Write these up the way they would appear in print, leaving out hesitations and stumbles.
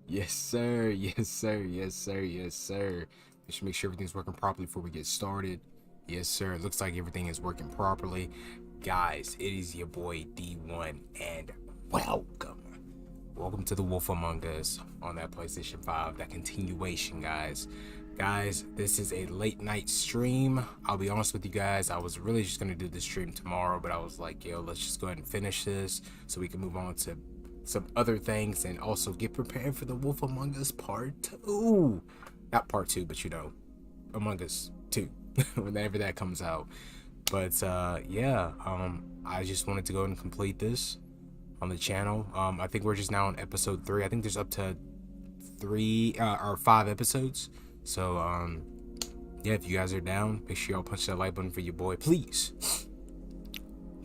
Yes, sir. Yes, sir. Yes, sir. Yes, sir. We should make sure everything's working properly before we get started. Yes, sir. It looks like everything is working properly. Guys, it is your boy D1, and welcome. Welcome to the Wolf Among Us on that PlayStation 5, that continuation, guys. Guys, this is a late night stream. I'll be honest with you guys, I was really just going to do the stream tomorrow, but I was like, yo, let's just go ahead and finish this so we can move on to some other things and also get prepared for the Wolf Among Us Part 2. Not Part 2, but you know, Among Us 2, whenever that comes out. But yeah, I just wanted to go and complete this on the channel. I think we're just now on episode 3. I think there's up to 3 or 5 episodes. So yeah, if you guys are down, make sure y'all punch that like button for your boy, please.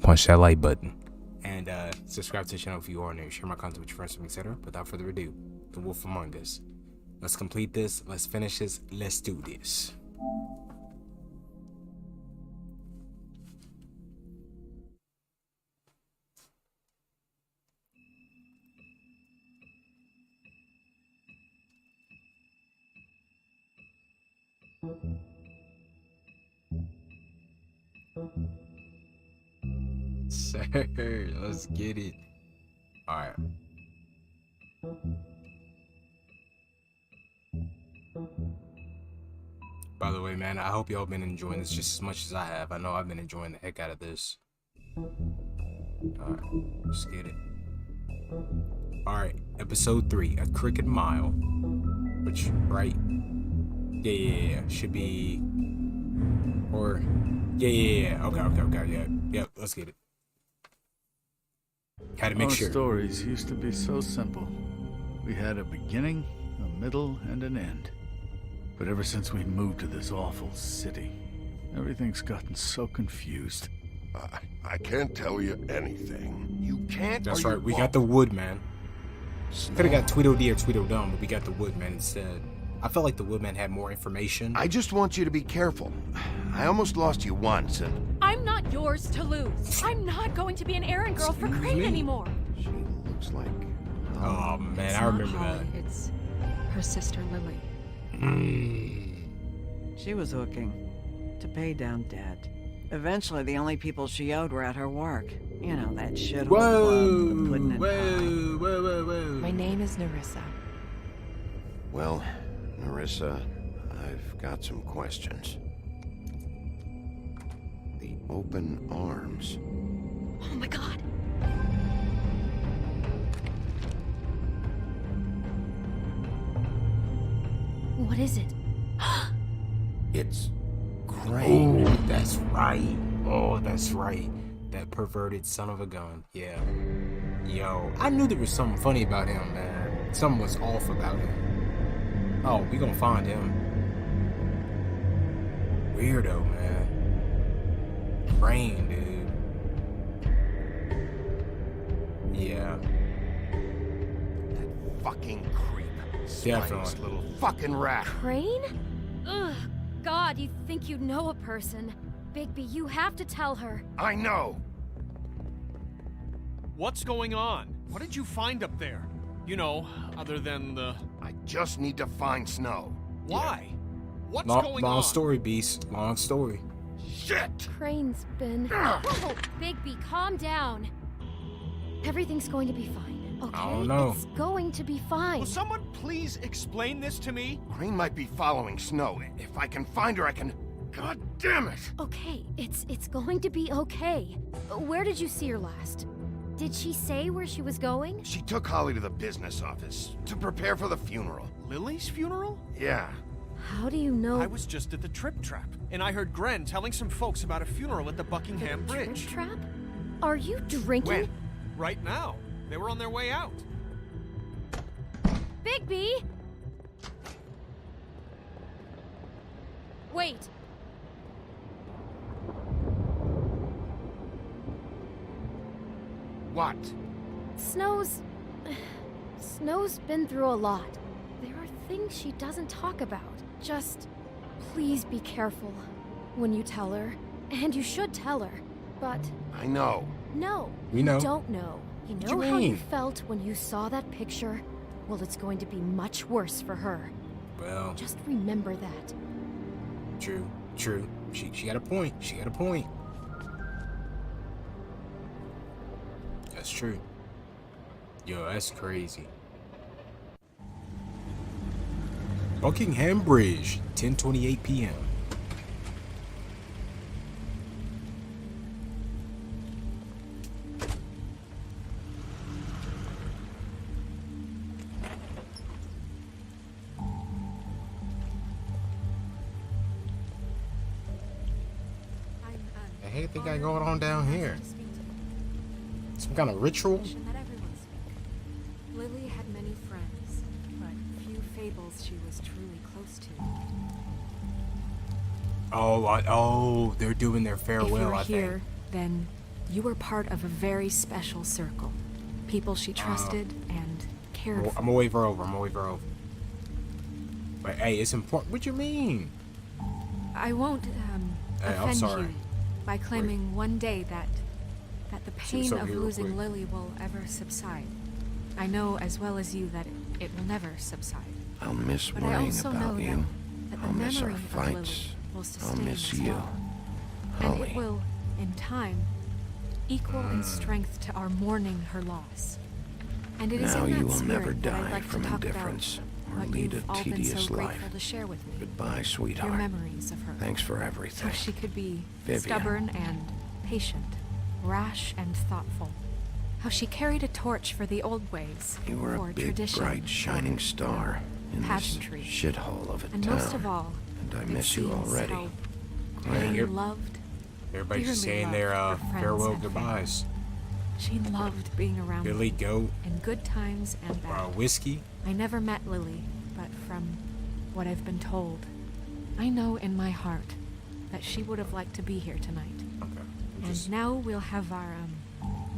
Punch that like button. And subscribe to the channel if you are new. Share my content with your friends, etc. Without further ado, the Wolf Among Us. Let's complete this. Let's finish this. Let's do this. Sir, let's get it. All right. By the way, man, I hope y'all been enjoying this just as much as I have. I know I've been enjoying the heck out of this. All right, let's get it. All right, episode 3, A Cricket Mile. Which, right? Yeah, should be, or, yeah. Okay, yeah. Let's get it. Had to make Our sure. stories used to be so simple. We had a beginning, a middle, and an end. But ever since we moved to this awful city, everything's gotten so confused. I can't tell you anything. You can't. That's or right. you We got won't. the Woodman. Snow. Could have got Tweedledee or Tweedledum, but we got the Woodman instead. I felt like the Woodman had more information. I just want you to be careful. I almost lost you once, and I'm not yours to lose. I'm not going to be an errand girl for Excuse Crane me? anymore. she looks like. Oh man, It's I not remember Holly, that. It's her sister Lily. She was looking to pay down debt. Eventually, the only people she owed were at her work. You know, that shithole club, the pudding and pie. Whoa. My name is Nerissa. Well, Nerissa, I've got some questions. The open arms. Oh my god. What is it? It's Crane. Oh, that's right. Oh, that's right. That perverted son of a gun. Yeah. Yo, I knew there was something funny about him, man. Something was off about him. Oh, we gonna find him. Weirdo, man. Brain, dude. Yeah. That fucking creep. Definitely. Spineless little fucking rat. Crane? Ugh. God, you think you know a person. Bigby, you have to tell her. I know. What's going on? What did you find up there? You know, other than the... I just need to find Snow. Why? What's Long, going long on? story, Beast. Long story. Shit! Crane's been... Whoa, Bigby, calm down. Everything's going to be fine, okay? I don't know. It's going to be fine. Will someone please explain this to me? Crane might be following Snow. If I can find her, I can... God damn it! Okay, it's going to be okay. Where did you see her last? Did she say where she was going? She took Holly to the business office to prepare for the funeral. Lily's funeral? Yeah. How do you know? I was just at the Trip Trap, and I heard Gren telling some folks about a funeral at the Buckingham Trip Bridge. trap? Are you drinking? When? Right now. They were on their way out. Bigby! Wait. What? Snow's been through a lot. There are things she doesn't talk about. Just please be careful when you tell her. And you should tell her. But I know. no, We you know. don't know. You What know you how you mean? felt when you saw that picture? well, it's going to be much worse for her. Well, Just remember that. true. She got a point. She got a point. That's true. Yo, that's crazy. Buckingham Bridge, 10:28 p.m. The heck they got going on down here? Some kind of ritual? That everyone speak. Lily had many friends, but few fables she was truly close to. Oh, they're doing their If farewell, you're I here, think. then you were part of a very special circle. People she trusted and cared I'm for. gonna wave her over. But hey, it's important. What you mean? I won't Hey, I'm offend sorry. you by claiming one day that the pain over of here real losing quick. Lily will ever subside. I know as well as you that it will never subside. I'll miss But I worrying also know about you. that the I'll miss our memory of Lily fights. will I'll sustain miss us you. all. And Holly. it will, in time, equal in strength to our mourning her loss. And it is Now in that you will spirit never that I'd die like from to talk indifference about or what lead you've a all been tedious so life. grateful to share with me. Goodbye, Your sweetheart. memories of her. Thanks for How everything. she could be Vivian. stubborn and patient, rash and thoughtful. How she carried a torch for the old ways, You were for a big, tradition, bright, shining for star in this pageantry. shithole of a And town. most of all, And I it miss you seems already. how Dang, Lily every- loved. Everybody's just dearly saying their loved her friends farewell and goodbyes. She loved being around Billy me Goat, in good times and bad. whiskey. I never met Lily, but from what I've been told, I know in my heart that she would have liked to be here tonight. Okay. I'm And just- now we'll have our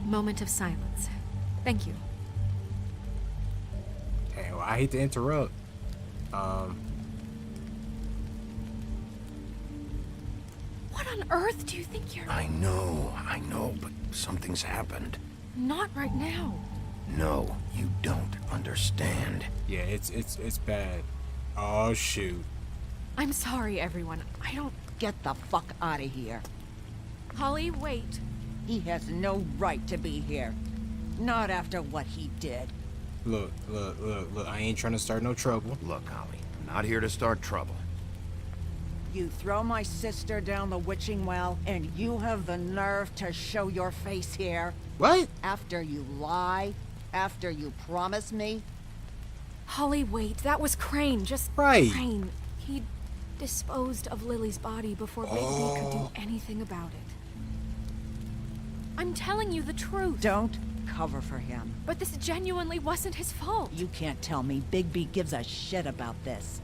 moment of silence. Thank you. Hey, well, I hate to interrupt. What on earth do you think you're... I know, but something's happened. Not right now. No, you don't understand. Yeah, it's bad. Oh shoot. I'm sorry, everyone. I don't... Get the fuck out of here. Holly, wait. He has no right to be here. Not after what he did. Look. I ain't trying to start no trouble. Look, Holly, I'm not here to start trouble. You throw my sister down the witching well, and you have the nerve to show your face here? What? After you lie? After you promise me? Holly, wait. That was Crane. Just Right. Crane. He disposed of Lily's body before Bigby could do anything about it. I'm telling you the truth. Don't cover for him. But this genuinely wasn't his fault. You can't tell me Bigby gives a shit about this.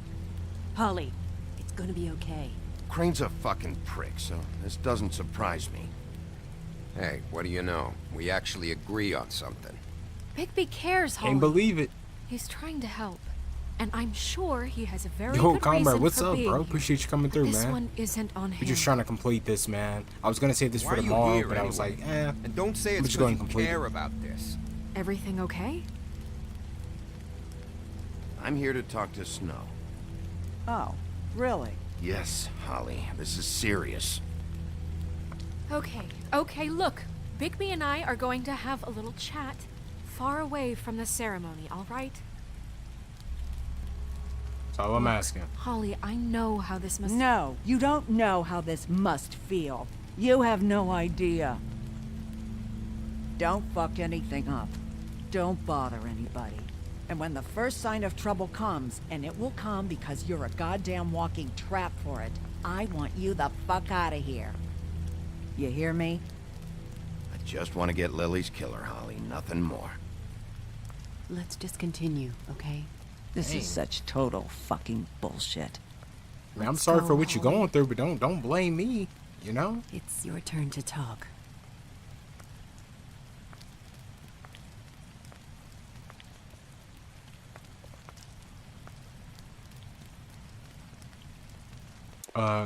Holly, it's gonna be okay. Crane's a fucking prick, so this doesn't surprise me. Hey, what do you know? We actually agree on something. Bigby cares, Holly. Can't believe it. He's trying to help. And I'm sure he has a very Yo, good comrade, reason what's for up, being bro? here. Appreciate you coming through, This man. one isn't on him. We're just trying to complete this, man. I was gonna save this Why for are you tomorrow, here but I was like, anyway? And don't say I'm it's just going because to you complete care it. about this. Everything okay? I'm here to talk to Snow. Oh, really? Yes, Holly, this is serious. Okay, look. Bigby and I are going to have a little chat far away from the ceremony, all right? That's all I'm asking. Holly, I know how this must... No, you don't know how this must feel. You have no idea. Don't fuck anything up. Don't bother anybody. And when the first sign of trouble comes, and it will come because you're a goddamn walking trap for it, I want you the fuck out of here. You hear me? I just want to get Lily's killer, Holly, nothing more. Let's just continue, okay? This is such total fucking bullshit. I mean, I'm Let's sorry go, for what you're Holly. going through, but don't blame me. You know? It's your turn to talk.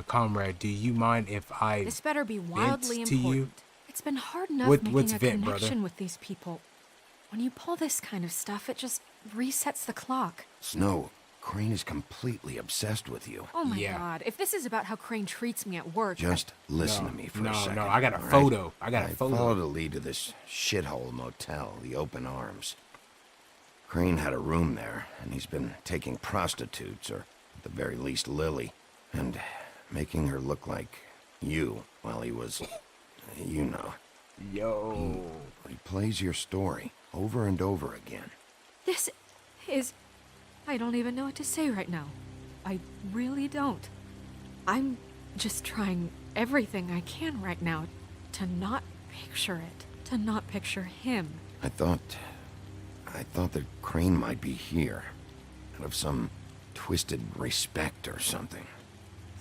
Comrade, do you mind if I This better be wildly to you? important. It's been hard enough What's making a vent, connection brother? with these people. When you pull this kind of stuff, it just resets the clock. Snow, Crane is completely obsessed with you. Oh my Yeah. god, if this is about how Crane treats me at work... Just listen No, to me for a no, second. no, I got a all right? photo. I got a photo. followed a lead to this shithole motel, the Open Arms. Crane had a room there, and he's been taking prostitutes, or at the very least Lily, and making her look like you while he was, you know. Yo. He plays your story over and over again. This is... I don't even know what to say right now. I really don't. I'm just trying everything I can right now to not picture it. To not picture him. I thought that Crane might be here, out of some twisted respect or something.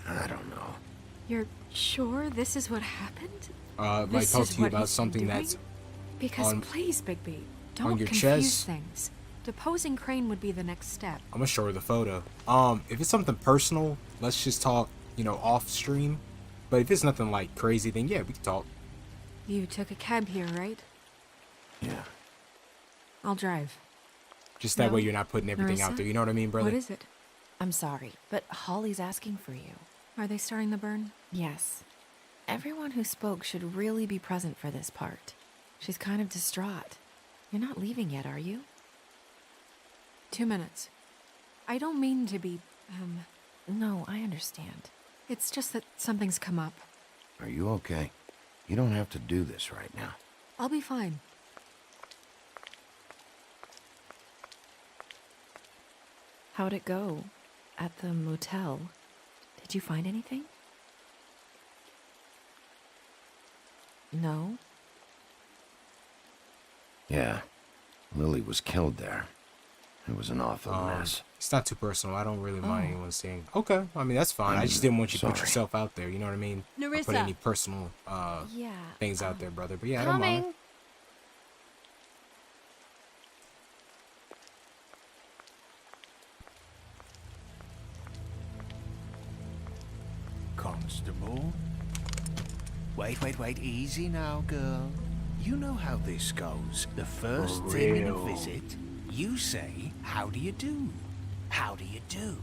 I don't know. You're sure this is what happened? Like This talk is to you what about he's been something doing? that's Because on- please, Bigby, don't your confuse chest. things. Deposing Crane would be the next step. I'm gonna show her the photo. If it's something personal, let's just talk, off stream. But if it's nothing like crazy, then yeah, we can talk. You took a cab here, right? Yeah. I'll drive. Just that No. way you're not putting everything out Marissa? there. You know what I mean, brother? What is it? I'm sorry, but Holly's asking for you. Are they starting the burn? Yes. Everyone who spoke should really be present for this part. She's kind of distraught. You're not leaving yet, are you? 2 minutes. I don't mean to be, No, I understand. it's just that something's come up. Are you okay? You don't have to do this right now. I'll be fine. How'd it go? At the motel? Did you find anything? No? Yeah. Lily was killed there. It was an awful mess. It's not too personal. I don't really mind anyone saying, okay, I mean, that's fine. I just didn't want you to put sorry. yourself out there. You know what I mean? Or put Narissa. any personal Yeah. things out there, brother. But yeah, I don't mind. Coming. Constable? Wait, easy now, girl. You know how this goes. The first thing in a real. visit, you say, how do you do? How do you do?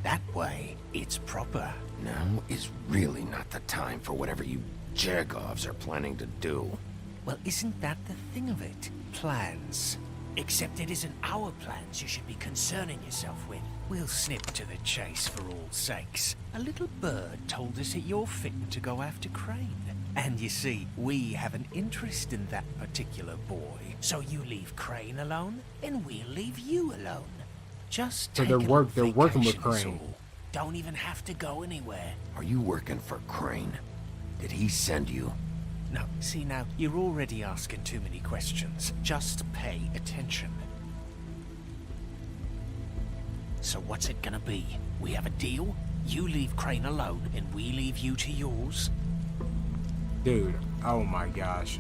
That way, it's proper. Now is really not the time for whatever you Jergovs are planning to do. Well, isn't that the thing of it? Plans. Except it isn't our plans you should be concerning yourself with. We'll snip to the chase for all sakes. A little bird told us that you're fitting to go after Crane. And you see, we have an interest in that particular boy. So you leave Crane alone, and we'll leave you alone. Just So take they're a little they're working with vacation is Crane. all. Don't even have to go anywhere. Are you working for Crane? Did he send you? No, see now, you're already asking too many questions. Just pay attention. So what's it gonna be? We have a deal? You leave Crane alone, and we leave you to yours? Dude, oh my gosh.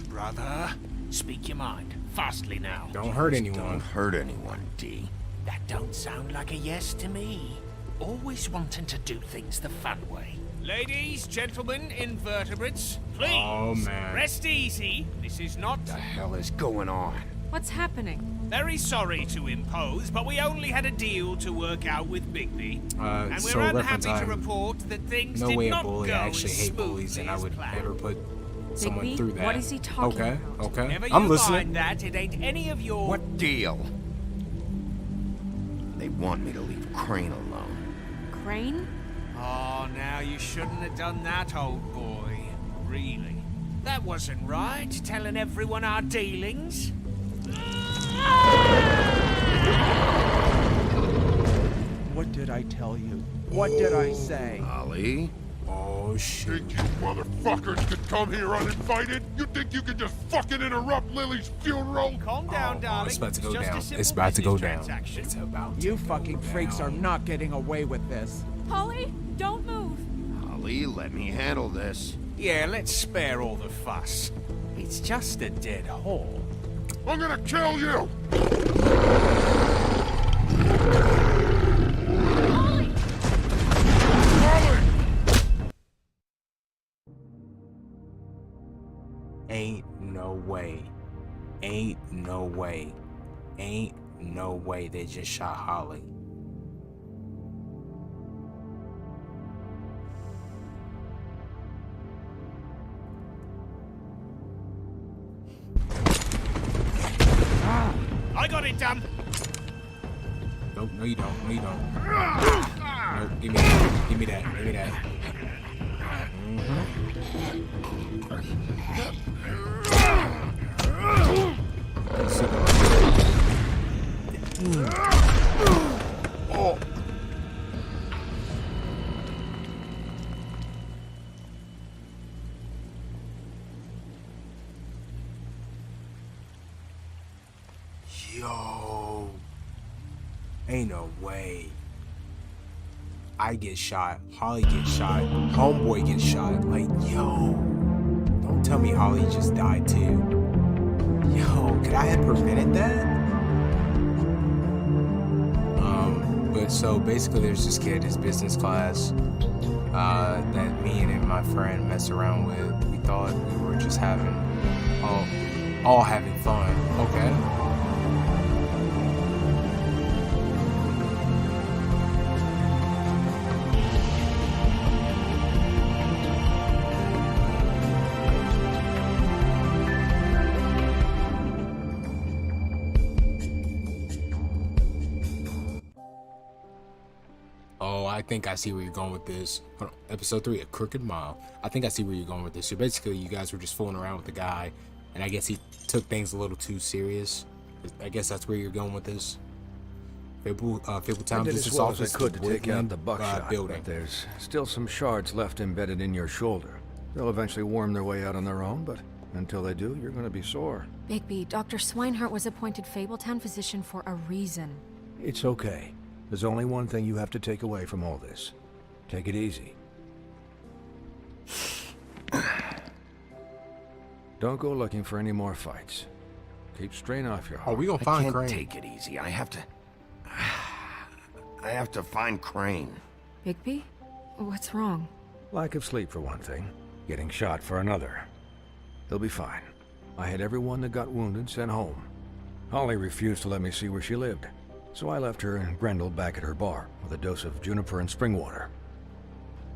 Brother, speak your mind. Fastly now. Don't hurt Don't anyone. hurt anyone, D. That don't sound like a yes to me. Always wanting to do things the fun way. Ladies, gentlemen, invertebrates, please Oh, man. rest easy. This is not What the hell is going on? What's happening? very sorry to impose, but we only had a deal to work out with Bigby. And So we're reference, unhappy to I'm report that things no did way a not bully. go I actually as hate bullies, and I smoothly would as planned. never put someone Bigby, through that. what is he talking okay, about? okay. Never I'm you listening. mind that, it ain't any of your... What deal? They want me to leave Crane alone. Crane? Oh, now you shouldn't have done that, old boy. Really. That wasn't right, telling everyone our dealings. What did I tell you? What did I say? Ali? Oh shit. Think you motherfuckers could come here uninvited? You think you can just fucking interrupt Lily's funeral? Calm down, darling. It's about to go just a down. simple It's about to go business down. transaction. It's about You to fucking go freaks are down. not getting away with this. Polly, don't move. Ali, let me handle this. Yeah, let's spare all the fuss. It's just a dead hole. I'm gonna kill you! Ain't no way. Ain't no way. Ain't no way they just shot Holly. I got it done. Nope, no you don't. No you don't. Nope, give me that. Give me that. Give me that. Oh. Yo, ain't no way. I get shot, Holly gets shot, homeboy gets shot. Like, yo, don't tell me Holly just died too. Yo, could I have prevented that? But so basically there's this kid, his business class, that me and my friend mess around with. We thought we were just having, all having fun. Okay. Oh, I think I see where you're going with this. Hold on. Episode 3, A Crooked Mile. I think I see where you're going with this. So basically, you guys were just fooling around with the guy, and I guess he took things a little too serious. I guess that's where you're going with this. Fabletown I did Business as well Office, as I could to take out the buckshot, building. but there's still some shards left embedded in your shoulder. They'll eventually worm their way out on their own, but until they do, you're going to be sore. Bigby, Dr. Swinehart was appointed Fabletown physician for a reason. It's okay. There's only one thing you have to take away from all this. Take it easy. Don't go looking for any more fights. Keep strain off your heart. Oh, we gonna I find can't Crane. take it easy. I have to find Crane. Bigby? What's wrong? Lack of sleep for one thing. Getting shot for another. They'll be fine. I had everyone that got wounded sent home. Holly refused to let me see where she lived. So I left her and Grendel back at her bar with a dose of juniper and spring water.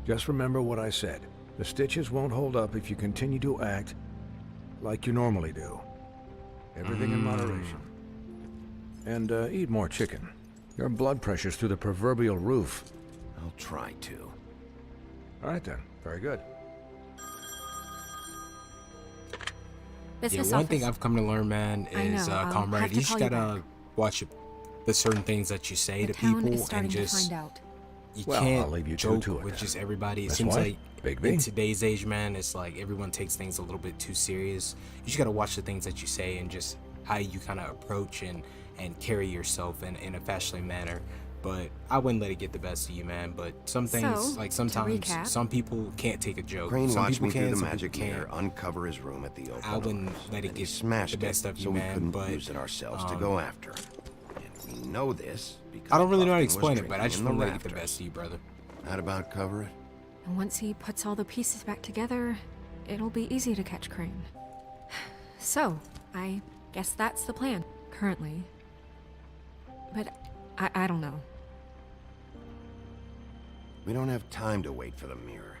Just remember what I said. The stitches won't hold up if you continue to act like you normally do. Everything in moderation. And eat more chicken. Your blood pressure's through the proverbial roof. I'll try to. All right then. Very good. Business Yeah, one office. thing I've come to learn, man, I is know, I'll comrade, have to you just call you gotta watch the certain things that you say The to town people is starting and to just find out. you Well, can't I'll leave you joke to it with then. just everybody. It That's seems why, like Bigby. in today's age, man, it's like everyone takes things a little bit too serious. You just gotta watch the things that you say and just how you kind of approach and carry yourself in a fashionable manner. But I wouldn't let it get the best of you, man. But some things, So, like to sometimes, recap- some people can't take a joke. Crane Some watched people me through can, the some magic people mirror, can't. uncover his room at the open I wouldn't arms, let it and he get smashed the best it, of you, so man, we couldn't but, use it ourselves to go after. And we know this because I don't really know how to Buffkin was explain it, but I drinking just in want the to let it get the rafters. best of you, brother. That about cover it? And once he puts all the pieces back together, it'll be easy to catch Crane. So, I guess that's the plan, currently. But I don't know. We don't have time to wait for the mirror.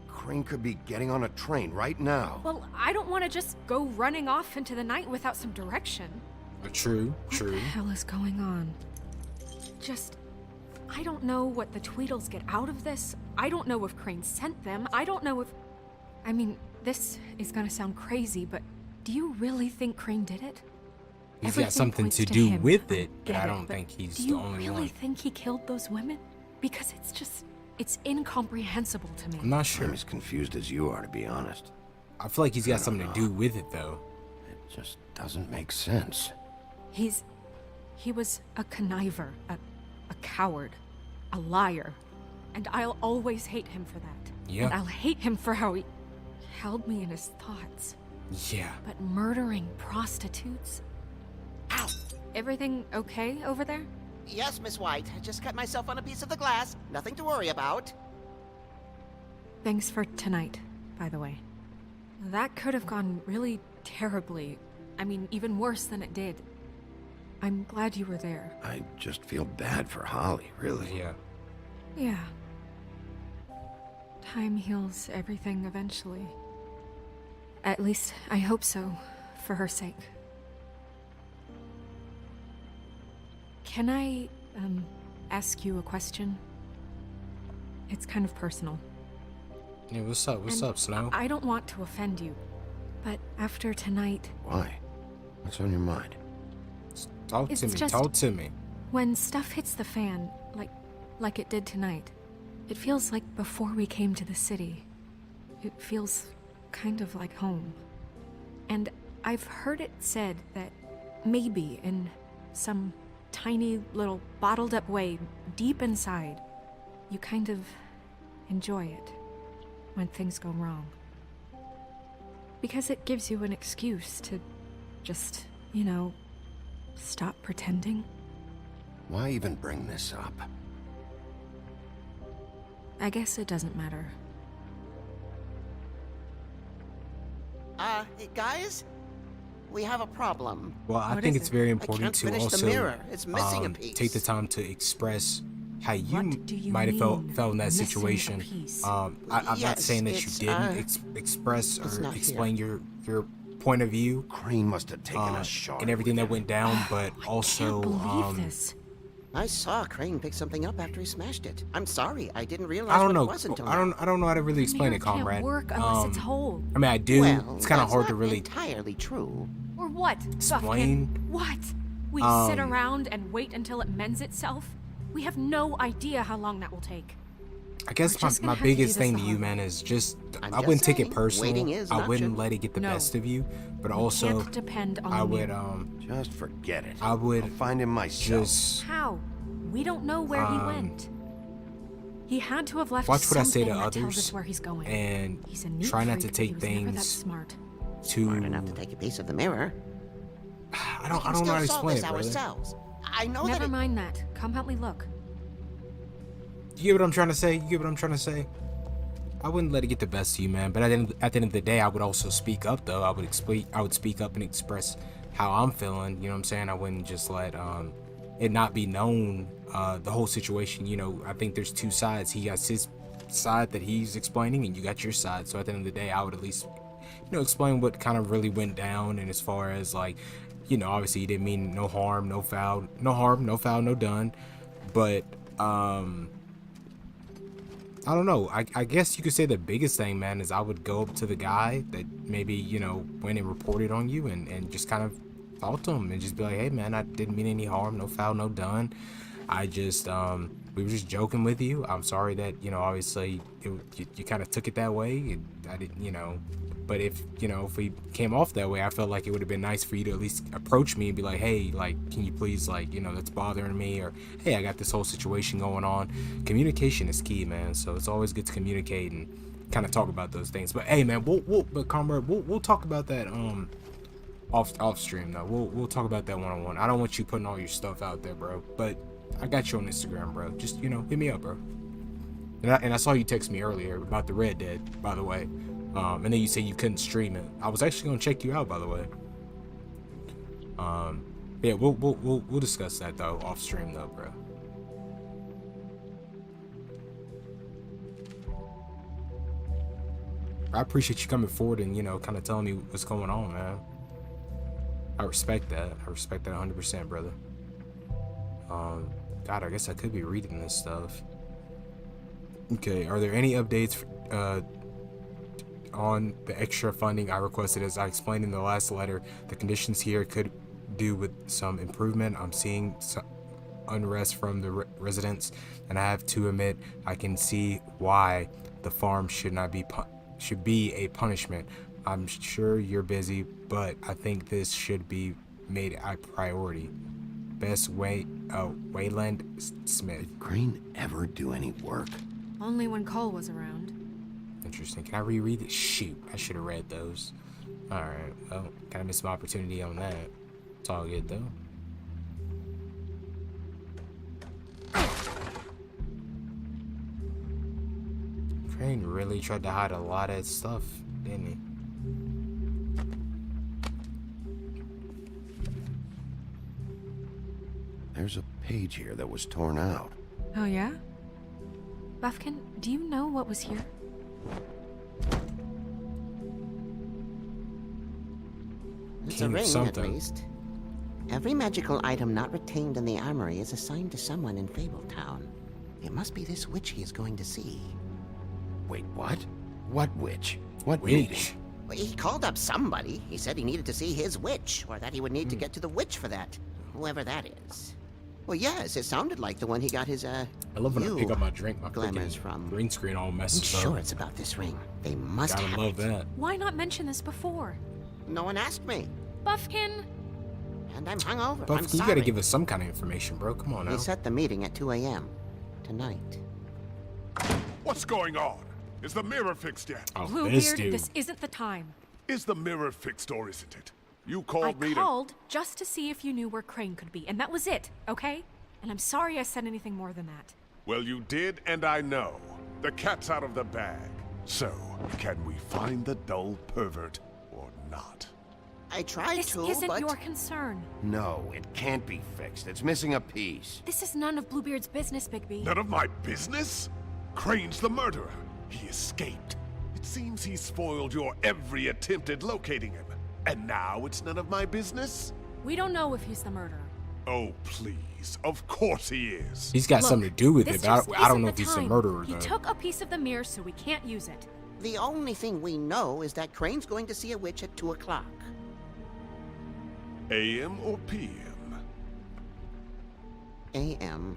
Crane could be getting on a train right now. Well, I don't want to just go running off into the night without some direction. True, What true. the hell is going on? I don't know what the Tweedles get out of this. I don't know if Crane sent them. I don't know if... I mean, this is gonna sound crazy, but do you really think Crane did it? He's Everything got something points to do him. with I it, but get I it, don't think he's do the you only really one. think he killed those women? Because it's incomprehensible to me. I'm not sure. I'm as confused as you are, to be honest. I feel like he's got I don't something to know. do with it, though. It just doesn't make sense. He was a conniver, a coward, a liar, and I'll always hate him for that. Yeah. And I'll hate him for how he held me in his thoughts. Yeah. But murdering prostitutes? Ow! Everything okay over there? Yes, Miss White. I just cut myself on a piece of the glass. Nothing to worry about. Thanks for tonight, by the way. That could have gone really terribly. I mean, even worse than it did. I'm glad you were there. I just feel bad for Holly, really. Yeah. Yeah. Time heals everything eventually. At least, I hope so, for her sake. Can I, ask you a question? It's kind of personal. Yeah, what's up? What's up, Snow? I don't want to offend you, but after tonight... Why? What's on your mind? Talk to me. Talk to me. When stuff hits the fan, like it did tonight, it feels like before we came to the city. It feels kind of like home. And I've heard it said that maybe in some tiny little bottled up way deep inside, you kind of enjoy it when things go wrong. Because it gives you an excuse to just, you know, stop pretending. Why even bring this up? I guess it doesn't matter. Hey, guys? We have a problem. Well, I think it's very important to finish also the mirror. It's missing a piece. take the time to express how you might have felt in that situation. I'm not saying that you didn't express or explain your point of view. Crane must have taken a shot and everything that went down, but also I saw Crane pick something up after he smashed it. I'm sorry, I didn't realize I don't know. what it was until I don't know how to really explain it, comrade. Can't work unless it's whole. I mean, I do. Well, it's kind of that's hard to not really entirely true. Or what? explain. Buffkin? What? We sit around and wait until it mends itself? We have no idea how long that will take. I guess my biggest thing to you, man, is just I wouldn't take it personal. I wouldn't let it get the best of you, but also Can't depend on I would just forget it. I would I'll find him myself. Just How? We don't know where he went. He had to have left watch what I say to something that tells others us where he's going. and He's a neat try not to freak, but take he was never that things smart. Smart enough to take a piece of the mirror. I don't know how to explain it, brother. Ourselves. I know Never that mind that. Come help me look. You get what I'm trying to say? You get what I'm trying to say? I wouldn't let it get the best of you, man. But at the end of the day, I would also speak up, though. I would speak up and express how I'm feeling. You know what I'm saying? I wouldn't just let it not be known. The whole situation. You know, I think there's two sides. He got his side that he's explaining, and you got your side. So at the end of the day, I would at least, you know, explain what kind of really went down. And as far as like, you know, obviously he didn't mean no harm, no foul, no harm, no foul, no done. But I don't know. I guess you could say the biggest thing, man, is I would go up to the guy that maybe, you know, went and reported on you and just kind of talk to him and just be like, hey, man, I didn't mean any harm, no foul, no done. I just, we were just joking with you. I'm sorry that, you know, obviously you kind of took it that way. I didn't, you know, but if, you know, if we came off that way, I felt like it would have been nice for you to at least approach me and be like, hey, like, can you please, like, you know, that's bothering me, or hey, I got this whole situation going on. Communication is key, man. So it's always good to communicate and kind of talk about those things. But hey, man, but comrade, we'll talk about that off stream though. We'll talk about that one-on-one. I don't want you putting all your stuff out there, bro. But I got you on Instagram, bro. Just, you know, hit me up, bro. And I saw you text me earlier about the Red Dead, by the way. And then you said you couldn't stream it. I was actually gonna check you out, by the way. Yeah, we'll discuss that though off stream though, bro. I appreciate you coming forward and, you know, kind of telling me what's going on, man. I respect that. I respect that 100%, brother. God, I guess I could be reading this stuff. Okay, are there any updates on the extra funding I requested? As I explained in the last letter, the conditions here could do with some improvement. I'm seeing some unrest from the residents, and I have to admit I can see why the farm should be a punishment. I'm sure you're busy, but I think this should be made a priority. Best Wayland Smith. Did Crane ever do any work? Only when Cole was around. Interesting. Can I reread it? Shoot, I should have read those. Alright, well, kind of missed my opportunity on that. It's all good, though. Crane really tried to hide a lot of stuff, didn't he? There's a page here that was torn out. Oh, yeah? Buffkin, do you know what was here? It's a ring, at least. Every magical item not retained in the armory is assigned to someone in Fabletown. It must be this witch he is going to see. Wait, what? What witch? What Witch? meeting? Well, he called up somebody. He said he needed to see his witch, or that he would need to get to the witch for that. Whoever that is. Well, yes, it sounded like the one he got his, I love when I pick up my drink, my glamours freaking from. green screen all I'm messes up. sure it's about this ring. They must Gotta have love it. that. Why not mention this before? No one asked me. Buffkin! And I'm hungover. Buff, I'm you sorry. gotta give us some kind of information, bro. Come on now. They set the meeting at 2 a.m. tonight. What's going on? Is the mirror fixed yet? Oh, this Bluebeard, dude. this isn't the time. Is the mirror fixed or isn't it? You I called me to... called just to see if you knew where Crane could be, and that was it, okay? And I'm sorry I said anything more than that. Well, you did, and I know. The cat's out of the bag. So, can we find the dull pervert or not? I tried This to, isn't but... your concern. No, it can't be fixed. It's missing a piece. This is none of Bluebeard's business, Bigby. None of my business? Crane's the murderer. He escaped. It seems he spoiled your every attempt at locating him. And now it's none of my business? We don't know if he's the murderer. Oh, please. Of course he is. He's got Look, something to do with this it, but just I don't isn't know if he's the time. murderer, He though. took a piece of the mirror, so we can't use it. The only thing we know is that Crane's going to see a witch at 2 o'clock. AM or PM? A.M.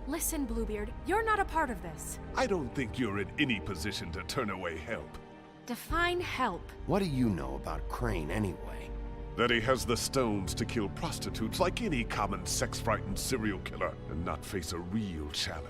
Listen, Bluebeard, you're not a part of this. I don't think you're in any position to turn away help. Define help. What do you know about Crane, anyway? That he has the stones to kill prostitutes like any common sex-frightened serial killer and not face a real challenge.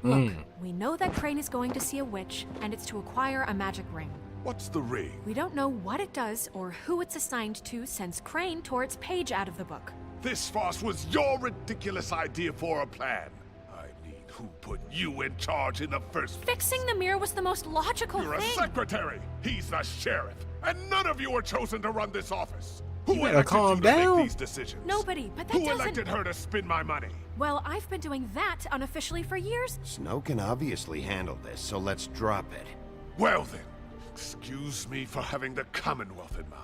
Look, we know that Crane is going to see a witch, and it's to acquire a magic ring. What's the ring? We don't know what it does or who it's assigned to since Crane tore its page out of the book. This farce was your ridiculous idea for a plan. I mean, who put you in charge in the first place? Fixing the mirror was the most logical You're thing. a secretary. He's the sheriff. And none of you were chosen to run this office. You Who better elected calm you to down. make these decisions? Nobody, but that Who doesn't... elected her to spend my money? Well, I've been doing that unofficially for years. Snow can obviously handle this, so let's drop it. Well then, excuse me for having the Commonwealth in mind.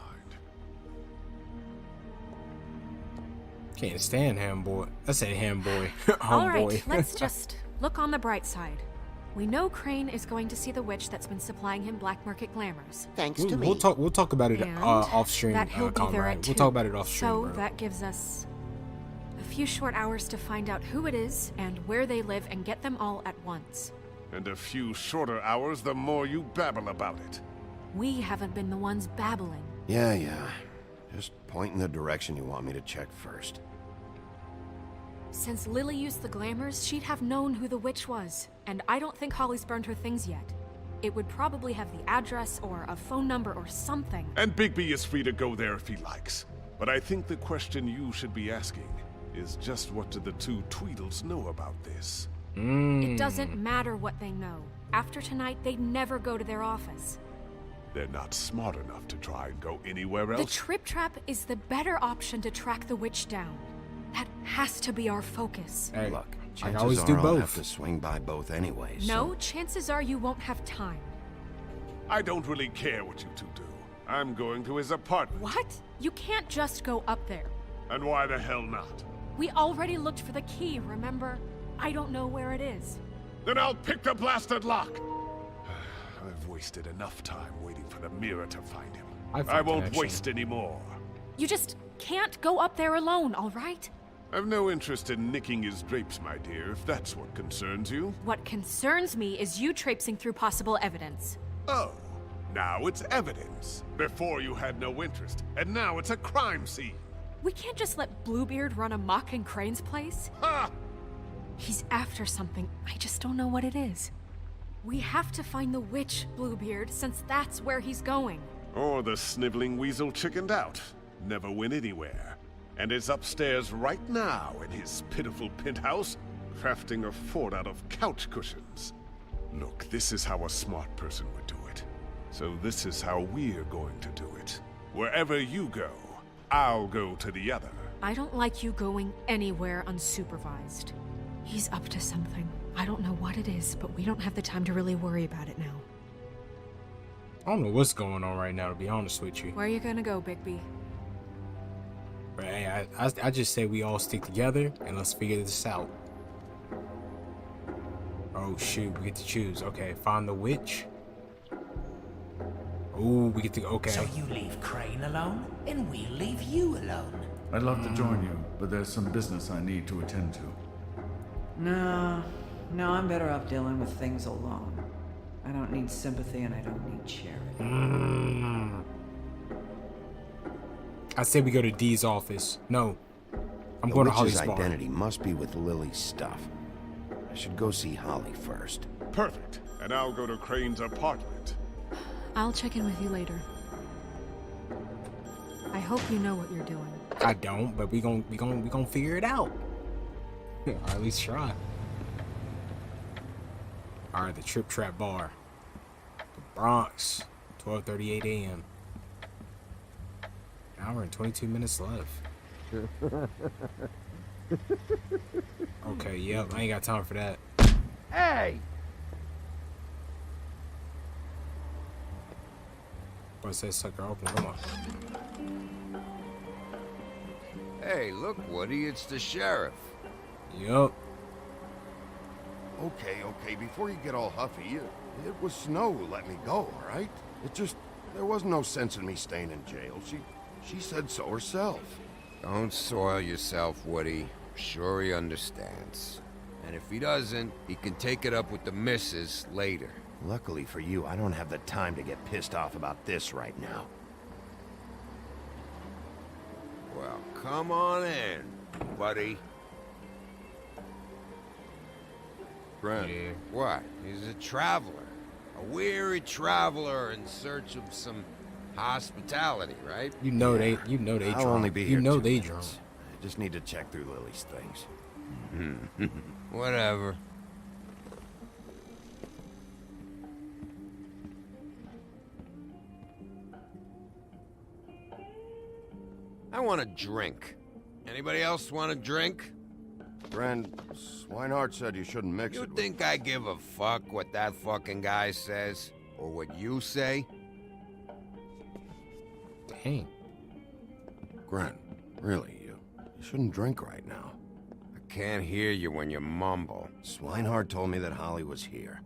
Can't stand ham boy. I say ham boy. All right, Homeboy. let's just look on the bright side. We know Crane is going to see the witch that's been supplying him black market glamours. Thanks to me. We'll talk about it And off stream. that he'll be there Conrad. at 2. We'll talk about it off stream, So bro. that gives us a few short hours to find out who it is and where they live and get them all at once. And a few shorter hours, the more you babble about it. We haven't been the ones babbling. Yeah. Just point in the direction you want me to check first. Since Lily used the glamours, she'd have known who the witch was. And I don't think Holly's burned her things yet. It would probably have the address or a phone number or something. And Bigby is free to go there if he likes. But I think the question you should be asking is just what do the two Tweedles know about this? It doesn't matter what they know. After tonight, they'd never go to their office. They're not smart enough to try and go anywhere The else. Trip Trap is the better option to track the witch down. That has to be our focus. Hey, Look, I chances always are do I'll have both. to swing by both anyways. No, chances are you won't have time. I don't really care what you two do. I'm going to his apartment. What? You can't just go up there. And why the hell not? We already looked for the key, remember? I don't know where it is. Then I'll pick the blasted lock. I've wasted enough time waiting for the mirror to find him. I won't connection. waste any more. You just can't go up there alone, all right? I've no interest in nicking his drapes, my dear, if that's what concerns you. What concerns me is you traipsing through possible evidence. Oh, now it's evidence. Before you had no interest, and now it's a crime scene. We can't just let Bluebeard run amok in Crane's place. Ha! He's after something. I just don't know what it is. We have to find the witch, Bluebeard, since that's where he's going. Or the sniveling weasel chickened out. Never went anywhere. And is upstairs right now in his pitiful penthouse, crafting a fort out of couch cushions. Look, this is how a smart person would do it. So this is how we're going to do it. Wherever you go, I'll go to the other. I don't like you going anywhere unsupervised. He's up to something. I don't know what it is, but we don't have the time to really worry about it now. I don't know what's going on right now, to be honest with you. Where are you gonna go, Bigby? But hey, I just say we all stick together and let's figure this out. Oh shoot, we get to choose. Okay, find the witch. Ooh, we get to, okay. So you leave Crane alone, and we'll leave you alone. I'd love to join you, but there's some business I need to attend to. No, I'm better off dealing with things alone. I don't need sympathy and I don't need charity. I say we go to Dee's office. No, I'm going to Holly's bar. Identity must be with Lily's stuff. I should go see Holly first. Perfect. And I'll go to Crane's apartment. I'll check in with you later. I hope you know what you're doing. I don't, but we gon' figure it out. Or at least try. All right, the Trip Trap Bar, the Bronx, 12:38 a.m. Hour and 22 minutes left. Okay, yep, I ain't got time for that. Hey! What's that sucker open? Come on. Hey, look, Woody, it's the sheriff. Yup. Okay, before you get all huffy, it was Snow who let me go, all right? There was no sense in me staying in jail. She said so herself. Don't soil yourself, Woody. I'm sure he understands. And if he doesn't, he can take it up with the missus later. Luckily for you, I don't have the time to get pissed off about this right now. Well, come on in, buddy. Brent. Yeah. What? He's a traveler. A weary traveler in search of some hospitality, right? You know they I'll only be here 2 they minutes. drunk. I just need to check through Lily's things. Whatever. I want a drink. Anybody else want a drink? Brent, Swinehart said you shouldn't mix You it with... think I give a fuck what that fucking guy says? Or what you say? Dang. Grant, really, you shouldn't drink right now. I can't hear you when you mumble. Swinehart told me that Holly was here.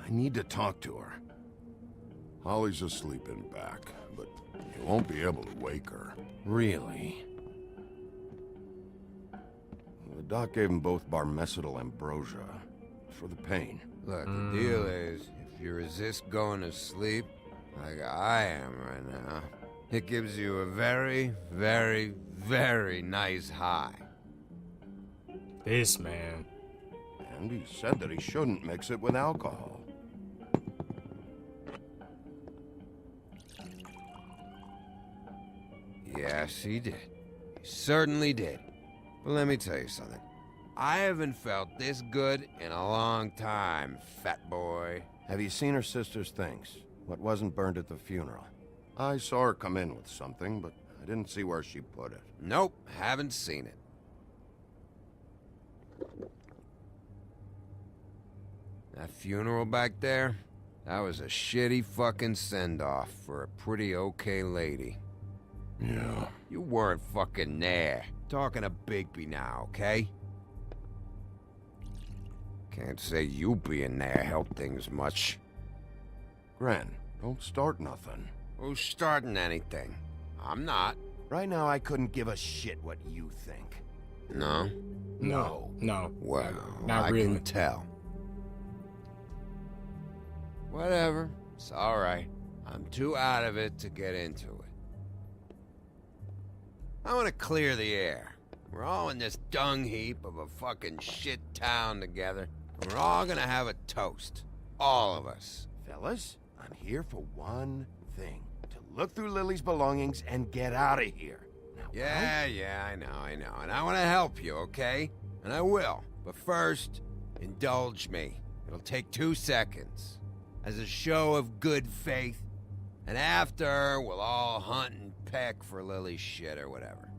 I need to talk to her. Holly's asleep in back, but you won't be able to wake her. Really? The doc gave them both barmecidal ambrosia for the pain. Look, the deal is, if you resist going to sleep, like I am right now, it gives you a very, very, very nice high. This man. And he said that he shouldn't mix it with alcohol. Yes, he did. He certainly did. But let me tell you something. I haven't felt this good in a long time, fat boy. Have you seen her sister's things? What wasn't burned at the funeral? I saw her come in with something, but I didn't see where she put it. Nope, haven't seen it. That funeral back there, that was a shitty fucking send-off for a pretty okay lady. Yeah. You weren't fucking there. Talking to Bigby now, okay? Can't say you being there helped things much. Gren, don't start nothing. Who's starting anything? I'm not. Right now, I couldn't give a shit what you think. No? No. Well, not I really. can tell. Whatever. It's alright. I'm too out of it to get into it. I want to clear the air. We're all in this dung heap of a fucking shit town together. And we're all gonna have a toast. All of us. Fellas, I'm here for one thing. To look through Lily's belongings and get out of here. Now, Yeah, I know. And I want to help you, okay? And I will. But first, indulge me. It'll take 2 seconds. As a show of good faith. And after, we'll all hunt and peck for Lily's shit or whatever.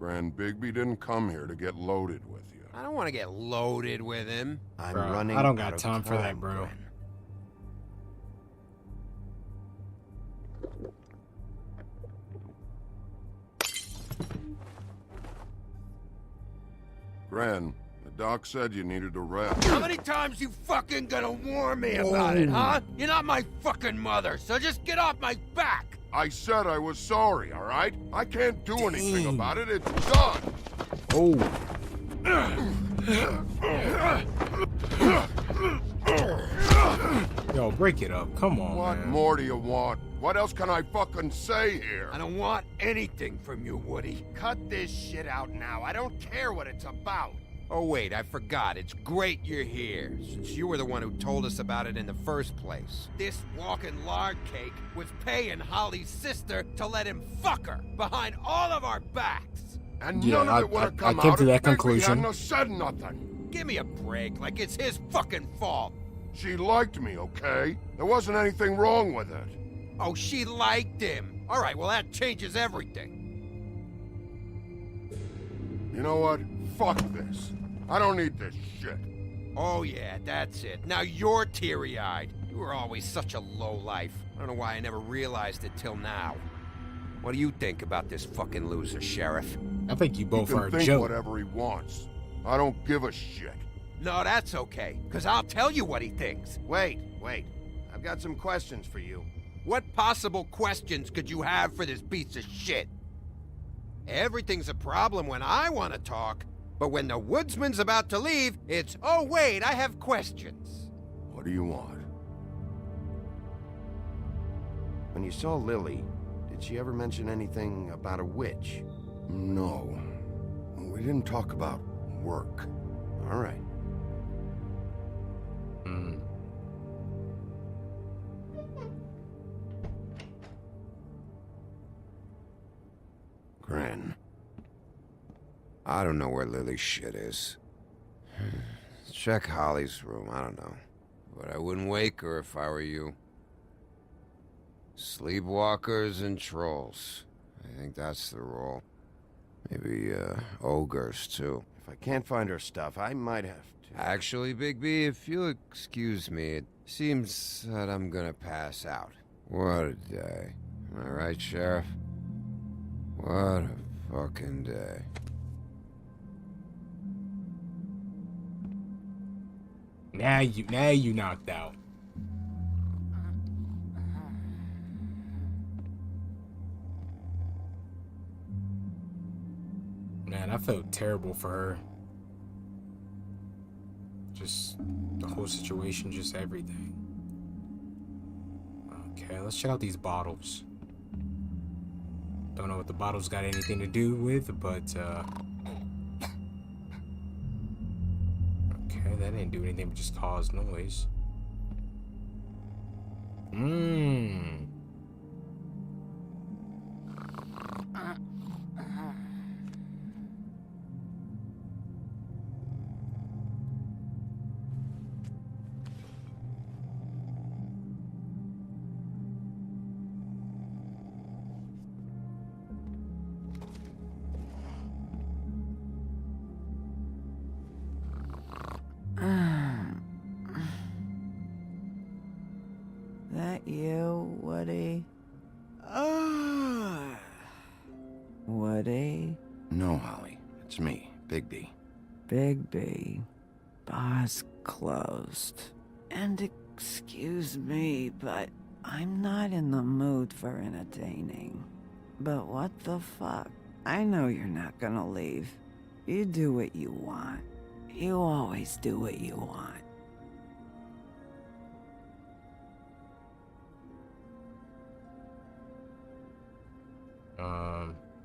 Grand Bigby didn't come here to get loaded with you. I don't want to get loaded with him. I'm Bro, running I don't out got of time for that, bro. Gren. Gren, the doc said you needed a rest. How many times you fucking gonna warn me about it, huh? You're not my fucking mother, so just get off my back! I said I was sorry, all right? I can't do anything about it. It's done. Oh. Yo, break it up. Come on, What man. more do you want? What else can I fucking say here? I don't want anything from you, Woody. Cut this shit out now. I don't care what it's about. Oh, wait, I forgot. It's great you're here, since you were the one who told us about it in the first place. This walking lard cake was paying Holly's sister to let him fuck her behind all of our backs. And Yeah, none of it would have come came out to that if Bigby conclusion. hadn't have said nothing. Give me a break, like it's his fucking fault. She liked me, okay? There wasn't anything wrong with it. Oh, she liked him. All right, well, that changes everything. You know what? Fuck this. I don't need this shit. Oh, yeah, that's it. Now you're teary-eyed. You were always such a lowlife. I don't know why I never realized it till now. What do you think about this fucking loser, Sheriff? I think you both He can are a think joke. whatever he wants. I don't give a shit. No, that's okay, because I'll tell you what he thinks. Wait. I've got some questions for you. What possible questions could you have for this piece of shit? Everything's a problem when I want to talk, but when the woodsman's about to leave, it's, oh wait, I have questions. What do you want? When you saw Lily, did she ever mention anything about a witch? No. We didn't talk about work. All right. Gren. I don't know where Lily's shit is. Check Holly's room, I don't know. But I wouldn't wake her if I were you. Sleepwalkers and trolls. I think that's the rule. Maybe, ogres, too. If I can't find her stuff, I might have to... Actually, Bigby, if you'll excuse me, it seems that I'm gonna pass out. What a day. Am I right, Sheriff? What a fucking day. Now you knocked out. Man, I felt terrible for her. Just the whole situation, just everything. Okay, let's check out these bottles. Don't know what the bottles got anything to do with, but okay, that didn't do anything but just cause noise. That you, Woody? Woody? No, Holly. It's me, Bigby. Bigby. Bar's closed. And excuse me, but I'm not in the mood for entertaining. But what the fuck? I know you're not gonna leave. You do what you want. You always do what you want.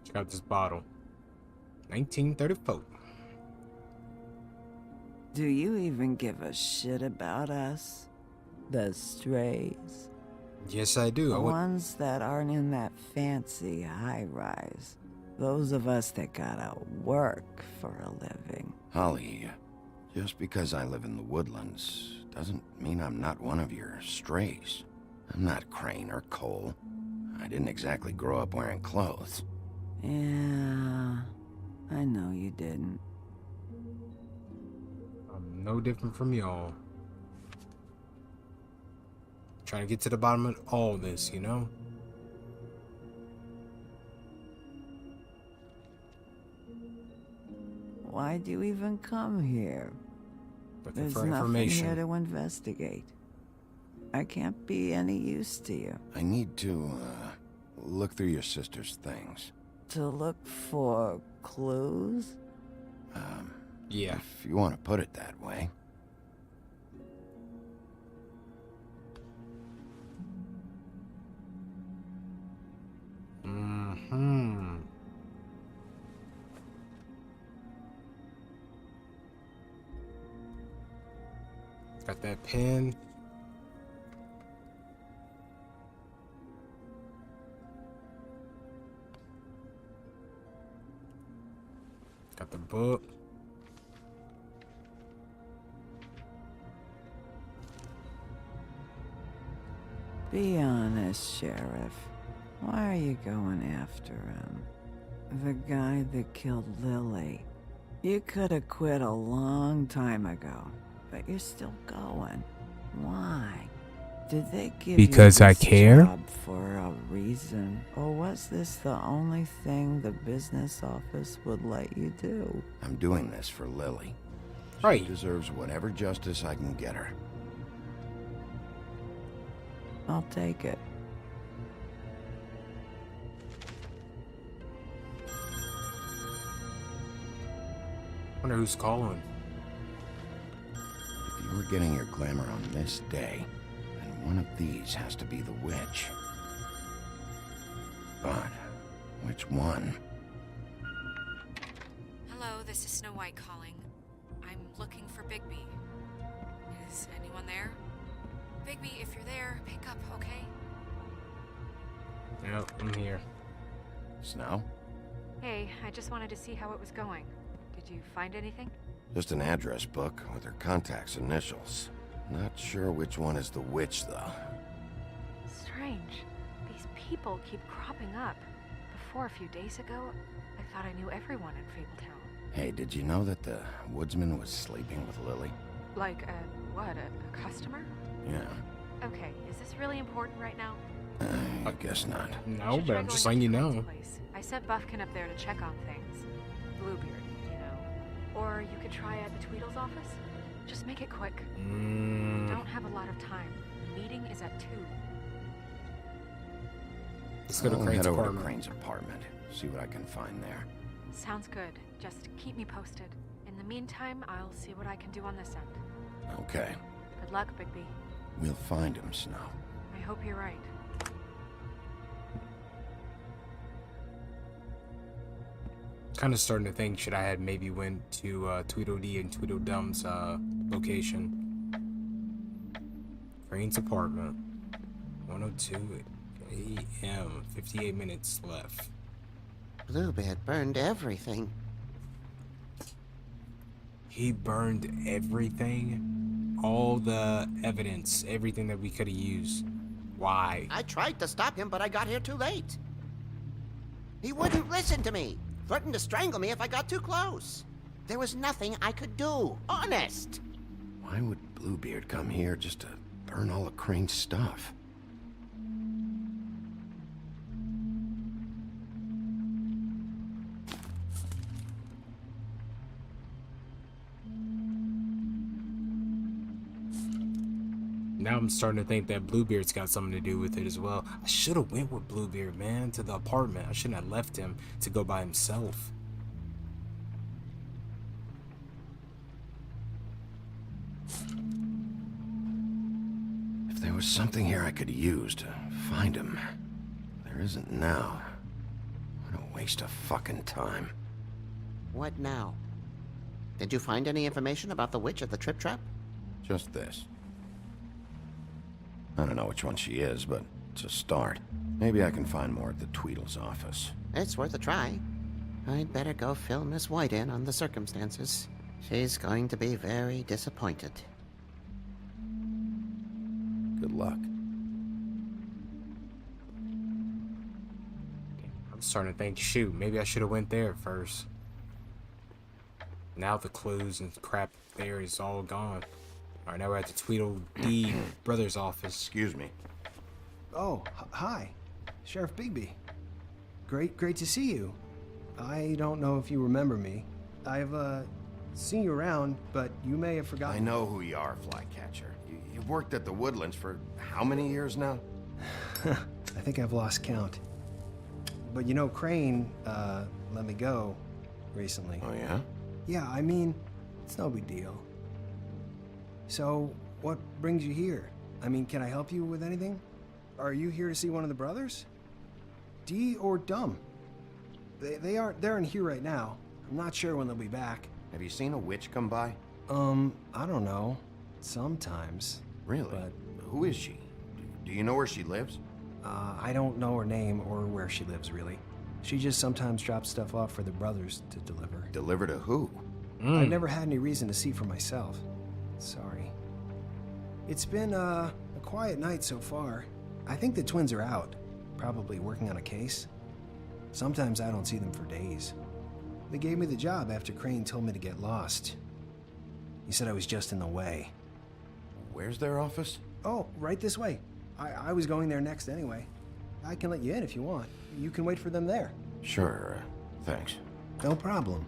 Check out this bottle. 1934. Do you even give a shit about us? The strays? Yes, I do. The ones that aren't in that fancy high-rise. Those of us that gotta work for a living. Holly, just because I live in the woodlands doesn't mean I'm not one of your strays. I'm not Crane or Cole. I didn't exactly grow up wearing clothes. Yeah, I know you didn't. I'm no different from y'all. Trying to get to the bottom of all this, you know? Why'd you even come here? Looking There's for nothing information. here to investigate. I can't be any use to you. I need to, look through your sister's things. To look for clues? Yeah. If you want to put it that way. Mm-hmm. Got that pen. Got the book. Be honest, Sheriff. Why are you going after him? The guy that killed Lily. You could have quit a long time ago, but you're still going. Why? Did they give Because you I this care? job for a reason? Or was this the only thing the business office would let you do? I'm doing this for Lily. Right. She deserves whatever justice I can get her. I'll take it. Wonder who's calling. If you were getting your glamour on this day, then one of these has to be the witch. But which one? Hello, this is Snow White calling. I'm looking for Bigby. Is anyone there? Bigby, if you're there, pick up, okay? Yep, I'm here. Snow? Hey, I just wanted to see how it was going. Did you find anything? Just an address book with her contact's initials. Not sure which one is the witch, though. Strange. These people keep cropping up. Before, a few days ago, I thought I knew everyone in Fabletown. Hey, did you know that the woodsman was sleeping with Lily? Like, a customer? Yeah. Okay, is this really important right now? I guess not. No, Should but try I'm just going letting you to Frank's know. place. I sent Buffkin up there to check on things. Bluebeard, you know. Or you could try at the Tweedle's office. Just make it quick. We don't have a lot of time. The meeting is at 2. Let's go to I'll Crane's head over to apartment. Crane's apartment. See what I can find there. Sounds good. Just keep me posted. In the meantime, I'll see what I can do on this end. Okay. Good luck, Bigby. We'll find him, Snow. I hope you're right. Kind of starting to think, should I had maybe went to Tweedledee and Tweedledum's location. Crane's apartment. 1:02 a.m. 58 minutes left. Bluebeard burned everything. He burned everything? All the evidence, everything that we could have used. Why? I tried to stop him, but I got here too late. He wouldn't listen to me, threatened to strangle me if I got too close. There was nothing I could do, honest. Why would Bluebeard come here just to burn all of Crane's stuff? Now I'm starting to think that Bluebeard's got something to do with it as well. I should have went with Bluebeard, man, to the apartment. I shouldn't have left him to go by himself. If there was something here I could use to find him, there isn't now. What a waste of fucking time. What now? Did you find any information about the witch at the Trip Trap? Just this. I don't know which one she is, but it's a start. Maybe I can find more at the Tweedle's office. It's worth a try. I'd better go fill Miss White in on the circumstances. She's going to be very disappointed. Good luck. I'm starting to think, shoot, maybe I should have went there first. Now the clues and crap there is all gone. Alright, now we're at the Tweedledee brother's office. Excuse me. Oh, hi. Sheriff Bigby. Great to see you. I don't know if you remember me. I've, seen you around, but you may have forgotten. I know who you are, Flycatcher. You've worked at the Woodlands for how many years now? I think I've lost count. But you know, Crane, let me go recently. Oh, yeah? Yeah, I mean, it's no big deal. So, what brings you here? I mean, can I help you with anything? Are you here to see one of the brothers? Dee or Dumb? They're in here right now. I'm not sure when they'll be back. Have you seen a witch come by? I don't know. Sometimes. Really? But who is she? Do you know where she lives? I don't know her name or where she lives, really. She just sometimes drops stuff off for the brothers to deliver. Deliver to who? I've never had any reason to see for myself. Sorry. It's been, a quiet night so far. I think the twins are out, probably working on a case. Sometimes I don't see them for days. They gave me the job after Crane told me to get lost. He said I was just in the way. Where's their office? Oh, right this way. I was going there next anyway. I can let you in if you want. You can wait for them there. Sure, thanks. No problem.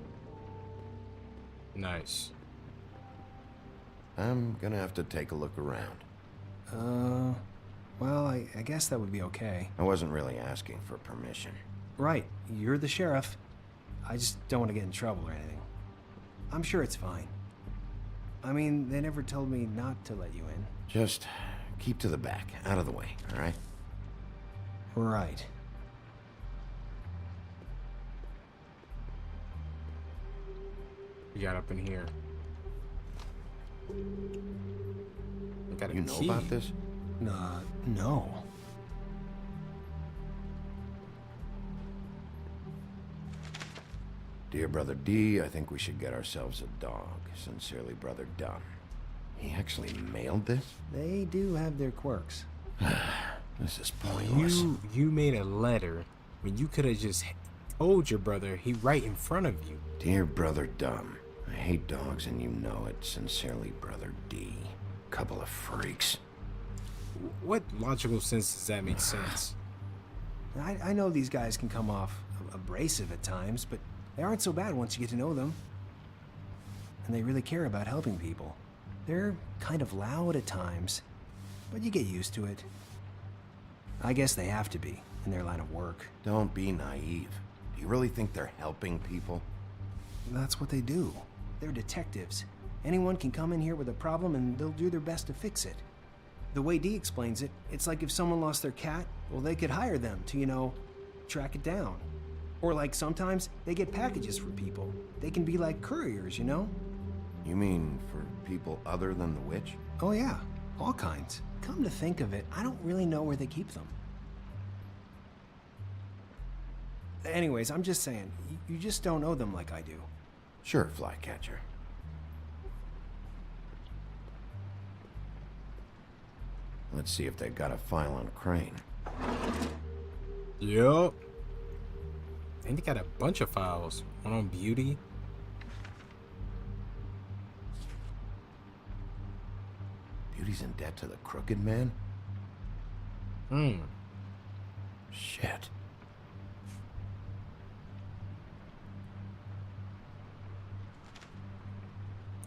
Nice. I'm gonna have to take a look around. Well, I guess that would be okay. I wasn't really asking for permission. Right, you're the sheriff. I just don't want to get in trouble or anything. I'm sure it's fine. I mean, they never told me not to let you in. Just keep to the back, out of the way, all right? Right. We got up in here. We got a You know key. about this? No. Dear Brother D, I think we should get ourselves a dog. Sincerely, Brother Dumb. He actually mailed this? They do have their quirks. This is pointless. You made a letter when you could have just told your brother he right in front of you. Dear Brother Dumb, I hate dogs and you know it. Sincerely, Brother D. Couple of freaks. What logical sense does that make sense? I know these guys can come off abrasive at times, but they aren't so bad once you get to know them. And they really care about helping people. They're kind of loud at times, but you get used to it. I guess they have to be, in their line of work. Don't be naive. Do you really think they're helping people? That's what they do. They're detectives. Anyone can come in here with a problem and they'll do their best to fix it. The way Dee explains it, it's like if someone lost their cat, well, they could hire them to, you know, track it down. Or like sometimes they get packages for people. They can be like couriers, you know? You mean for people other than the witch? Oh yeah, all kinds. Come to think of it, I don't really know where they keep them. Anyways, I'm just saying, you just don't know them like I do. Sure, Flycatcher. Let's see if they've got a file on Crane. Yup. I think they got a bunch of files. One on beauty. Beauty's in debt to the Crooked Man? Shit.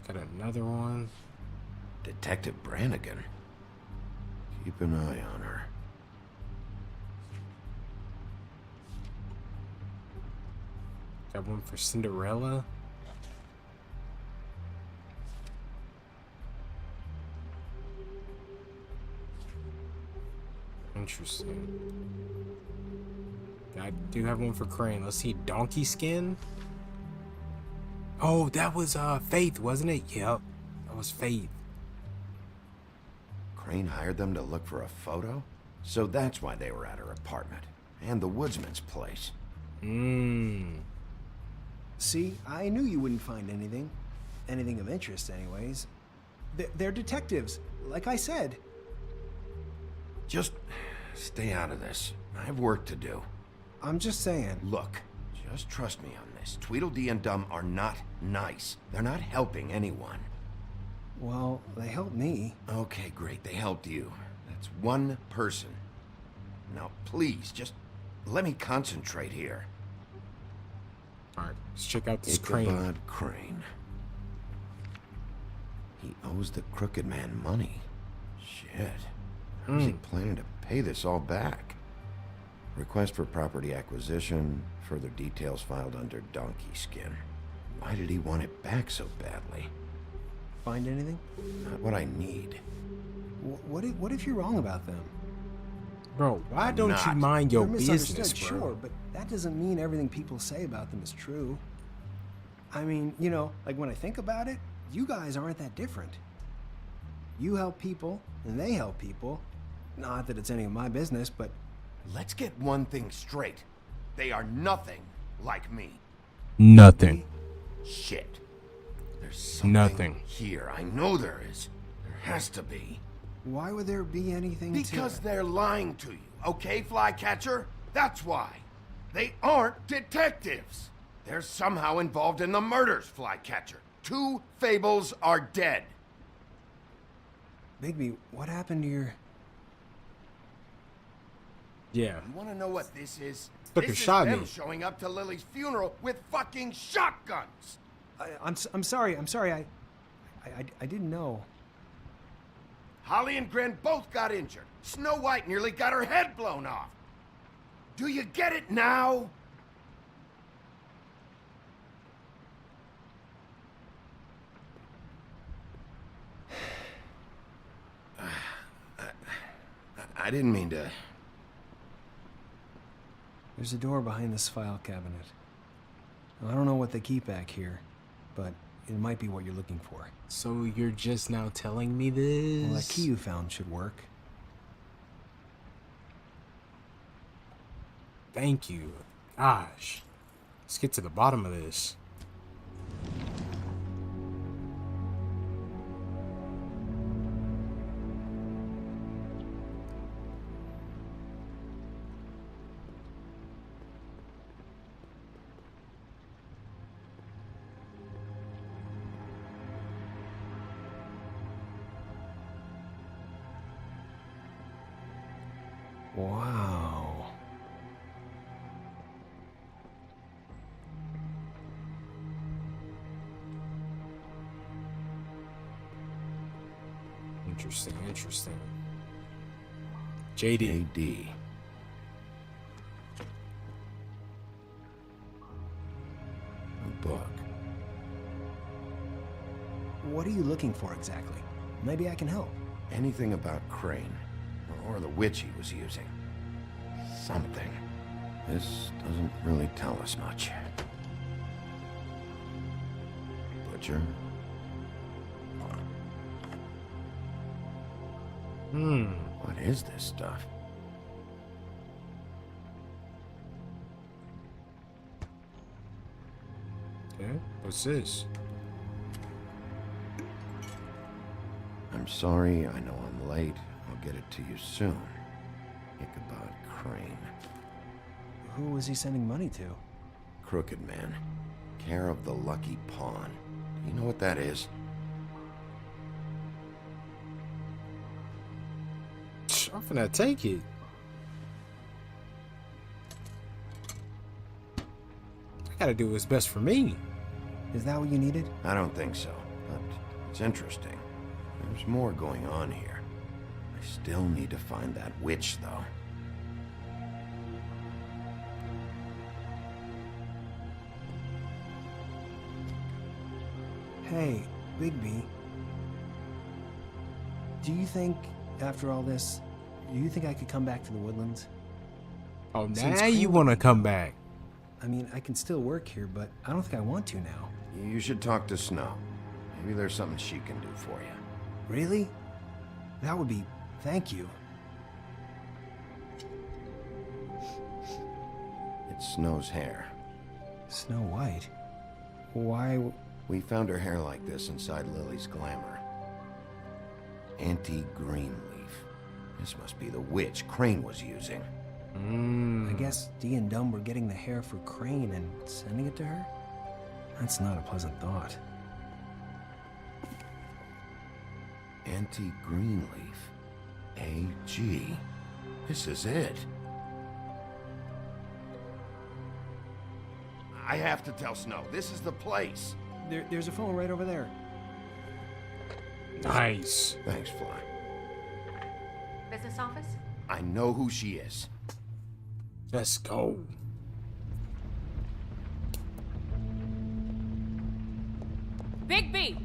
Got another one. Detective Brannigan. Keep an eye on her. Got one for Cinderella. Interesting. I do have one for Crane. Let's see, Donkey Skin. Oh, that was Faith, wasn't it? Yep, that was Faith. Crane hired them to look for a photo? So that's why they were at her apartment. And the woodsman's place. See, I knew you wouldn't find anything. Anything of interest, anyways. They're detectives, like I said. Just stay out of this. I have work to do. I'm just saying. Look, Just trust me on this. Tweedledee and Dum are not nice. They're not helping anyone. Well, they helped me. Okay, great. They helped you. That's one person. Now, please, just let me concentrate here. Alright, let's check out this Ichabod Crane. He owes the Crooked Man money. Shit. How's he planning to pay this all back? Request for property acquisition. Further details filed under Donkey Skin. Why did he want it back so badly? Find anything? Not what I need. What if you're wrong about them? Bro, why I'm don't not. you mind your They're business, misunderstood, bro? sure, but that doesn't mean everything people say about them is true. I mean, you know, like when I think about it, you guys aren't that different. You help people, and they help people. Not that it's any of my business, but... Let's get one thing straight. They are nothing like me. Nothing. Shit. There's something Nothing. here. I know there is. There has to be. Why would there be anything Because they're lying to you, okay, Flycatcher? That's why. They aren't detectives. They're somehow involved in the murders, Flycatcher. 2 Fables are dead. Bigby, what happened to your... Yeah. You want to know what this is? Look, this it shot is them me. showing up to Lily's funeral with fucking shotguns. I'm sorry. I didn't know. Holly and Gren both got injured. Snow White nearly got her head blown off. Do you get it now? I didn't mean to... There's a door behind this file cabinet. I don't know what they keep back here, but it might be what you're looking for. So you're just now telling me this? Well, that key you found should work. Thank you. Gosh. Let's get to the bottom of this. Wow. Interesting, interesting. JD. JD. A book. What are you looking for exactly? Maybe I can help. Anything about Crane, or the witch he was using. Something. This doesn't really tell us much. Butcher? What is this stuff? Okay, what's this? I'm sorry, I know I'm late. I'll get it to you soon. Ichabod Crane. Who was he sending money to? Crooked Man. Care of the Lucky Pawn. Do you know what that is? I'm finna take it. I gotta do what's best for me. Is that what you needed? I don't think so, but it's interesting. There's more going on here. I still need to find that witch, though. Hey, Bigby. Do you think, after all this, do you think I could come back to the Woodlands? Oh, Since now you Crane- wanna come back. I mean, I can still work here, but I don't think I want to now. You should talk to Snow. Maybe there's something she can do for you. Really? That would be... Thank you. It's Snow's hair. Snow White? Why... We found her hair like this inside Lily's glamour. Anti-green leaf. This must be the witch Crane was using. I guess Dee and Dumb were getting the hair for Crane and sending it to her? That's not a pleasant thought. Auntie Greenleaf. A.G. This is it. I have to tell Snow. This is the place. There's a phone right over there. Nice. Thanks, Fly. Business office? I know who she is. Let's go. Bigby!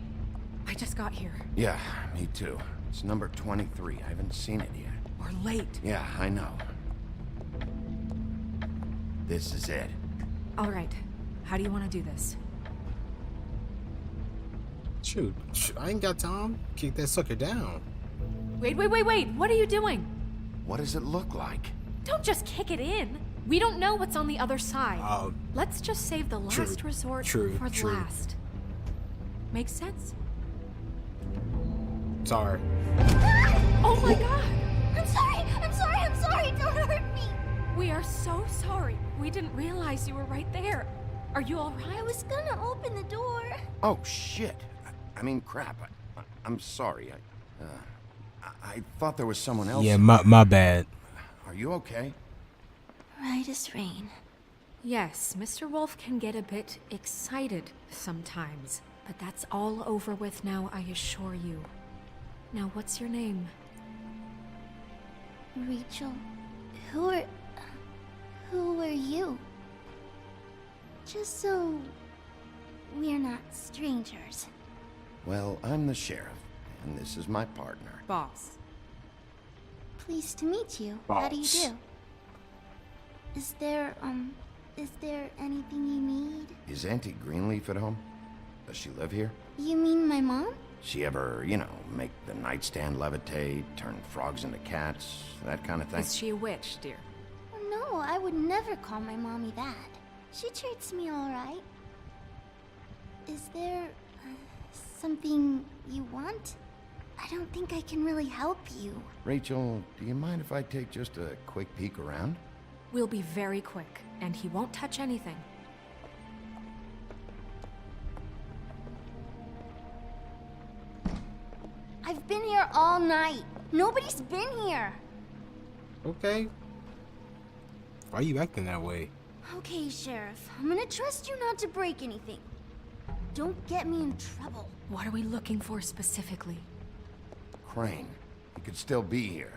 I just got here. Yeah, me too. It's number 23. I haven't seen it yet. We're late. Yeah, I know. This is it. All right. How do you want to do this? Shoot, I ain't got time. Kick that sucker down. Wait. What are you doing? What does it look like? Don't just kick it in. We don't know what's on the other side. Oh. Let's just save the last resort for the last. Makes sense? Sorry. Oh my god! I'm sorry! Don't hurt me! We are so sorry. We didn't realize you were right there. Are you alright? I was gonna open the door. Oh, shit. I mean, crap. I'm sorry. I thought there was someone else. Yeah, my bad. Are you okay? Right as rain. Yes, Mr. Wolf can get a bit excited sometimes, but that's all over with now, I assure you. Now, what's your name? Rachel, who are you? Just so we're not strangers. Well, I'm the sheriff, and this is my partner. Boss. Pleased to meet you. How do you do? Is there anything you need? Is Auntie Greenleaf at home? Does she live here? You mean my mom? She ever, make the nightstand levitate, turn frogs into cats, that kind of thing? Is she a witch, dear? No, I would never call my mommy that. She treats me all right. Is there something you want? I don't think I can really help you. Rachel, do you mind if I take just a quick peek around? We'll be very quick, and he won't touch anything. I've been here all night. Nobody's been here. Okay. Why are you acting that way? Okay, Sheriff. I'm gonna trust you not to break anything. Don't get me in trouble. What are we looking for specifically? Crane. He could still be here.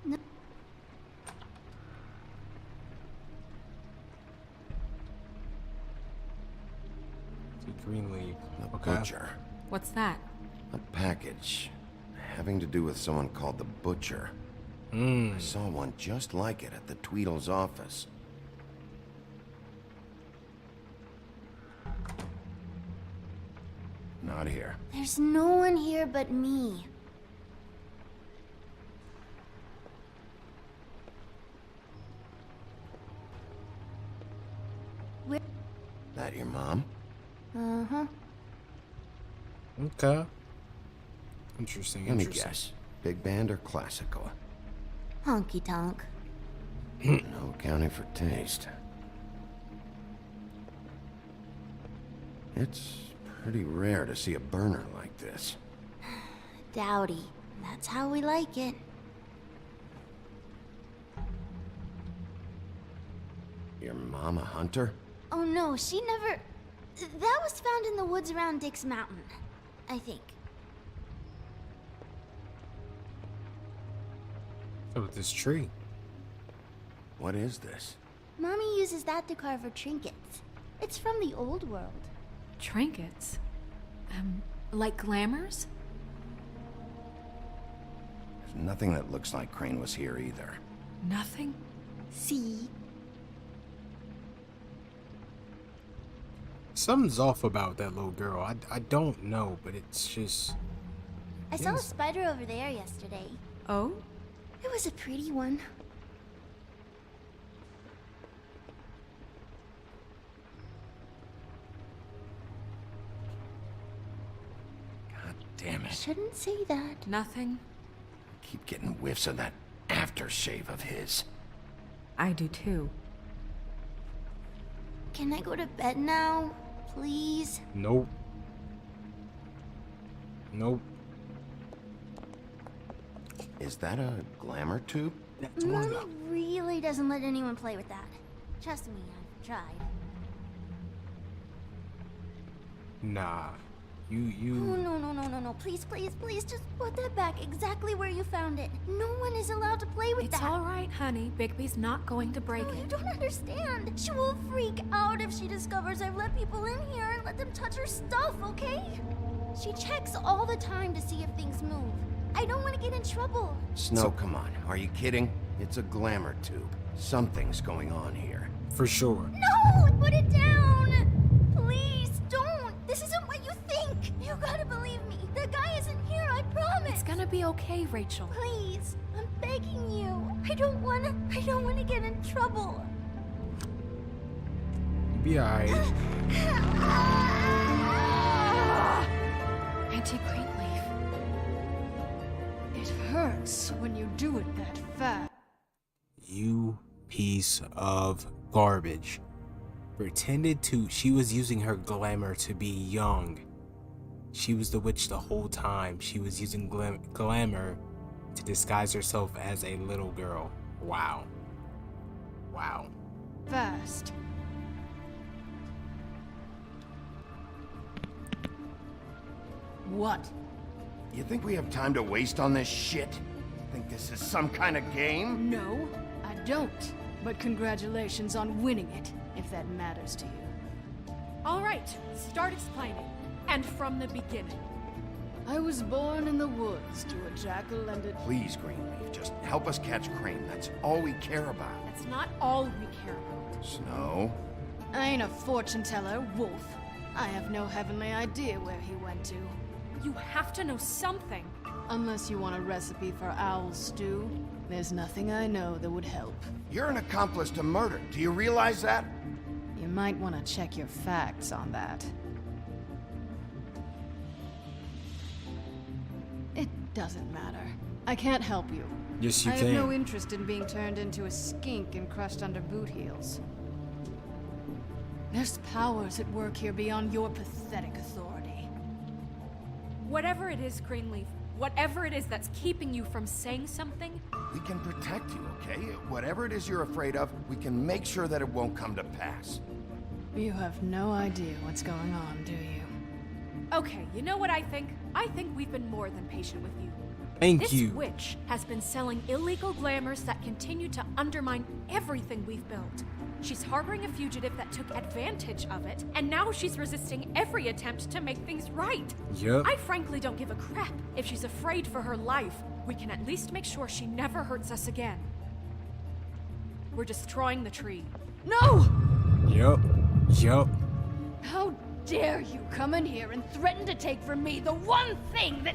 No. Greenleaf. The Butcher. What's that? A package. Having to do with someone called the Butcher. I saw one just like it at the Tweedle's office. Not here. There's no one here but me. That your mom? Uh-huh. Okay. Interesting. Let me guess. Big band or classical? Honky tonk. No accounting for taste. It's pretty rare to see a burner like this. Dowdy. That's how we like it. Your mom a hunter? Oh no, she never... That was found in the woods around Dick's Mountain, I think. What's with this tree? What is this? Mommy uses that to carve her trinkets. It's from the old world. Trinkets? Like glamours? There's nothing that looks like Crane was here either. Nothing? See? Something's off about that little girl. I don't know, but it's just... I saw a spider over there yesterday. Oh? It was a pretty one. shouldn't say that. Nothing. Keep getting whiffs of that aftershave of his. I do too. Can I go to bed now? Please? Nope. Nope. Is that a glamour tube? Mommy really doesn't let anyone play with that. Trust me, I've tried. Nah. Oh, no. Please, just put that back exactly where you found it. No one is allowed to play with that. It's all right, honey. Bigby's not going to break You it. don't understand. She will freak out if she discovers I've let people in here and let them touch her stuff, okay? She checks all the time to see if things move. I don't want to get in trouble. Snow, come on. Are you kidding? It's a glamour tube. Something's going on here. For sure. No! Put it down! Please, don't! This isn't what you think! You gotta believe me. The guy isn't here, I promise! It's gonna be okay, Rachel. Please, I'm begging you. I don't wanna get in trouble. You'll be alright. Auntie Greenleaf. It hurts when you do it that fast. You piece of garbage. She was using her glamour to be young. She was the witch the whole time. She was using glamour to disguise herself as a little girl. Wow. Wow. Fast. What? You think we have time to waste on this shit? Think this is some kind of game? No, I don't. But congratulations on winning it, if that matters to you. All right, start explaining. And from the beginning. I was born in the woods to a jackal and a... Please, Greenleaf, just help us catch Crane. That's all we care about. That's not all we care about. Snow? I ain't a fortune teller, Wolf. I have no heavenly idea where he went to. You have to know something. Unless you want a recipe for owl stew, there's nothing I know that would help. You're an accomplice to murder. Do you realize that? You might want to check your facts on that. It doesn't matter. I can't help you. Yes, you I can. have no interest in being turned into a skink and crushed under boot heels. There's powers at work here beyond your pathetic authority. Whatever it is, Greenleaf, whatever it is that's keeping you from saying something... We can protect you, okay? Whatever it is you're afraid of, we can make sure that it won't come to pass. You have no idea what's going on, do you? Okay, you know what I think? I think we've been more than patient with you. Thank you. This witch has been selling illegal glamours that continue to undermine everything we've built. She's harboring a fugitive that took advantage of it, and now she's resisting every attempt to make things right. Yep. I frankly don't give a crap if she's afraid for her life. We can at least make sure she never hurts us again. We're destroying the tree. No! Yup. How dare you come in here and threaten to take from me the one thing that...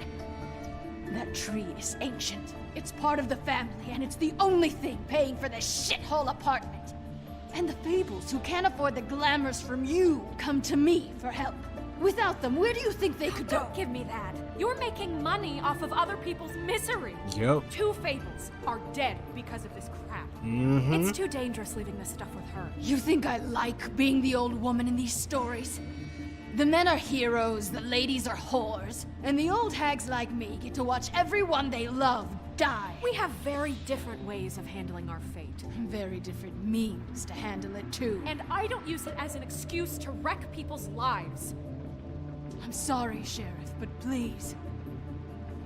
That tree is ancient. It's part of the family, and it's the only thing paying for this shithole apartment. And the Fables, who can't afford the glamours from you, come to me for help. Without them, where do you think they could go? Don't give me that. You're making money off of other people's misery. Yep. 2 Fables are dead because of this crap. Mm-hmm. It's too dangerous leaving this stuff with her. You think I like being the old woman in these stories? The men are heroes, the ladies are whores, and the old hags like me get to watch everyone they love die. We have very different ways of handling our fate. Very different means to handle it, too. And I don't use it as an excuse to wreck people's lives. I'm sorry, Sheriff, but please,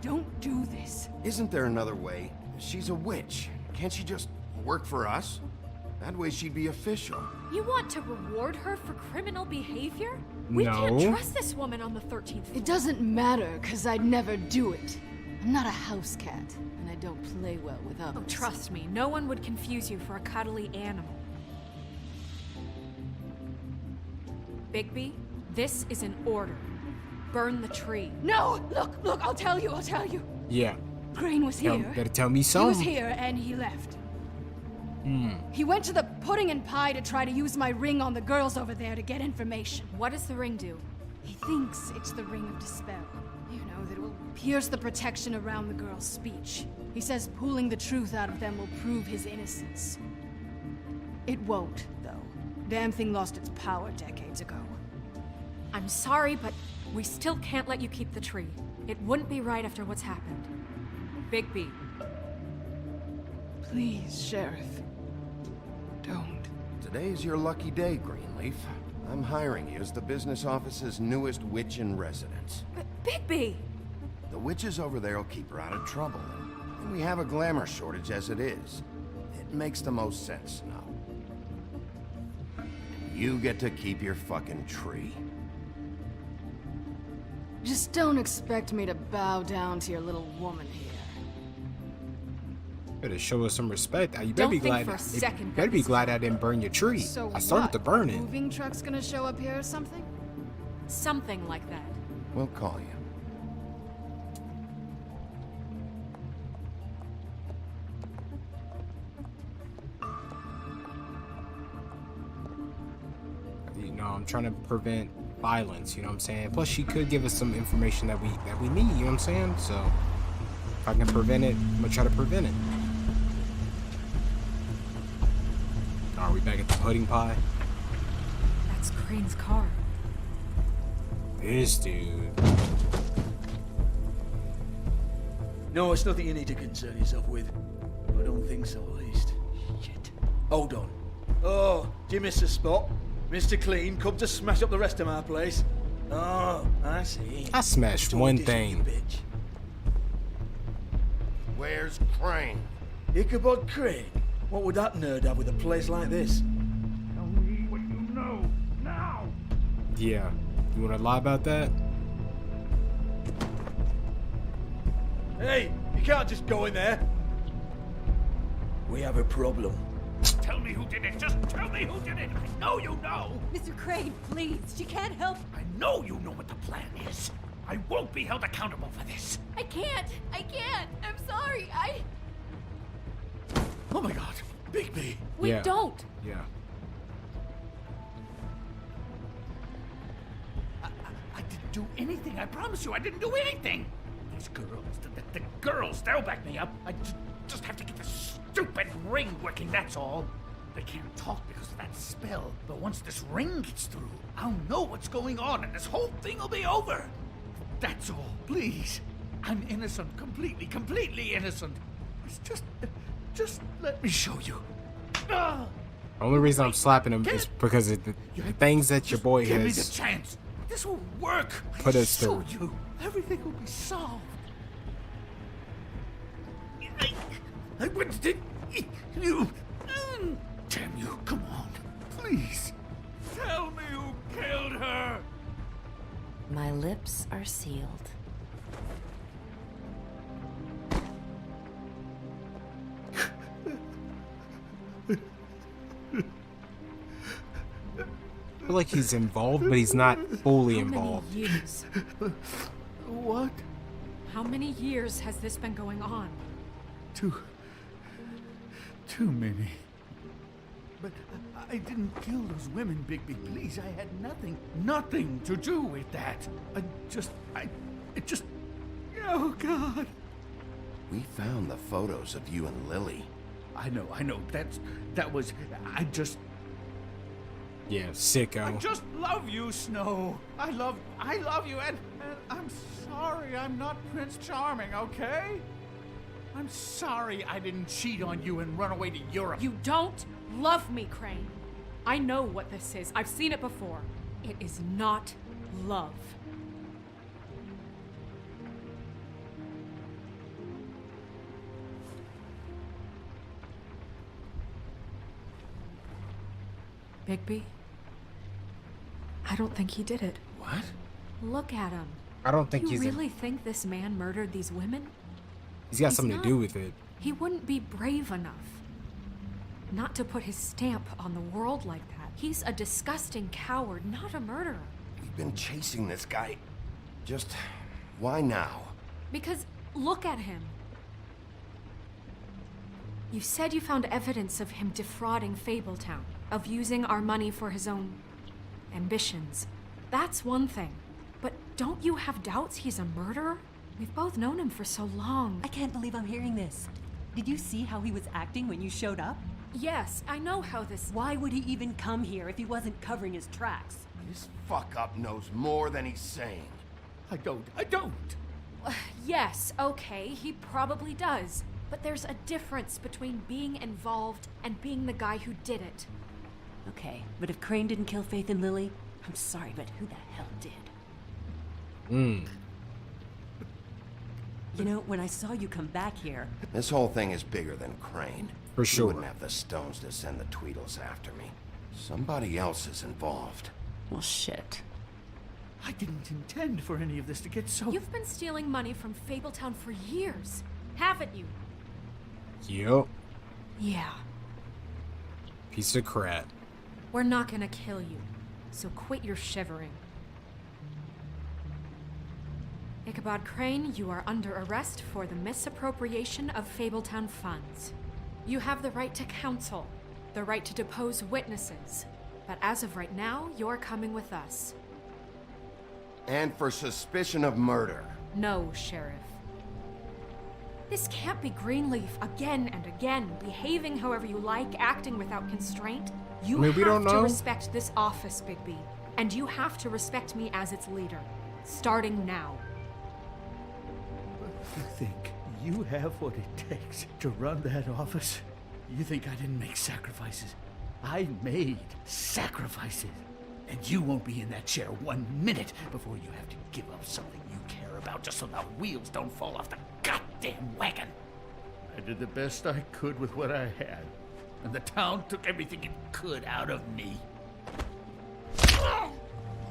don't do this. Isn't there another way? She's a witch. Can't she just work for us? That way she'd be official. You want to reward her for criminal behavior? We No. can't trust this woman on the 13th floor. It doesn't matter, because I'd never do it. I'm not a house cat, and I don't play well with others. Oh, trust me, no one would confuse you for a cuddly animal. Bigby, this is an order. Burn the tree. No! Look, I'll tell you. Yeah. Crane was here. Better tell me He something. was here, and he left. He went to the pudding and pie to try to use my ring on the girls over there to get information. What does the ring do? He thinks it's the ring of dispel. You know, that will pierce the protection around the girl's speech. He says pulling the truth out of them will prove his innocence. It won't, though. Damn thing lost its power decades ago. I'm sorry, but we still can't let you keep the tree. It wouldn't be right after what's happened. Bigby. Please, Sheriff. Don't. Today's your lucky day, Greenleaf. I'm hiring you as the business office's newest witch in residence. But Bigby! The witches over there will keep her out of trouble. And we have a glamour shortage as it is. It makes the most sense now. You get to keep your fucking tree. Just don't expect me to bow down to your little woman here. Better show us some respect. You better Don't be think glad. for a second Better be that's- glad I didn't burn your tree. So I started what? to burn it. Moving truck's gonna show up here or something? Something like that. We'll call you. You know, I'm trying to prevent violence, you know what I'm saying? Plus she could give us some information that we need, you know what I'm saying? So if I can prevent it, I'm gonna try to prevent it. Are we back at the pudding pie? That's Crane's car. This dude. No, it's nothing you need to concern yourself with. I don't think so, at least. Shit. Hold on. Oh, do you miss a spot? Mr. Clean, come to smash up the rest of my place. Oh, I see. I smashed one thing. Bitch. Where's Crane? Ichabod Crane? What would that nerd have with a place like this? Tell me what you know, now! Yeah. You wanna lie about that? Hey, you can't just go in there. We have a problem. Tell me who did it. Just tell me who did it. I know you know. Mr. Crane, please. She can't help. I know you know what the plan is. I won't be held accountable for this. I can't! I'm sorry, Oh my god, Bigby. We Yeah. don't! Yeah. I didn't do anything. I promise you, I didn't do anything. These girls, the girls, they'll back me up. I just have to get this stupid ring working, that's all. They can't talk because of that spell, but once this ring gets through, I'll know what's going on and this whole thing will be over. That's all, please. I'm innocent, completely innocent. It's just let me show you. Ah! Only reason I'm slapping him is because of the things that your boy Give me the has chance. This will work. put us Show through. you. Everything will be solved. I wouldn't did you. Damn you! Come on, please. Tell me who killed her. My lips are sealed. I feel like he's involved, but he's not fully involved. How many years? What? How many years has this been going on? Too many. But I didn't kill those women, Bigby. Please, I had nothing to do with that. It just, oh God. We found the photos of you and Lily. I know, that was, Yeah, sicko. I just love you, Snow. I love you, and I'm sorry I'm not Prince Charming, okay? I'm sorry I didn't cheat on you and run away to Europe. You don't love me, Crane. I know what this is. I've seen it before. It is not love. Bigby? I don't think he did it. What? Look at him. I don't think you he's really think this man murdered these women? he's got He's something not. to do with it. He wouldn't be brave enough not to put his stamp on the world like that. He's a disgusting coward, not a murderer. We've been chasing this guy. Just why now? Because look at him. You said you found evidence of him defrauding Fabletown, of using our money for his own ambitions. That's one thing. But don't you have doubts he's a murderer? We've both known him for so long. I can't believe I'm hearing this. Did you see how he was acting when you showed up? Yes, I know how this... Why would he even come here if he wasn't covering his tracks? This fuck-up knows more than he's saying. I don't. Yes, okay, he probably does. But there's a difference between being involved and being the guy who did it. Okay, but if Crane didn't kill Faith and Lily, I'm sorry, but who the hell did? You know, when I saw you come back here... This whole thing is bigger than Crane. For sure. You wouldn't have the stones to send the Tweedles after me. Somebody else is involved. Well, shit. I didn't intend for any of this to get so... You've been stealing money from Fabletown for years, haven't you? Yup. Yeah. Piece of crap. We're not gonna kill you, so quit your shivering. Ichabod Crane, you are under arrest for the misappropriation of Fabletown funds. You have the right to counsel, the right to depose witnesses, but as of right now, you're coming with us. And for suspicion of murder. No, Sheriff. This can't be Greenleaf again and again, behaving however you like, acting without constraint. You Maybe we don't have to know. respect this office, Bigby, and you have to respect me as its leader, starting now. You think you have what it takes to run that office? You think I didn't make sacrifices? I made sacrifices. And you won't be in that chair 1 minute before you have to give up something you care about just so the wheels don't fall off the goddamn wagon. I did the best I could with what I had, and the town took everything it could out of me.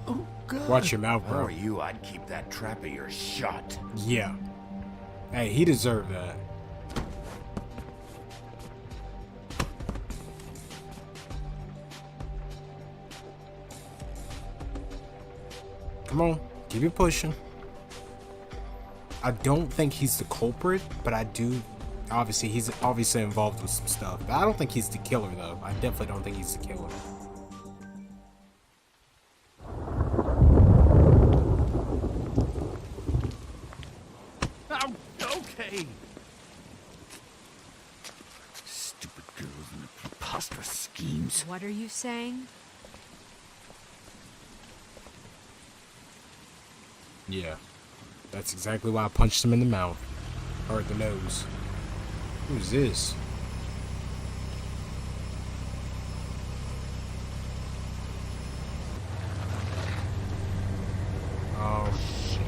Oh, God. Watch your mouth, If I bro. were you, I'd keep that trap of yours shut. Yeah. Hey, he deserved that. Come on, keep it pushing. I don't think he's the culprit, but I do. Obviously, he's obviously involved with some stuff. But I don't think he's the killer, though. I definitely don't think he's the killer. Oh, okay. Stupid girls and their preposterous schemes. What are you saying? Yeah. That's exactly why I punched him in the mouth. Or the nose. Who's this? Oh, shit.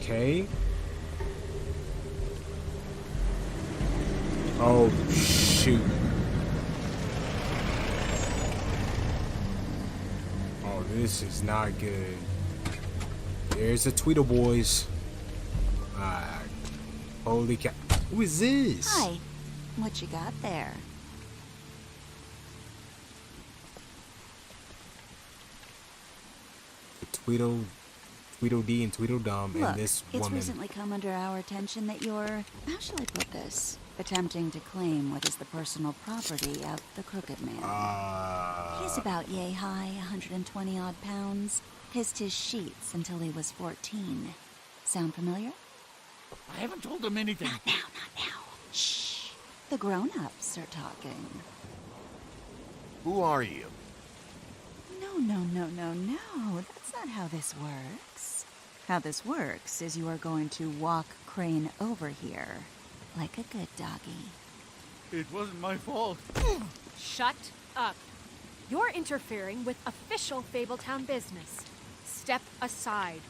Okay. Oh, shoot. Oh, this is not good. There's the Tweedle boys. Holy cow. Who is this? Hi. What you got there? The Tweedledee and Tweedledum Look, and this it's woman. recently come under our attention that you're, how shall I put this, attempting to claim what is the personal property of the Crooked Man. He's about yay high, 120 odd pounds. Pissed his sheets until he was 14. Sound familiar? I haven't told them anything. Not now. Shh. The grown-ups are talking. Who are you? No. That's not how this works. How this works is you are going to walk Crane over here. Like a good doggy. It wasn't my fault. Shut up. You're interfering with official Fabletown business. Step aside.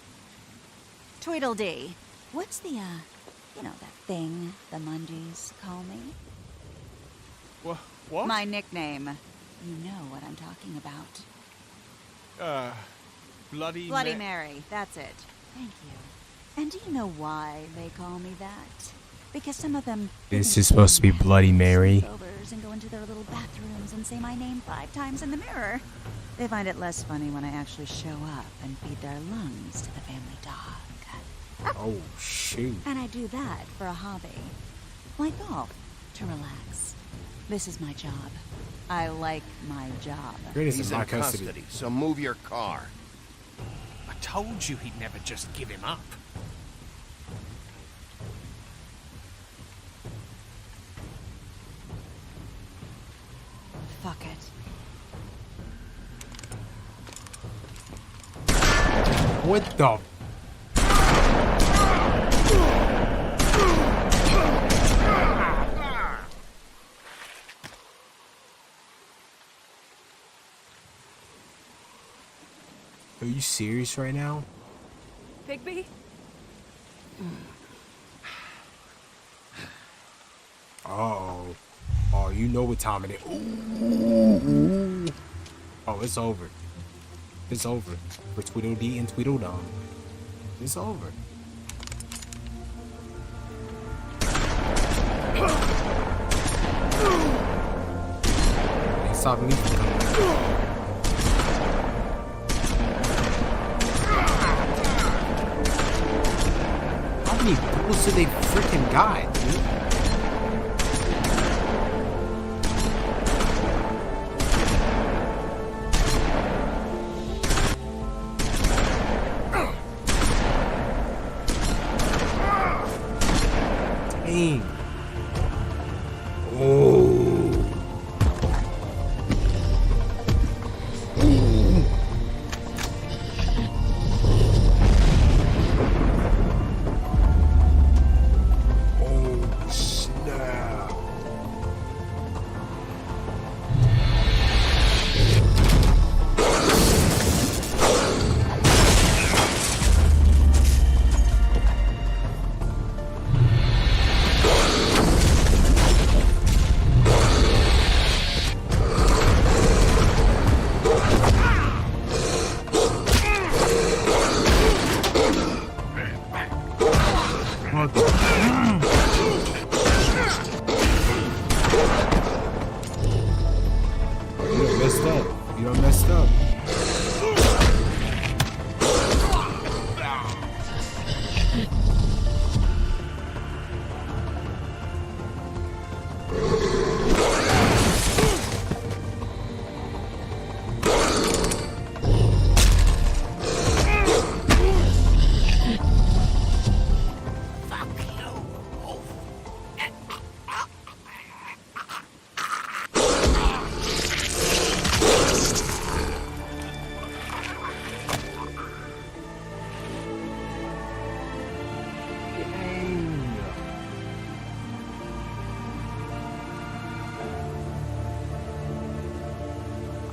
Tweedledee. What's the, that thing the Mundies call me? What? My nickname. You know what I'm talking about. Bloody Mary. That's it. Thank you. And do you know why they call me that? Because some of them... This is supposed to be Bloody Mary. ...overs and go into their little bathrooms and say my name 5 times in the mirror. They find it less funny when I actually show up and feed their lungs to the family dog. Oh, shoot. And I do that for a hobby. Like golf, to relax. This is my job. I like my job. He's in custody, so move your car. I told you he'd never just give him up. Fuck it. What the? Are you serious right now? Bigby? Oh. Oh, you know what time it is. Ooh. Oh, it's over. It's over. For Tweedledee and Tweedledum. It's over. They stopped me from coming. How many bullets did they freaking got, dude? Dang. Oh. Oh, snap. What the? You done messed up. You done messed up.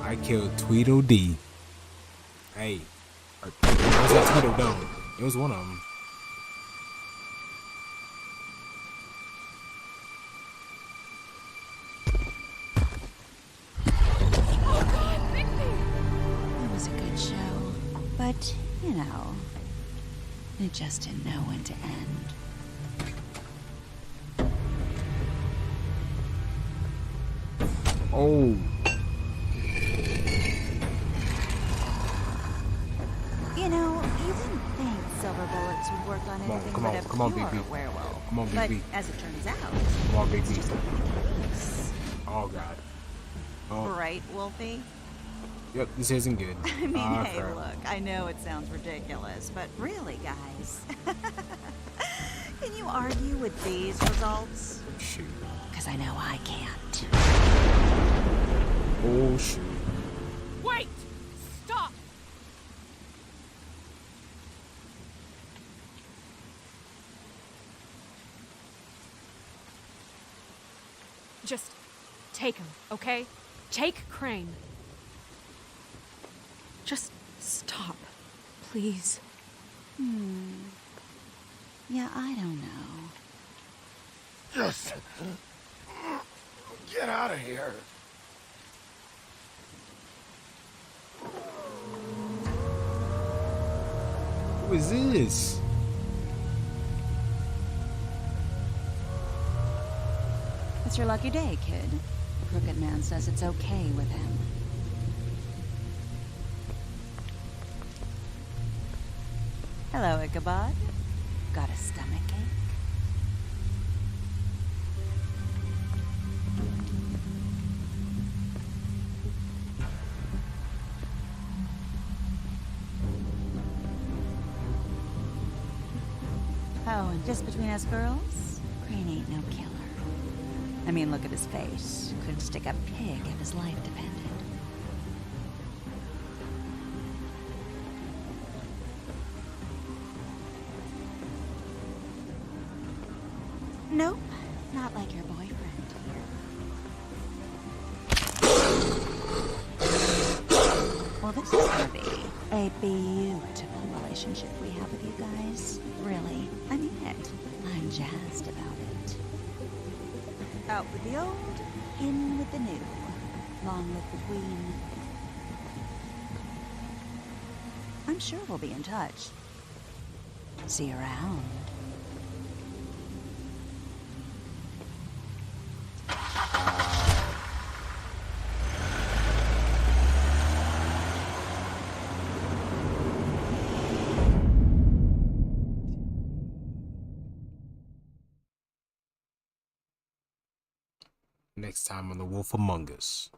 I killed Tweedledee. Hey, or was that Tweedledum? It was one of them. It was a good show. But, you know, it just didn't know when to end. Oh. You know, you wouldn't think silver bullets would work on anything but a pure werewolf. Come on, but Bigby. as it turns out, Come on, Bigby. it's just Oh, God. Oh. right, Wolfie? Yep, this isn't good. I mean, hey, crap. look, I know it sounds ridiculous, but really, guys, can you argue with these results? Shoot. Because I know I can't. Oh, shoot. Wait! Stop! Just take him, okay? Take Crane. Just stop, please. Yeah, I don't know. Just get out of here. Who is this? It's your lucky day, kid. The Crooked Man says it's okay with him. Hello, Ichabod. Got a stomachache? Oh, and just between us girls, Crane ain't no killer. I mean, look at his face. Couldn't stick a pig if his life depended. Nope, not like your boyfriend here. Well, this is gonna be a beautiful relationship we have with you guys. Really, I mean it. I'm jazzed about it. Out with the old, in with the new. Long live the queen. I'm sure we'll be in touch. See you around. Next time on The Wolf Among Us.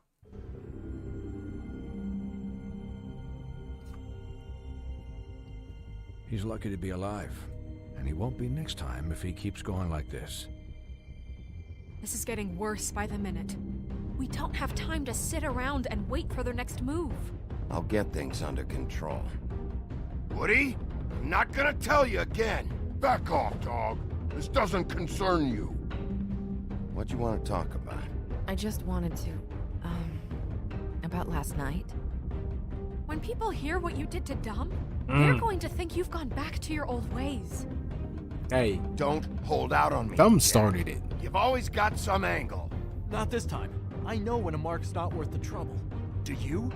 He's lucky to be alive, and he won't be next time if he keeps going like this. This is getting worse by the minute. We don't have time to sit around and wait for their next move. I'll get things under control. Woody, I'm not gonna tell you again. Back off, dog. This doesn't concern you. What do you want to talk about? I just wanted to, about last night. When people hear what you did to Dom, they're going to think you've gone back to your old ways. Hey, don't hold out on me. Dom started it. You've always got some angle. Not this time. I know when a mark's not worth the trouble. Do you?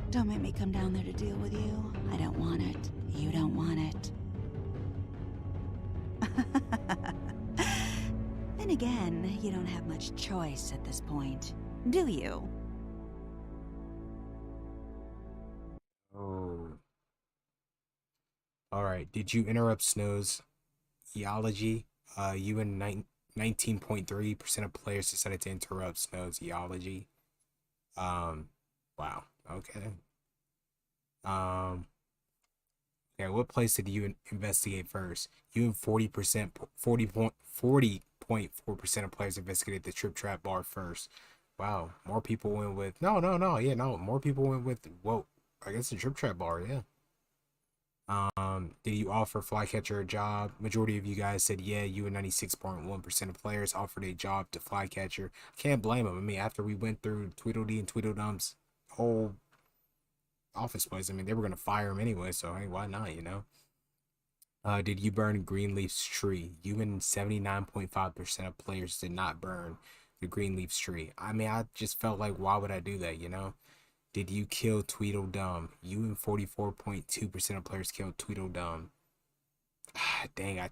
Don't make me come down there to deal with you. I don't want it. You don't want it. Then again, you don't have much choice at this point, do you? Oh. Alright, did you interrupt Snow's eology? You and 19.3% of players decided to interrupt Snow's eology. Wow, okay. Okay, what place did you investigate first? You and 40.4% of players investigated the Trip Trap bar first. Wow, more people went with more people went with, whoa, I guess the Trip Trap bar, yeah. Did you offer Flycatcher a job? Majority of you guys said yeah. You and 96.1% of players offered a job to Flycatcher. Can't blame them. I mean, after we went through Tweedledee and Tweedledum's whole office place, I mean, they were gonna fire him anyway, so hey, why not, you know? Did you burn Greenleaf's tree? You and 79.5% of players did not burn the Greenleaf's tree. I mean, I just felt like, why would I do that, you know? Did you kill Tweedledum? You and 44.2% of players killed Tweedledum. Dang, I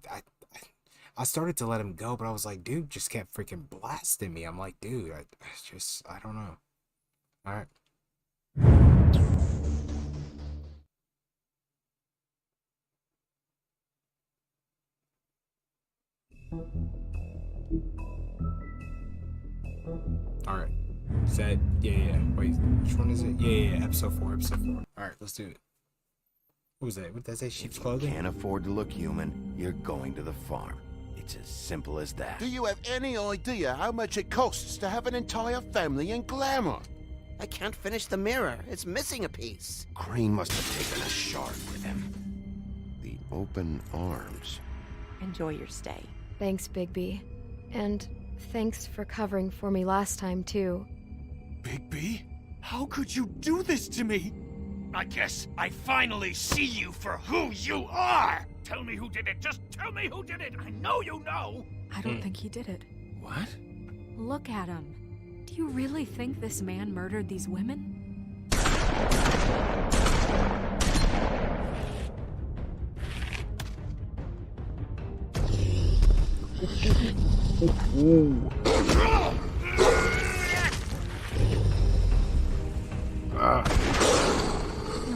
started to let him go, but I was like, dude, just kept freaking blasting me. I'm like, dude, I don't know. All right. All right. Is that, yeah. Wait, which one is it? Yeah, episode 4. All right, let's do it. What was that? What did that say? Sheep's clothing? Can't afford to look human, you're going to the farm. It's as simple as that. Do you have any idea how much it costs to have an entire family in glamour? I can't finish the mirror. It's missing a piece. Crane must have taken a shard with him. The open arms. Enjoy your stay. Thanks, Bigby. And thanks for covering for me last time, too. Bigby? How could you do this to me? I guess I finally see you for who you are! Tell me who did it! Just tell me who did it! I know you know! I don't think he did it. What? Look at him. Do you really think this man murdered these women? It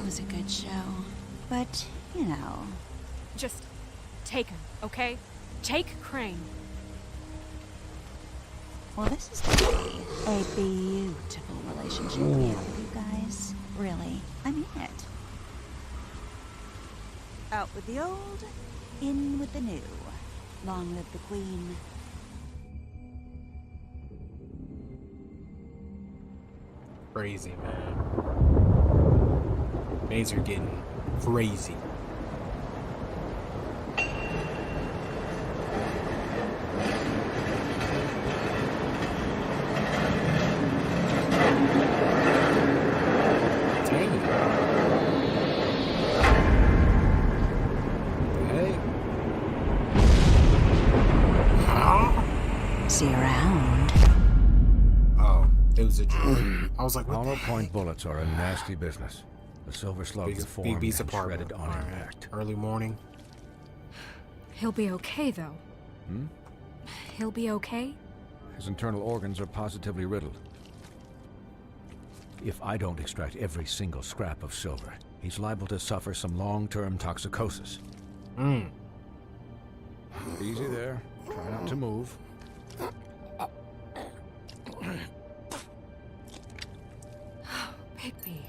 was a good show, but, you know... Just take him, okay? Take Crane. Well, this is gonna be a beautiful relationship we have with you guys. Really, I mean it. Out with the old, in with the new. Long live the Queen. Crazy, man. Things are getting crazy. See you around. Oh, it was a dream. I was like, what Hollow the point heck? bullets are a nasty business. The silver slug deformed and Bigby's apartment. shredded on Alright. impact. Early morning. He'll be okay, though. Hmm? He'll be okay? His internal organs are positively riddled. If I don't extract every single scrap of silver, he's liable to suffer some long-term toxicosis. Easy there. Try not to move. Bigby.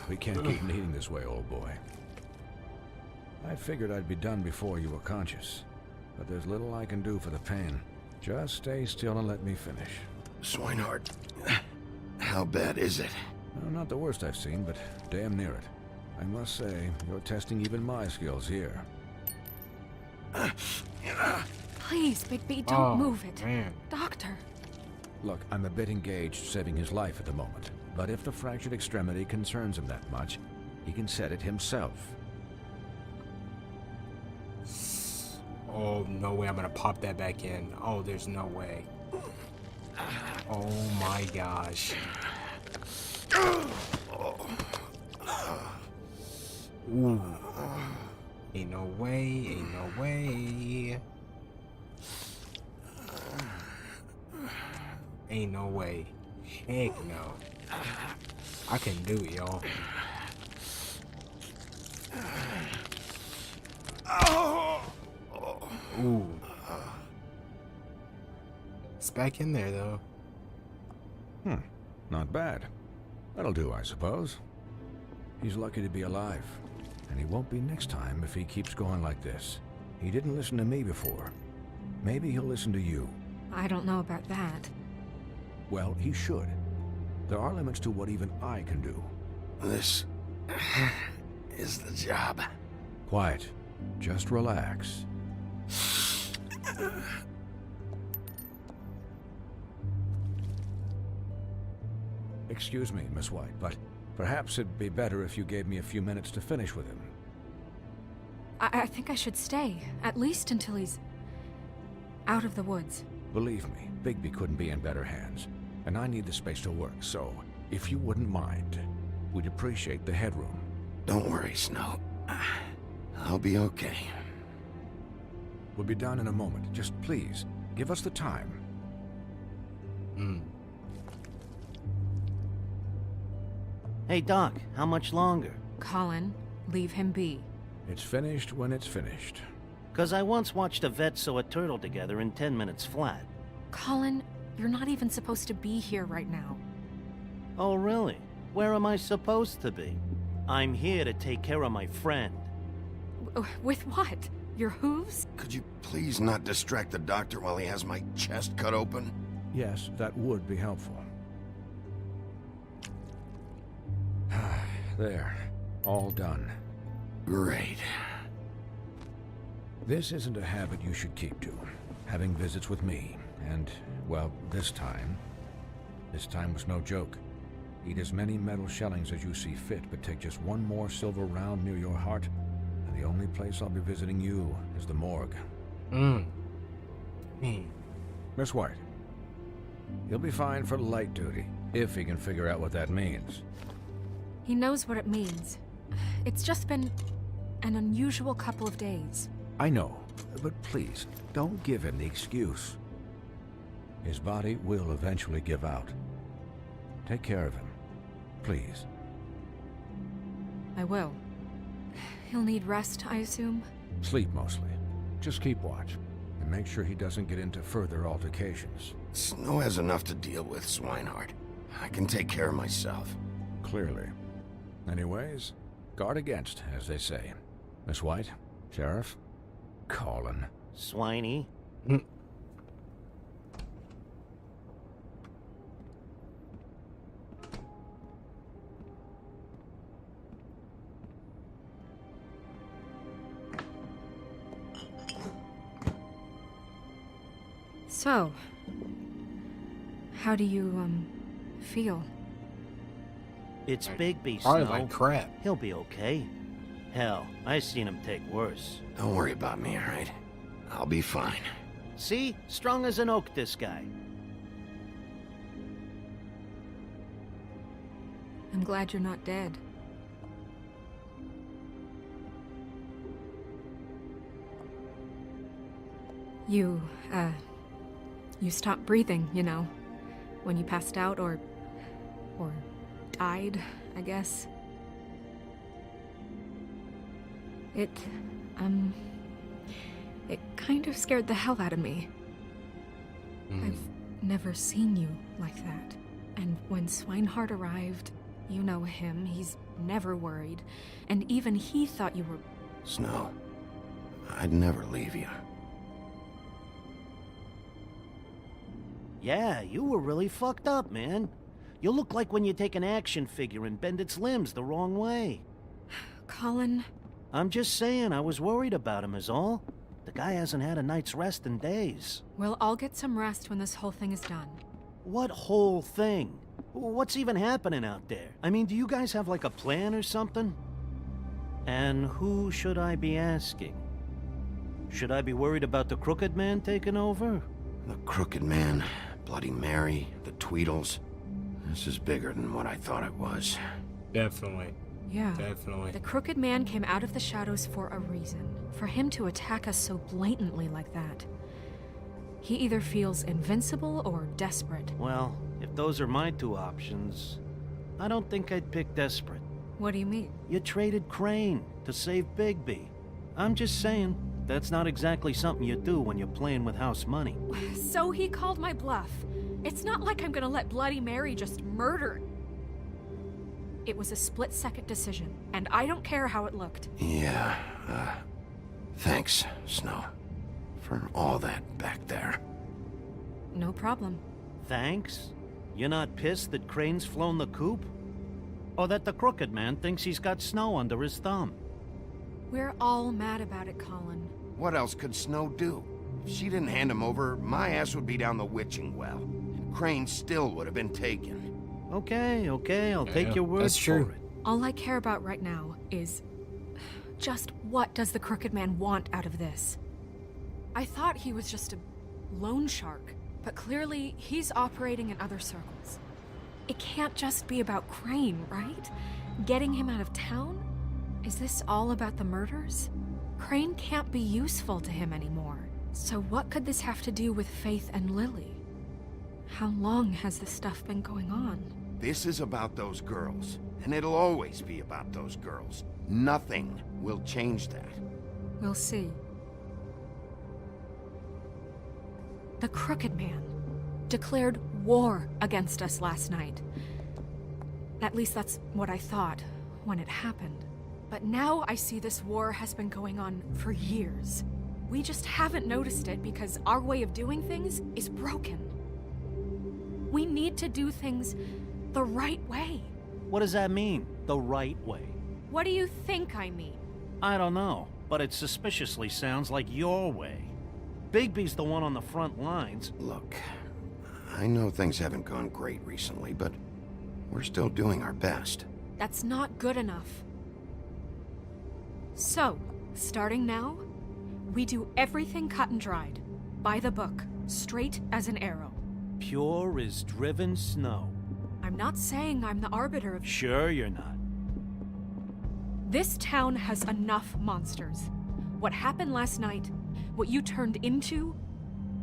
We can't keep eating this way, old boy. I figured I'd be done before you were conscious, but there's little I can do for the pain. Just stay still and let me finish. Swinehart, how bad is it? Well, not the worst I've seen, but damn near it. I must say, you're testing even my skills here. Please, Bigby, don't move it. Man. Doctor. Look, I'm a bit engaged saving his life at the moment, but if the fractured extremity concerns him that much, he can set it himself. Oh, no way I'm gonna pop that back in. Oh, there's no way. Oh my gosh. Ooh. Ain't no way, ain't no way. Ain't no way. Heck no. I can do it, y'all. Ooh. It's back in there, though. Not bad. That'll do, I suppose. He's lucky to be alive, and he won't be next time if he keeps going like this. He didn't listen to me before. Maybe he'll listen to you. I don't know about that. Well, he should. There are limits to what even I can do. This is the job. Quiet. Just relax. Excuse me, Miss White, but perhaps it'd be better if you gave me a few minutes to finish with him. I think I should stay, at least until he's out of the woods. Believe me, Bigby couldn't be in better hands, and I need the space to work, so if you wouldn't mind, we'd appreciate the headroom. Don't worry, Snow. I'll be okay. We'll be done in a moment. Just please, give us the time. Hey, Doc, how much longer? Colin, leave him be. It's finished when it's finished. 'Cause I once watched a vet sew a turtle together in 10 minutes flat. Colin, you're not even supposed to be here right now. Oh, really? Where am I supposed to be? I'm here to take care of my friend. With what? Your hooves? Could you please not distract the doctor while he has my chest cut open? Yes, that would be helpful. There. All done. Great. This isn't a habit you should keep to. Having visits with me. And, well, this time was no joke. Eat as many metal shellings as you see fit, but take just one more silver round near your heart, and the only place I'll be visiting you is the morgue. Miss White, he'll be fine for light duty, if he can figure out what that means. He knows what it means. It's just been an unusual couple of days. I know, but please, don't give him the excuse. His body will eventually give out. Take care of him, please. I will. He'll need rest, I assume? Sleep mostly. Just keep watch. And make sure he doesn't get into further altercations. Snow has enough to deal with, Swinehart. I can take care of myself. Clearly. Anyways, guard against, as they say. Miss White? Sheriff? Colin. Swiney. So, how do you, feel? It's Bigby, Probably Snow. like crap. He'll be okay. Hell, I seen him take worse. Don't worry about me, alright? I'll be fine. See? Strong as an oak, this guy. I'm glad you're not dead. You stopped breathing, you know, when you passed out or died, I guess. It kind of scared the hell out of me. I've never seen you like that. And when Swinehart arrived, you know him, he's never worried. And even he thought you were... Snow, I'd never leave you. Yeah, you were really fucked up, man. You look like when you take an action figure and bend its limbs the wrong way. Colin... I'm just saying, I was worried about him is all. The guy hasn't had a night's rest in days. We'll all get some rest when this whole thing is done. What whole thing? What's even happening out there? I mean, do you guys have like a plan or something? And who should I be asking? Should I be worried about the Crooked Man taking over? The Crooked Man, Bloody Mary, the Tweedles. This is bigger than what I thought it was. Definitely. Yeah. Definitely. The Crooked Man came out of the shadows for a reason. For him to attack us so blatantly like that. He either feels invincible or desperate. Well, if those are my two options, I don't think I'd pick desperate. What do you mean? You traded Crane to save Bigby. I'm just saying, that's not exactly something you do when you're playing with house money. So he called my bluff. It's not like I'm gonna let Bloody Mary just murder. It was a split-second decision, and I don't care how it looked. Yeah, thanks, Snow, for all that back there. No problem. Thanks? You're not pissed that Crane's flown the coop? Or that the Crooked Man thinks he's got Snow under his thumb? We're all mad about it, Colin. What else could Snow do? If she didn't hand him over, my ass would be down the witching well. And Crane still would have been taken. Okay, I'll take your word that's true. for it. All I care about right now is... just what does the Crooked Man want out of this? I thought he was just a loan shark, but clearly he's operating in other circles. It can't just be about Crane, right? Getting him out of town? Is this all about the murders? Crane can't be useful to him anymore. So what could this have to do with Faith and Lily? How long has this stuff been going on? This is about those girls, and it'll always be about those girls. Nothing will change that. We'll see. The Crooked Man declared war against us last night. At least that's what I thought when it happened. But now I see this war has been going on for years. We just haven't noticed it because our way of doing things is broken. We need to do things the right way. What does that mean, the right way? What do you think I mean? I don't know, but it suspiciously sounds like your way. Bigby's the one on the front lines. Look, I know things haven't gone great recently, but we're still doing our best. That's not good enough. So, starting now, we do everything cut and dried. By the book, straight as an arrow. Pure as driven snow. I'm not saying I'm the arbiter of... Sure you're not. This town has enough monsters. What happened last night, what you turned into,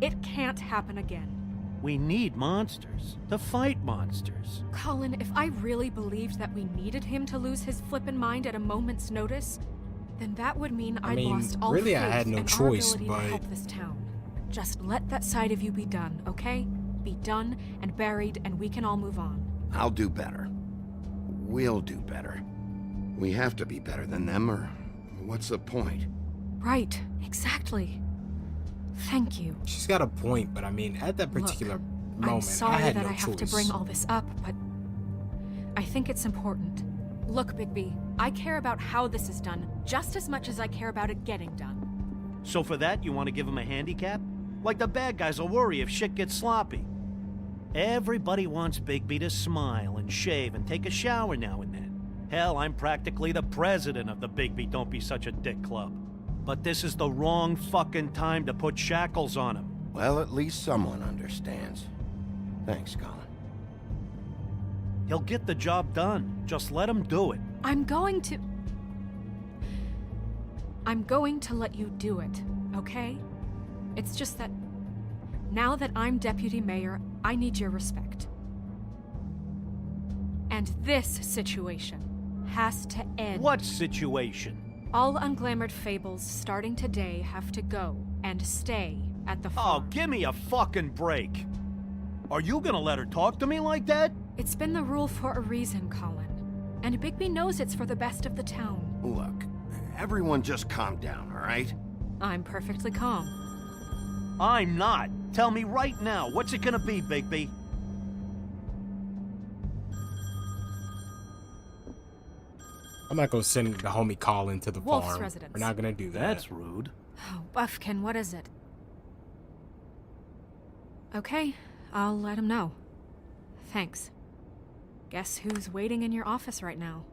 it can't happen again. We need monsters to fight monsters. Colin, if I really believed that we needed him to lose his flippin' mind at a moment's notice, Then that would mean I I'd mean, lost all really, faith I had no in choice, our ability but to help this town. Just let that side of you be done, okay? Be done and buried, and we can all move on. I'll do better. We'll do better. We have to be better than them, or what's the point? Right, exactly. Thank you. She's got a point, but I mean, at that particular moment, I'm sorry I had that no I have to choice. bring all this up, but I think it's important. Look, Bigby, I care about how this is done just as much as I care about it getting done. So for that, you want to give him a handicap? Like the bad guys will worry if shit gets sloppy. Everybody wants Bigby to smile and shave and take a shower now and then. Hell, I'm practically the president of the Bigby Don't Be Such a Dick Club. But this is the wrong fucking time to put shackles on him. Well, at least someone understands. Thanks, Colin. He'll get the job done. Just let him do it. I'm going to let you do it, okay? It's just that now that I'm deputy mayor, I need your respect. And this situation has to end. What situation? All unglamored fables starting today have to go and stay at the farm. Oh, give me a fucking break. Are you gonna let her talk to me like that? It's been the rule for a reason, Colin. And Bigby knows it's for the best of the town. Look, everyone just calm down, all right? I'm perfectly calm. I'm not. Tell me right now, what's it gonna be, Bigby? I'm not gonna send the homie Colin to the Wolf's farm. residence. We're not gonna do that. That's rude. Oh, Buffkin, what is it? Okay, I'll let him know. Thanks. Guess who's waiting in your office right now?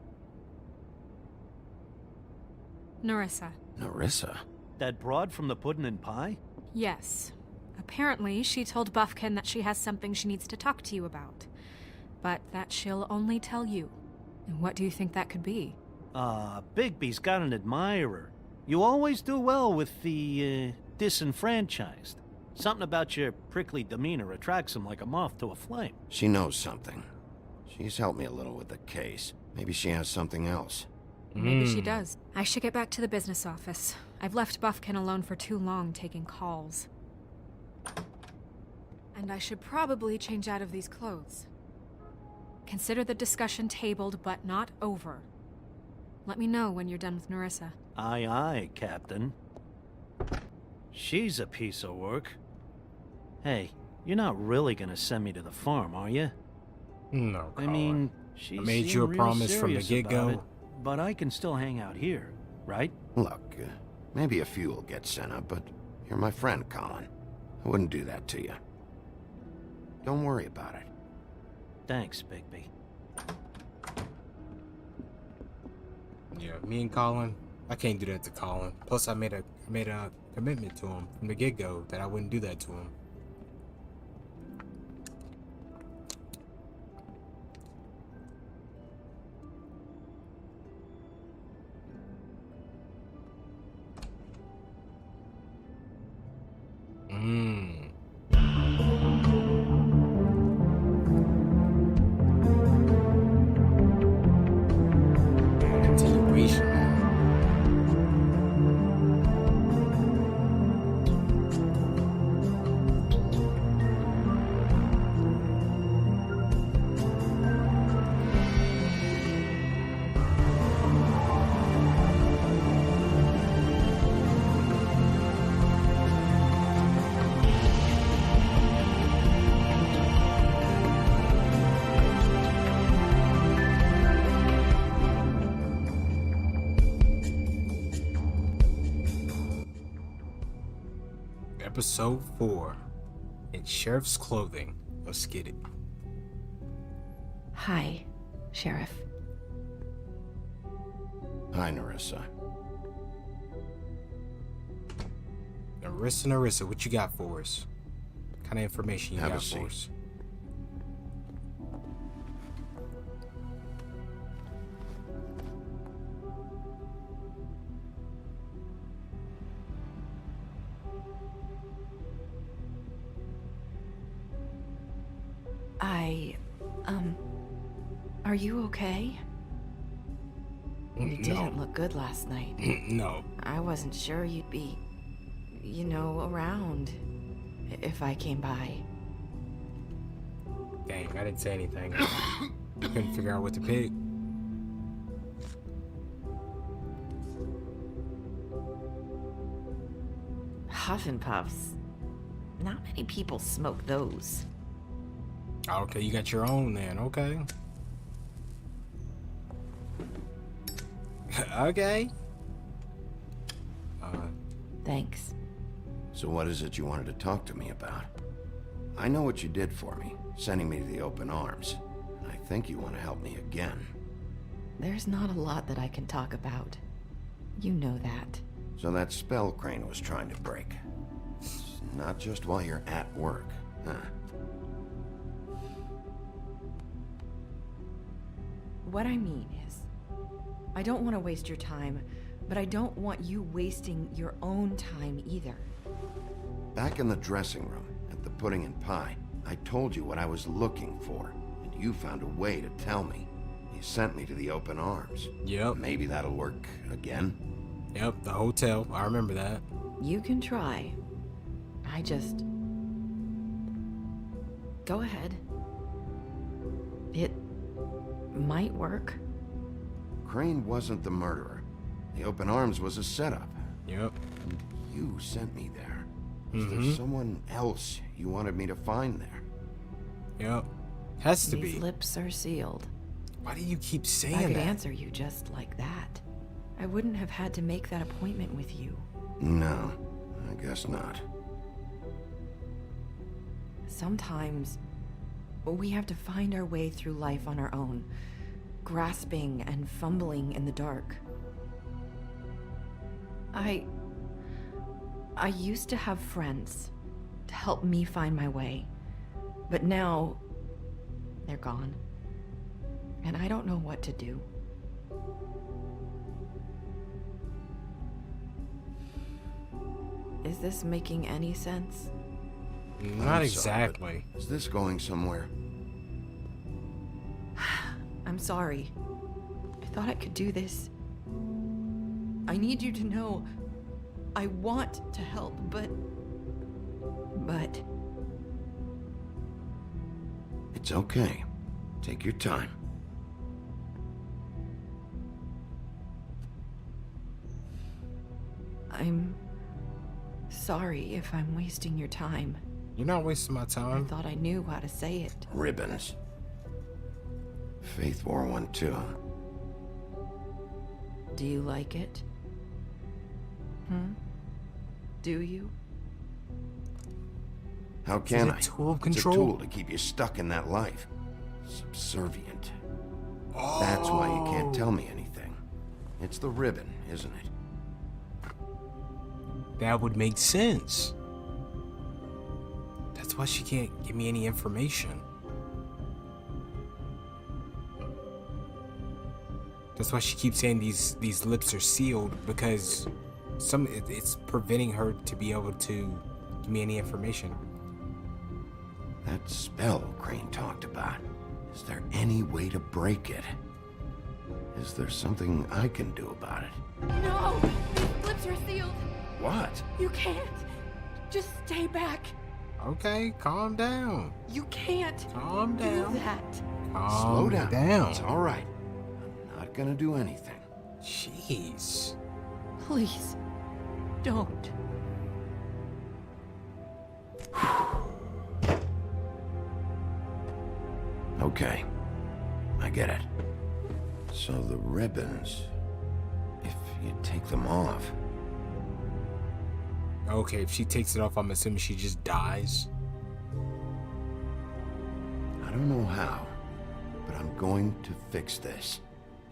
Narissa. Narissa? That broad from the puddin' and pie? Yes. Apparently, she told Buffkin that she has something she needs to talk to you about. But that she'll only tell you. And what do you think that could be? Bigby's got an admirer. You always do well with the, disenfranchised. Something about your prickly demeanor attracts him like a moth to a flame. She knows something. She's helped me a little with the case. Maybe she has something else. Maybe she does. I should get back to the business office. I've left Buffkin alone for too long taking calls. And I should probably change out of these clothes. Consider the discussion tabled, but not over. Let me know when you're done with Narissa. Aye, aye, Captain. She's a piece of work. Hey, you're not really gonna send me to the farm, are you? No, Colin. I mean, she I made you a promise from the get-go. But I can still hang out here, right? Look, maybe a few will get sent up, but you're my friend, Colin. I wouldn't do that to you. Don't worry about it. Thanks, Bigby. Yeah, me and Colin, I can't do that to Colin. Plus, I made a commitment to him from the get-go that I wouldn't do that to him. Episode 4, in Sheriff's Clothing. Let's get it. Hi, Sheriff. Hi, Narissa. Narissa, what you got for us? What kind of information you got for us? Are you okay? You didn't look good last night. No. I wasn't sure you'd be, you know, around if I came by. Dang, I didn't say anything. Couldn't figure out what to pick. Huff and Puffs. Not many people smoke those. Okay, you got your own then. Okay. Okay. Thanks. So what is it you wanted to talk to me about? I know what you did for me, sending me to the open arms. And I think you want to help me again. There's not a lot that I can talk about. You know that. So that spell Crane was trying to break. It's not just while you're at work, huh? What I mean is, I don't want to waste your time, but I don't want you wasting your own time either. Back in the dressing room, at the pudding and pie, I told you what I was looking for, and you found a way to tell me. You sent me to the open arms. Yep. Maybe that'll work again? Yep, the hotel. I remember that. You can try. I just... Go ahead. It might work. Crane wasn't the murderer. The open arms was a setup. Yep. And you sent me there. Is there someone else you wanted me to find there? Yep. Has to These be. lips are sealed. Why do you keep saying I could that? answer you just like that. I wouldn't have had to make that appointment with you. No, I guess not. Sometimes we have to find our way through life on our own, grasping and fumbling in the dark. I used to have friends to help me find my way, but now they're gone, and I don't know what to do. Is this making any sense? Not exactly. Is this going somewhere? I'm sorry. I thought I could do this. I need you to know I want to help, but... It's okay. Take your time. I'm sorry if I'm wasting your time. You're not wasting my time. I thought I knew how to say it. Ribbons. Faith wore one too. Do you like it? Do you? How can Is it I? a tool of It's control? a tool to keep you stuck in that life. Subservient. That's why you can't tell me anything. It's the ribbon, isn't it? That would make sense. That's why she can't give me any information. That's why she keeps saying these lips are sealed, because it's preventing her to be able to give me any information. That spell Crane talked about. Is there any way to break it? Is there something I can do about it? No! These lips are sealed. What? You can't. Just stay back. Okay, calm down. You can't Calm down. do that. Slow Calm down. It's all right. I'm not gonna do anything. Jeez. Please, don't. Okay. I get it. So the ribbons, if you take them off, Okay, if she takes it off, I'm assuming she just dies. I don't know how, but I'm going to fix this.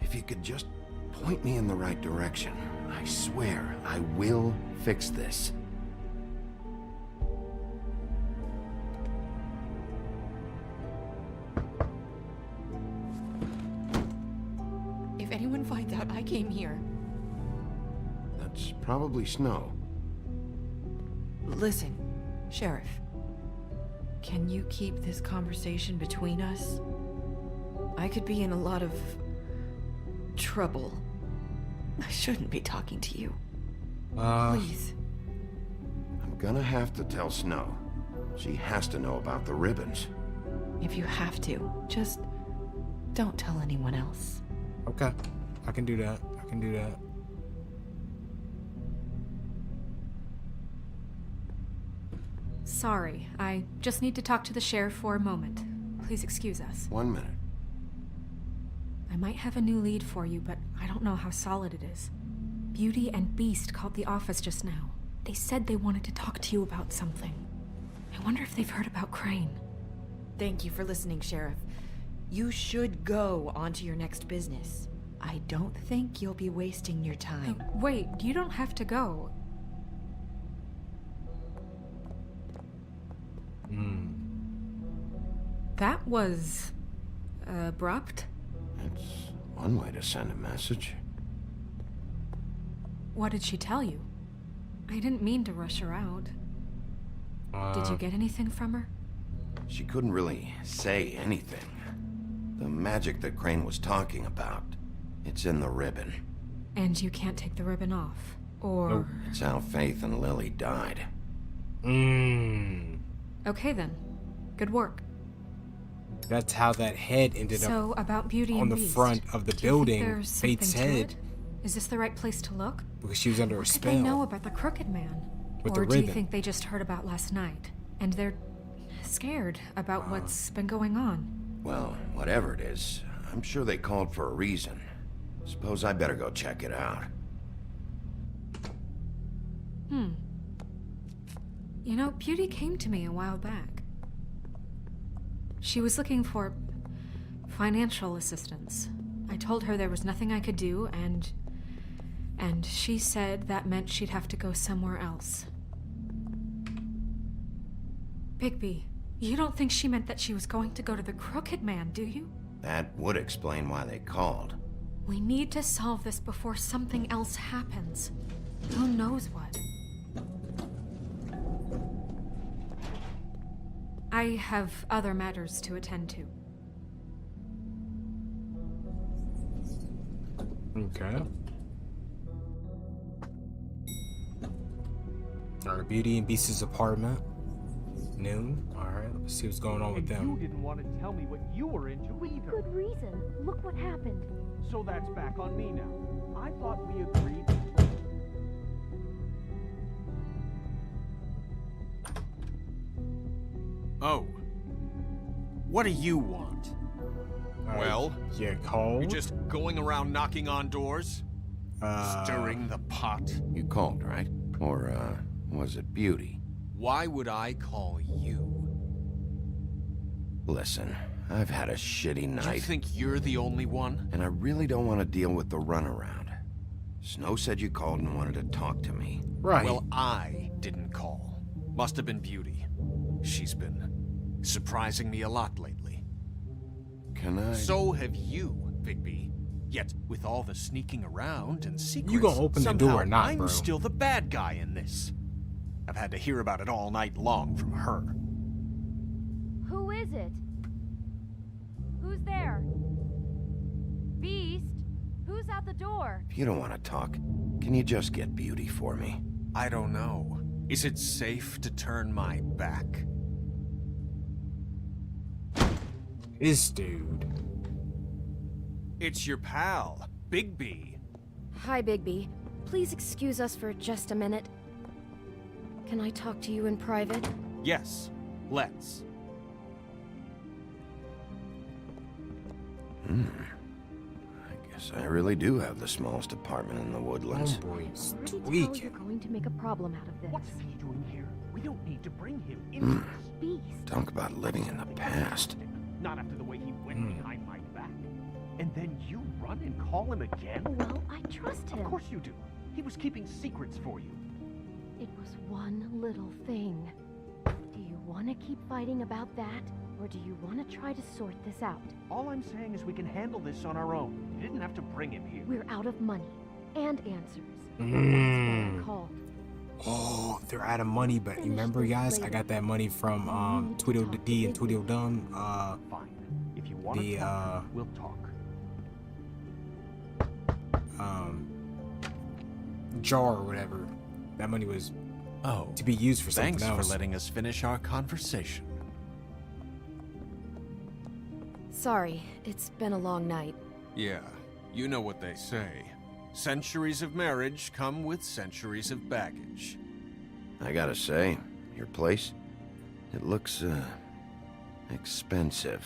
If you could just point me in the right direction, I swear I will fix this. If anyone finds out I came here, That's probably snow. Listen, Sheriff. Can you keep this conversation between us? I could be in a lot of trouble I shouldn't be talking to you. Please. I'm gonna have to tell Snow. She has to know about the ribbons. If you have to, just don't tell anyone else. Okay. I can do that. I can do that. Sorry, I just need to talk to the sheriff for a moment. Please excuse us. 1 minute. I might have a new lead for you, but I don't know how solid it is. Beauty and Beast called the office just now. They said they wanted to talk to you about something. I wonder if they've heard about Crane. Thank you for listening, Sheriff. You should go on to your next business. I don't think you'll be wasting your time. Wait, you don't have to go. That was abrupt. It's one way to send a message. What did she tell you? I didn't mean to rush her out. Did you get anything from her? She couldn't really say anything. The magic that Crane was talking about, it's in the ribbon. And you can't take the ribbon off, or... It's how Faith and Lily died. Okay then. Good work. That's how that head ended So, up about Beauty on and the Beast, front of the do you building. think there's Faith's something to head. it? Is this the right place to look? Because she was under a What spell. could they know about the Crooked Man? With the Or do you ribbon. think they just heard about last night, and they're scared about what's been going on? Well, whatever it is, I'm sure they called for a reason. Suppose I better go check it out. You know, Beauty came to me a while back. She was looking for financial assistance. I told her there was nothing I could do, and she said that meant she'd have to go somewhere else. Bigby, you don't think she meant that she was going to go to the Crooked Man, do you? That would explain why they called. We need to solve this before something else happens. Who knows what? I have other matters to attend to. Okay. Alright, Beauty and Beast's apartment. Noon. Alright, let's see what's going on with them. You didn't want to tell me what you were into either. Good reason. Look what happened. So that's back on me now. I thought we agreed. Oh. What do you want? Well, yeah, called. You're just going around knocking on doors? Stirring the pot? You called, right? Or, was it Beauty? Why would I call you? Listen, I've had a shitty night. You think you're the only one? And I really don't want to deal with the runaround. Snow said you called and wanted to talk to me. Right. Well, I didn't call. Must have been Beauty. She's been surprising me a lot lately. Can I? So have you, Bigby. Yet, with all the sneaking around and secrets, You gonna open the door or not, I'm bro? still the bad guy in this. I've had to hear about it all night long from her. Who is it? Who's there? Beast? Who's at the door? If you don't want to talk, can you just get Beauty for me? I don't know. Is it safe to turn my back? This dude. It's your pal, Bigby. Hi, Bigby. Please excuse us for just a minute. Can I talk to you in private? Yes, let's. I guess I really do have the smallest apartment in the woodlands. Homeboy's Worry to tell you're going to make a problem out of this. What's he doing here? We don't need to bring him into this. Beast. Talk about living in the past. Not after the way he went behind my back. And then you run and call him again? Well, I trust him. Of course you do. He was keeping secrets for you. It was one little thing. Do you want to keep fighting about that? Or do you want to try to sort this out? All I'm saying is we can handle this on our own. You didn't have to bring him here. We're out of money and answers. That's Mm. what I called. Oh, they're out of money, but remember, guys, I got that money from Tweedledee and Tweedledum. Fine. If you want The to talk, we'll talk. jar or whatever. That money was to be used for something thanks else. for letting us finish our conversation. Sorry, it's been a long night. Yeah, you know what they say. Centuries of marriage come with centuries of baggage. I gotta say, your place, it looks, expensive.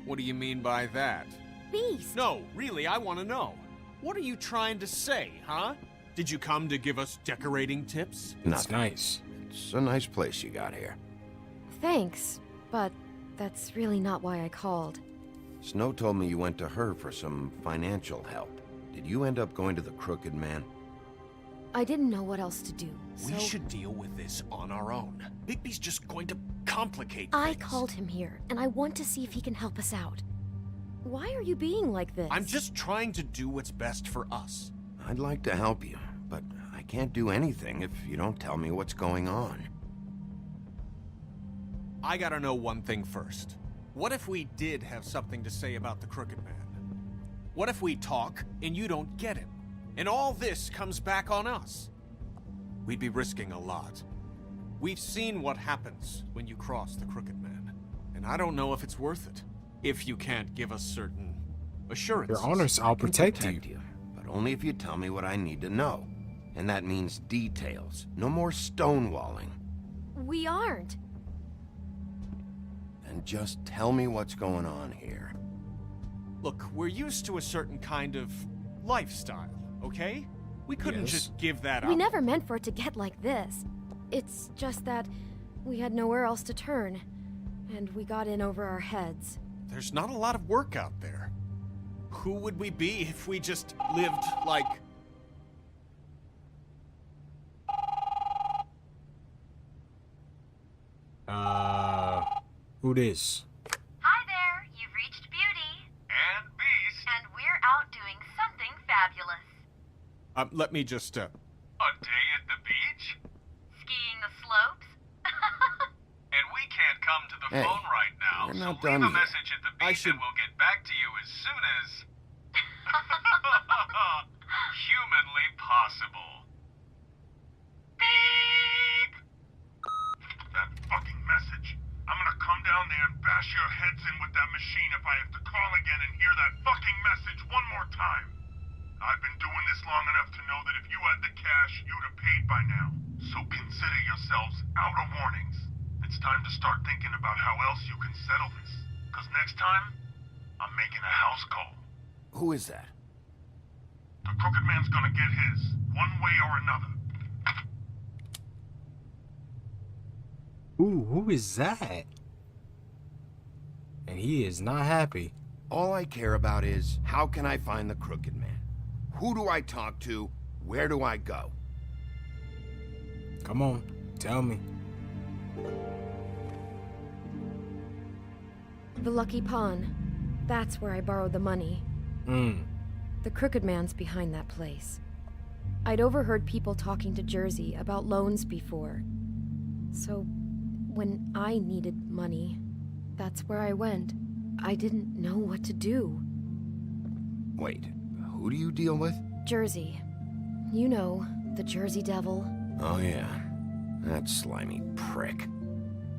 What do you mean by that? Beast! No, really, I want to know. What are you trying to say, huh? Did you come to give us decorating tips? Nothing. Nice. It's a nice place you got here. Thanks, but that's really not why I called. Snow told me you went to her for some financial help. Did you end up going to the Crooked Man? I didn't know what else to do, so... We should deal with this on our own. Bigby's just going to complicate I things. called him here, and I want to see if he can help us out. Why are you being like this? I'm just trying to do what's best for us. I'd like to help you, but I can't do anything if you don't tell me what's going on. I gotta know one thing first. What if we did have something to say about the Crooked Man? What if we talk and you don't get him? And all this comes back on us? We'd be risking a lot. We've seen what happens when you cross the Crooked Man, and I don't know if it's worth it. If you can't give us certain assurances. Your honors, I'll protect you. But only if you tell me what I need to know. And that means details. No more stonewalling. We aren't. And just tell me what's going on here. Look, we're used to a certain kind of lifestyle, okay? We couldn't just give that up. We never meant for it to get like this. It's just that we had nowhere else to turn, and we got in over our heads. There's not a lot of work out there. Who would we be if we just lived like... Who this? Hi there, you've reached Beauty. And Beast. And we're out doing something fabulous. Let me just, A day at the beach? Skiing the slopes? And we can't come to the Hey, phone right now, we're so not leave done a yet. message at the beach and we'll get back to you as soon as... humanly possible. Beep! That fucking message. I'm gonna come down there and bash your heads in with that machine if I have to call again and hear that fucking message one more time. I've been doing this long enough to know that if you had the cash, you'd have paid by now. So consider yourselves out of warnings. It's time to start thinking about how else you can settle this. Because next time, I'm making a house call. Who is that? The Crooked Man's gonna get his, one way or another. Ooh, who is that? And he is not happy. All I care about is, how can I find the Crooked Man? Who do I talk to? Where do I go? Come on, tell me. The Lucky Pawn. That's where I borrowed the money. The Crooked Man's behind that place. I'd overheard people talking to Jersey about loans before. So, when I needed money, that's where I went. I didn't know what to do. Wait, who do you deal with? Jersey. You know, the Jersey Devil. Oh yeah, that slimy prick.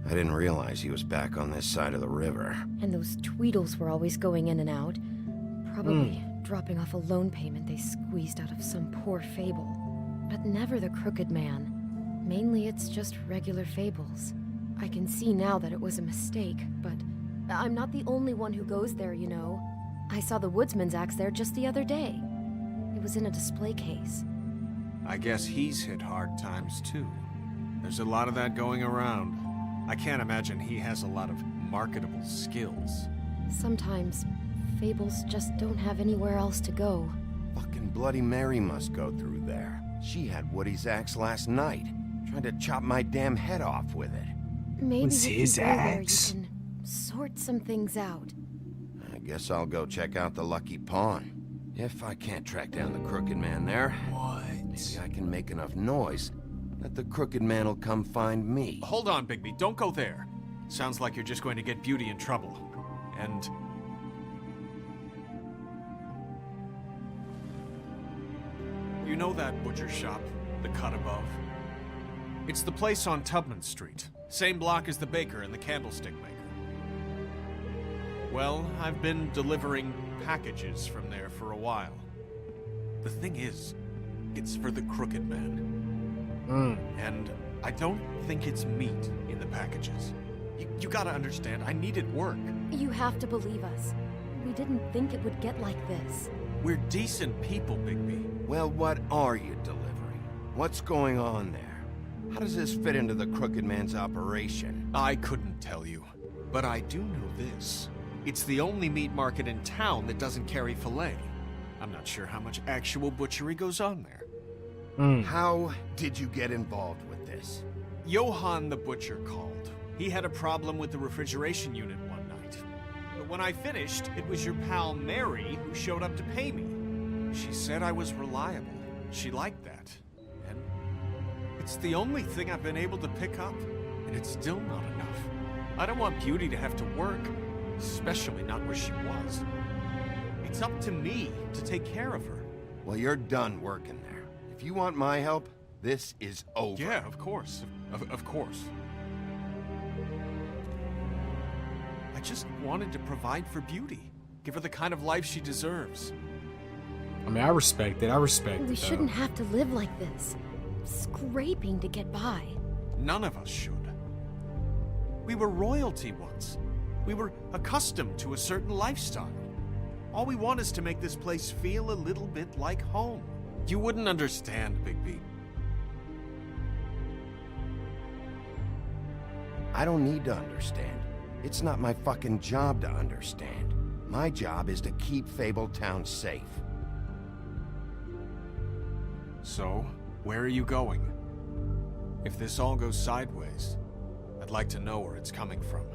I didn't realize he was back on this side of the river. And those Tweedles were always going in and out. Probably dropping off a loan payment they squeezed out of some poor Fable. But never the Crooked Man. Mainly it's just regular Fables. I can see now that it was a mistake, but I'm not the only one who goes there, you know. I saw the Woodsman's axe there just the other day. It was in a display case. I guess he's hit hard times too. There's a lot of that going around. I can't imagine he has a lot of marketable skills. Sometimes, Fables just don't have anywhere else to go. Fucking Bloody Mary must go through there. She had Woody's axe last night. Tried to chop my damn head off with it. Maybe What's if his you go there, axe? you can sort some things out. I guess I'll go check out the Lucky Pawn. If I can't track down the Crooked Man there, maybe I can make enough noise that the Crooked Man will come find me. Hold on, Bigby, don't go there. Sounds like you're just going to get Beauty in trouble. And... You know that butcher shop, the cut above? It's the place on Tubman Street. Same block as the baker and the candlestick maker. Well, I've been delivering packages from there for a while. The thing is, it's for the Crooked Man. And I don't think it's meat in the packages. You gotta understand, I needed work. You have to believe us. We didn't think it would get like this. We're decent people, Bigby. Well, what are you delivering? What's going on there? How does this fit into the Crooked Man's operation? I couldn't tell you, but I do know this. It's the only meat market in town that doesn't carry filet. I'm not sure how much actual butchery goes on there. How did you get involved with this? Johann the butcher called. He had a problem with the refrigeration unit one night. But when I finished, it was your pal Mary who showed up to pay me. She said I was reliable. She liked that. And it's the only thing I've been able to pick up, and it's still not enough. I don't want Beauty to have to work, especially not where she was. It's up to me to take care of her. Well, you're done working there. If you want my help, this is over. Yeah, of course. Of course. I just wanted to provide for Beauty. Give her the kind of life she deserves. I mean, I respect it. I respect it. We shouldn't have to live like this. Scraping to get by. None of us should. We were royalty once. We were accustomed to a certain lifestyle. All we want is to make this place feel a little bit like home. You wouldn't understand, Bigby. I don't need to understand. It's not my fucking job to understand. My job is to keep Fabletown safe. So, where are you going? If this all goes sideways, I'd like to know where it's coming from.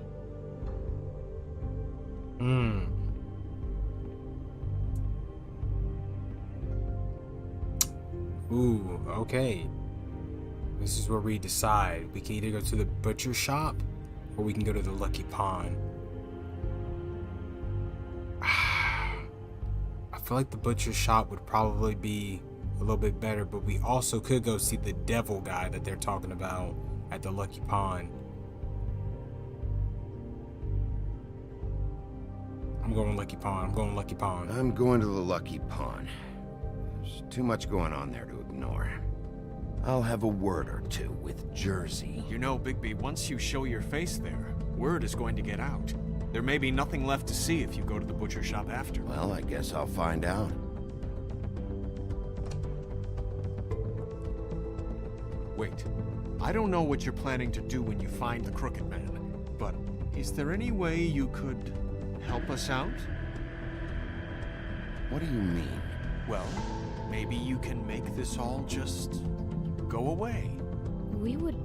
Ooh, okay. This is where we decide. We can either go to the butcher shop, or we can go to the Lucky Pawn. I feel like the butcher shop would probably be a little bit better, but we also could go see the devil guy that they're talking about at the Lucky Pawn. I'm going Lucky Pawn. I'm going Lucky Pawn. I'm going to the Lucky Pawn. There's too much going on there to ignore. I'll have a word or two with Jersey. You know, Bigby, once you show your face there, word is going to get out. There may be nothing left to see if you go to the butcher shop after. Well, I guess I'll find out. Wait, I don't know what you're planning to do when you find the Crooked Man, but is there any way you could help us out? What do you mean? Well, maybe you can make this all just go away. We would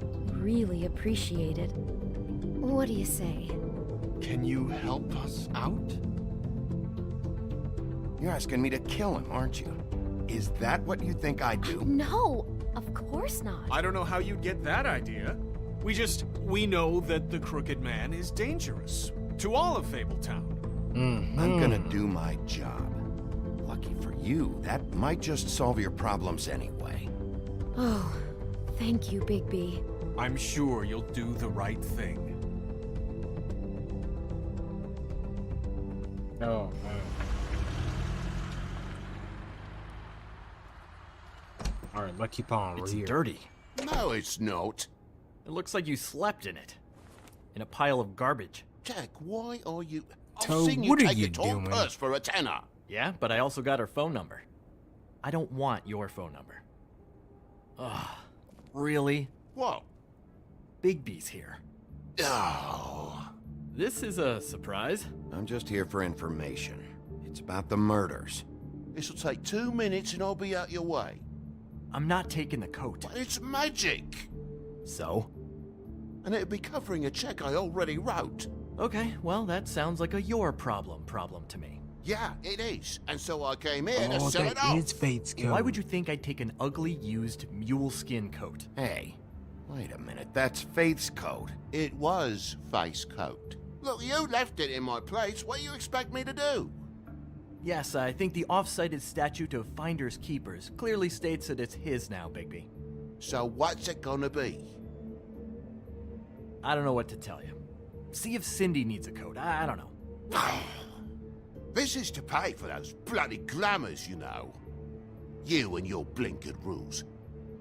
really appreciate it. What do you say? Can you help us out? You're asking me to kill him, aren't you? Is that what you think I do? No, of course not. I don't know how you'd get that idea. We know that the Crooked Man is dangerous to all of Fabletown. I'm gonna do my job. Lucky for you, that might just solve your problems anyway. Oh, thank you, Bigby. I'm sure you'll do the right thing. Oh, man. Alright, Lucky Pawn, we're It's here. dirty. No, it's not. It looks like you slept in it. In a pile of garbage. Jack, why are you... Toad, I've seen you what are take you a tall doing? purse for a tenner. Yeah, but I also got her phone number. I don't want your phone number. Ugh. Really? What? Bigby's here. Oh. This is a surprise. I'm just here for information. It's about the murders. This'll take 2 minutes and I'll be out your way. I'm not taking the coat. But it's magic. So? And it'd be covering a check I already wrote. Okay, well, that sounds like a your problem to me. Yeah, it is. And so I came here to Oh, sell it off. that is Fate's code. Why would you think I'd take an ugly, used mule skin coat? Hey, wait a minute. That's Faith's coat. It was face coat. Look, you left it in my place. What do you expect me to do? Yes, I think the off-cited statute of Finders Keepers clearly states that it's his now, Bigby. So what's it gonna be? I don't know what to tell you. See if Cindy needs a coat. I don't know. This is to pay for those bloody glamours, you know. You and your blinkered rules.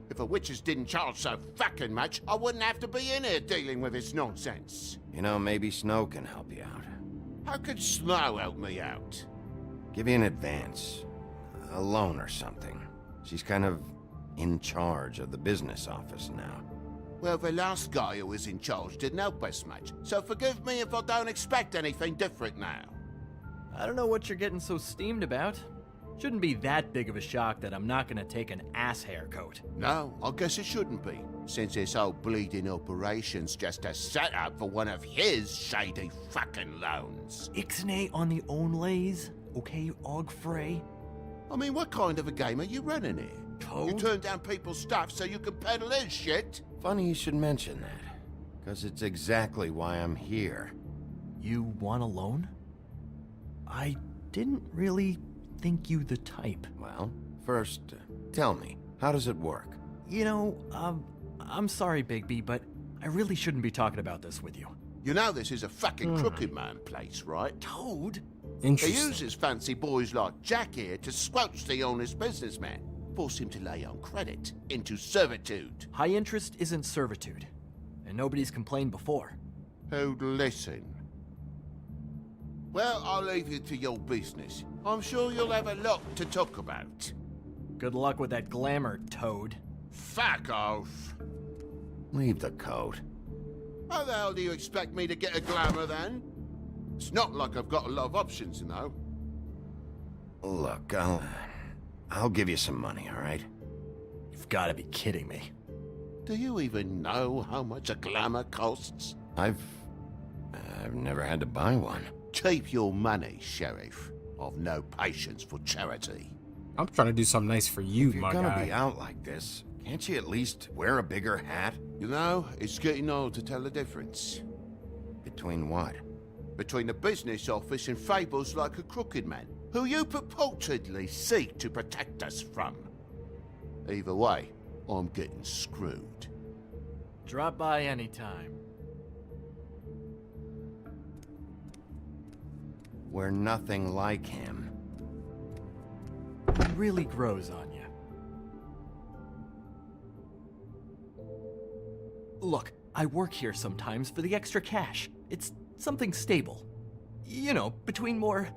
If the witches didn't charge so fucking much, I wouldn't have to be in here dealing with this nonsense. You know, maybe Snow can help you out. How could Snow help me out? Give you an advance. A loan or something. She's kind of in charge of the business office now. Well, the last guy who was in charge didn't help us much, so forgive me if I don't expect anything different now. I don't know what you're getting so steamed about. Shouldn't be that big of a shock that I'm not gonna take an ass haircoat. No, I guess it shouldn't be, since this whole bleeding operation's just a setup for one of his shady fucking loans. Ixnay on the onlays, okay, Og Frey? I mean, what kind of a game are you running here? Toad? You turn down people's stuff so you can peddle his shit? Funny you should mention that, because it's exactly why I'm here. You want a loan? I didn't really think you the type. Well, first, tell me, how does it work? You know, I'm sorry, Bigby, but I really shouldn't be talking about this with you. You know this is a fucking crooked man place, right? Toad? He Interesting. uses fancy boys like Jack here to squelch the honest businessman. Force him to lay on credit into servitude. High interest isn't servitude, and nobody's complained before. Who'd listen? Well, I'll leave you to your business. I'm sure you'll have a lot to talk about. Good luck with that glamour, Toad. Fuck off. Leave the coat. How the hell do you expect me to get a glamour then? It's not like I've got a lot of options, you know. Look, I'll give you some money, all right? You've got to be kidding me. Do you even know how much a glamour costs? I've never had to buy one. Keep your money, Sheriff. I've no patience for charity. I'm trying to do something nice for you, If you're my gonna guy. be out like this, can't you at least wear a bigger hat? You know, it's getting old to tell the difference. Between what? Between the business office and fables like a crooked man, who you purportedly seek to protect us from. Either way, I'm getting screwed. Drop by anytime. We're nothing like him. He really grows on you. Look, I work here sometimes for the extra cash. It's something stable. You know, between more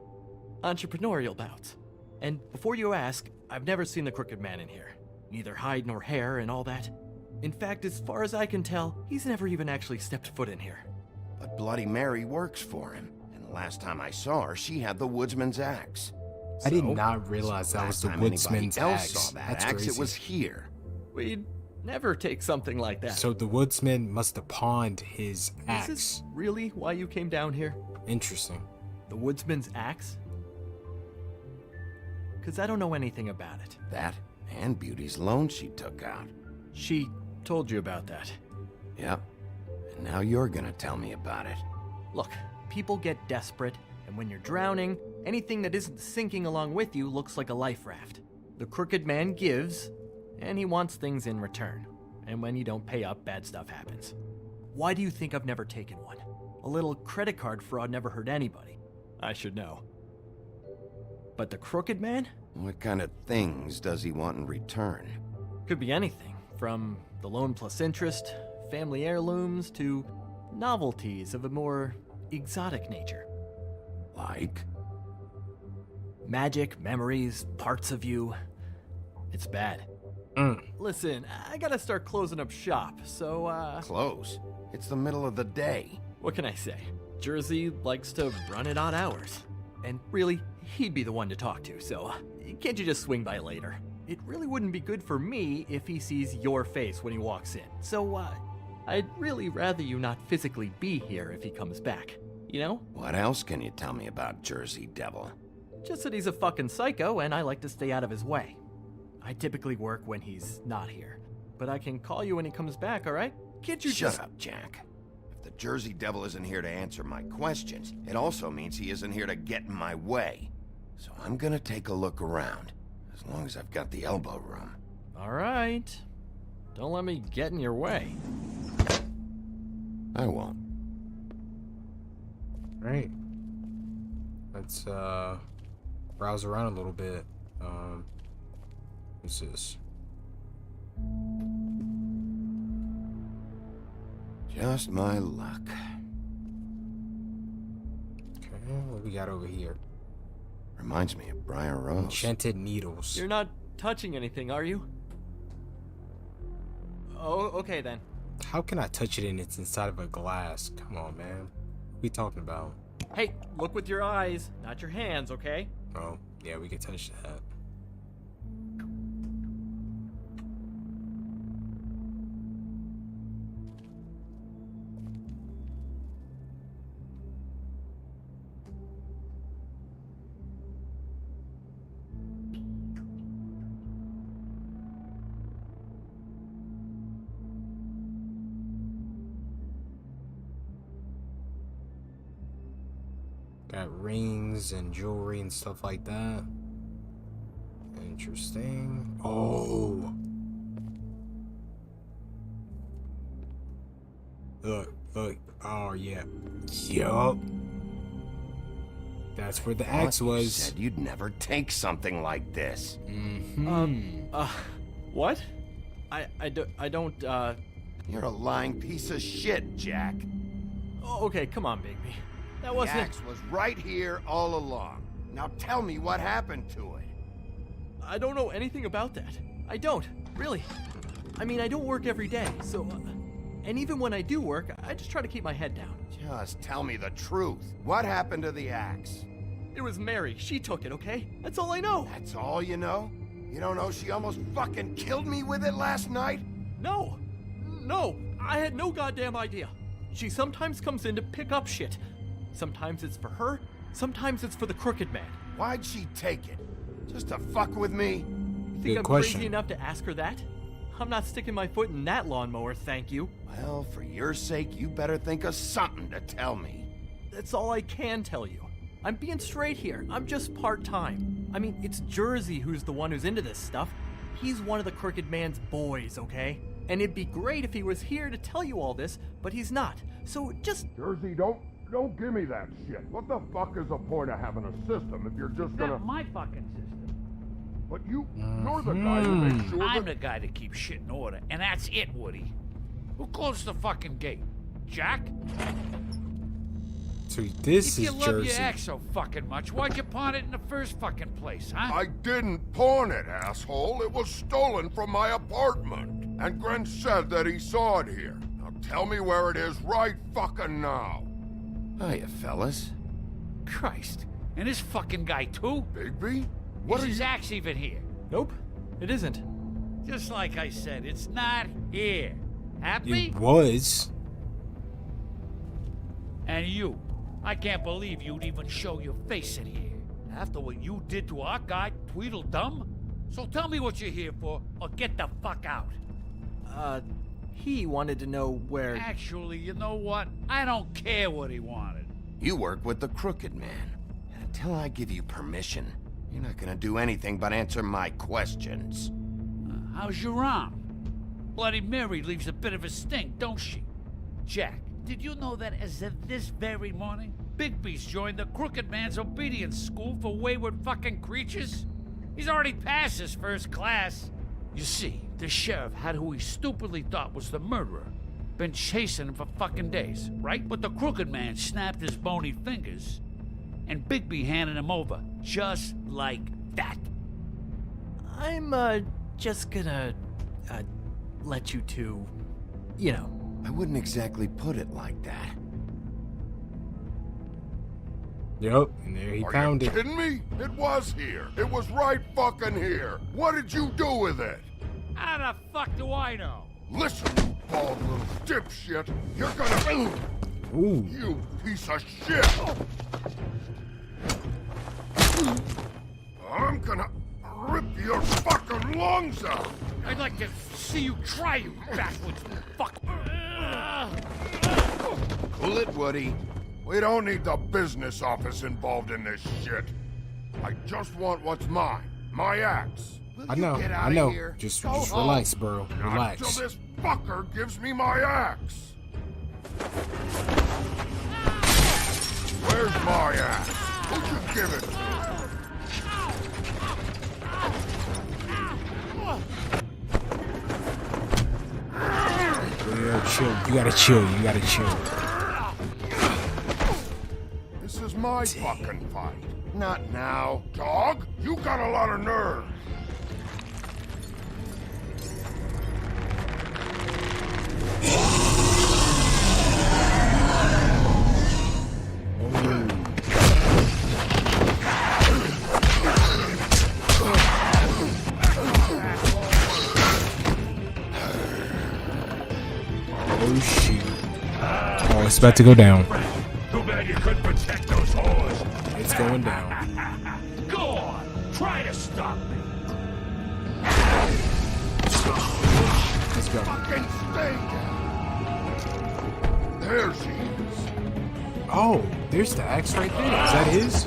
entrepreneurial bouts. And before you ask, I've never seen the crooked man in here. Neither hide nor hair and all that. In fact, as far as I can tell, he's never even actually stepped foot in here. But Bloody Mary works for him. And the last time I saw her, she had the woodsman's axe. I did not realize that was the woodsman's axe. Saw that That's axe, crazy. it was here. We'd never take something like that. So the woodsman must have pawned his axe. Is this really why you came down here? Interesting. The woodsman's axe? Because I don't know anything about it. That and Beauty's loan she took out. She told you about that. Yep. And now you're gonna tell me about it. Look, people get desperate, and when you're drowning, anything that isn't sinking along with you looks like a life raft. The crooked man gives, and he wants things in return. And when you don't pay up, bad stuff happens. Why do you think I've never taken one? A little credit card fraud never hurt anybody. I should know. But the crooked man? What kind of things does he want in return? Could be anything, from the loan plus interest, family heirlooms, to novelties of a more exotic nature. Like? Magic, memories, parts of you. It's bad. Listen, I gotta start closing up shop, so, Close? It's the middle of the day. What can I say? Jersey likes to run at odd hours. And really, he'd be the one to talk to, so can't you just swing by later? It really wouldn't be good for me if he sees your face when he walks in. So, I'd really rather you not physically be here if he comes back. You know? What else can you tell me about Jersey Devil? Just that he's a fucking psycho and I like to stay out of his way. I typically work when he's not here. But I can call you when he comes back, alright? Can't you Shut up, Jack. If the Jersey Devil isn't here to answer my questions, it also means he isn't here to get in my way. So I'm gonna take a look around, as long as I've got the elbow room. All right. Don't let me get in your way. I won't. Right. Let's browse around a little bit. What's this? Just my luck. Okay, what we got over here? Reminds me of Briar Rose. Enchanted needles. You're not touching anything, are you? Oh, okay then. How can I touch it and it's inside of a glass? Come on, man. What are we talking about? Hey, look with your eyes, not your hands, okay? Oh, yeah, we can touch that. Got rings and jewelry and stuff like that. Interesting. Oh. Look. Oh, yeah. Yup. That's where the axe was. You said you'd never take something like this. What? I don't, You're a lying piece of shit, Jack. Oh, okay, come on, Bigby. That wasn't... The axe was right here all along. Now tell me what happened to it. I don't know anything about that. I don't, really. I mean, I don't work every day, so... and even when I do work, I just try to keep my head down. Just tell me the truth. What happened to the axe? It was Mary. She took it, okay? That's all I know. That's all you know? You don't know she almost fucking killed me with it last night? No, I had no goddamn idea. She sometimes comes in to pick up shit. Sometimes it's for her, sometimes it's for the Crooked Man. Why'd she take it? Just to fuck with me? You think I'm crazy enough to ask her that? I'm not sticking my foot in that lawnmower, thank you. Well, for your sake, you better think of something to tell me. That's all I can tell you. I'm being straight here. I'm just part-time. I mean, it's Jersey who's the one who's into this stuff. He's one of the Crooked Man's boys, okay? And it'd be great if he was here to tell you all this, but he's not. So just... Jersey, don't give me that shit. What the fuck is the point of having a system if you're just gonna... Not my fucking system. But you're the guy who makes sure I'm the guy to keep shit in order, and that's it, Woody. Who closed the fucking gate? Jack? So this if is you love Jersey. your axe so fucking much, why'd you pawn it in the first fucking place, huh? I didn't pawn it, asshole. It was stolen from my apartment. And Gren said that he saw it here. Now tell me where it is right fucking now. Hiya, fellas. Christ. And this fucking guy, too? Bigby? Is his axe even here? Nope, it isn't. Just like I said, it's not here. Happy? It was. And you. I can't believe you'd even show your face in here. After what you did to our guy, Tweedledum? So tell me what you're here for, or get the fuck out. He wanted to know where... Actually, you know what? I don't care what he wanted. You work with the Crooked Man. And until I give you permission, you're not gonna do anything but answer my questions. How's your arm? Bloody Mary leaves a bit of a stink, don't she? Jack, did you know that as of this very morning, Bigby's joined the Crooked Man's obedience school for wayward fucking creatures? He's already passed his first class. You see, the sheriff had who he stupidly thought was the murderer. Been chasing him for fucking days, right? But the Crooked Man snapped his bony fingers, and Bigby handed him over, just like that. I'm, just gonna, let you two, you know. I wouldn't exactly put it like that. Yep, and there he found it. Are you kidding me? It was here. It was right fucking here. What did you do with it? How the fuck do I know? Listen, you bald little dipshit. You're gonna... Ooh. You piece of shit. I'm gonna rip your fucking lungs out. I'd like to see you try, you backwards fuck. Cool it, Woody. We don't need the business office involved in this shit. I just want what's mine. My axe. I know. Just relax, bro. Relax. Not till this fucker gives me my axe. Where's my axe? Who'd you give it to? Chill. You gotta chill. This is my fucking fight. Not now. Dog, you got a lot of nerve. Oh shit. Oh, it's about to go down. Too bad you couldn't protect those whores. It's going down. Go on, try to stop me. Let's go. Fucking stay down. There she is. Oh, there's the axe right there. Is that his?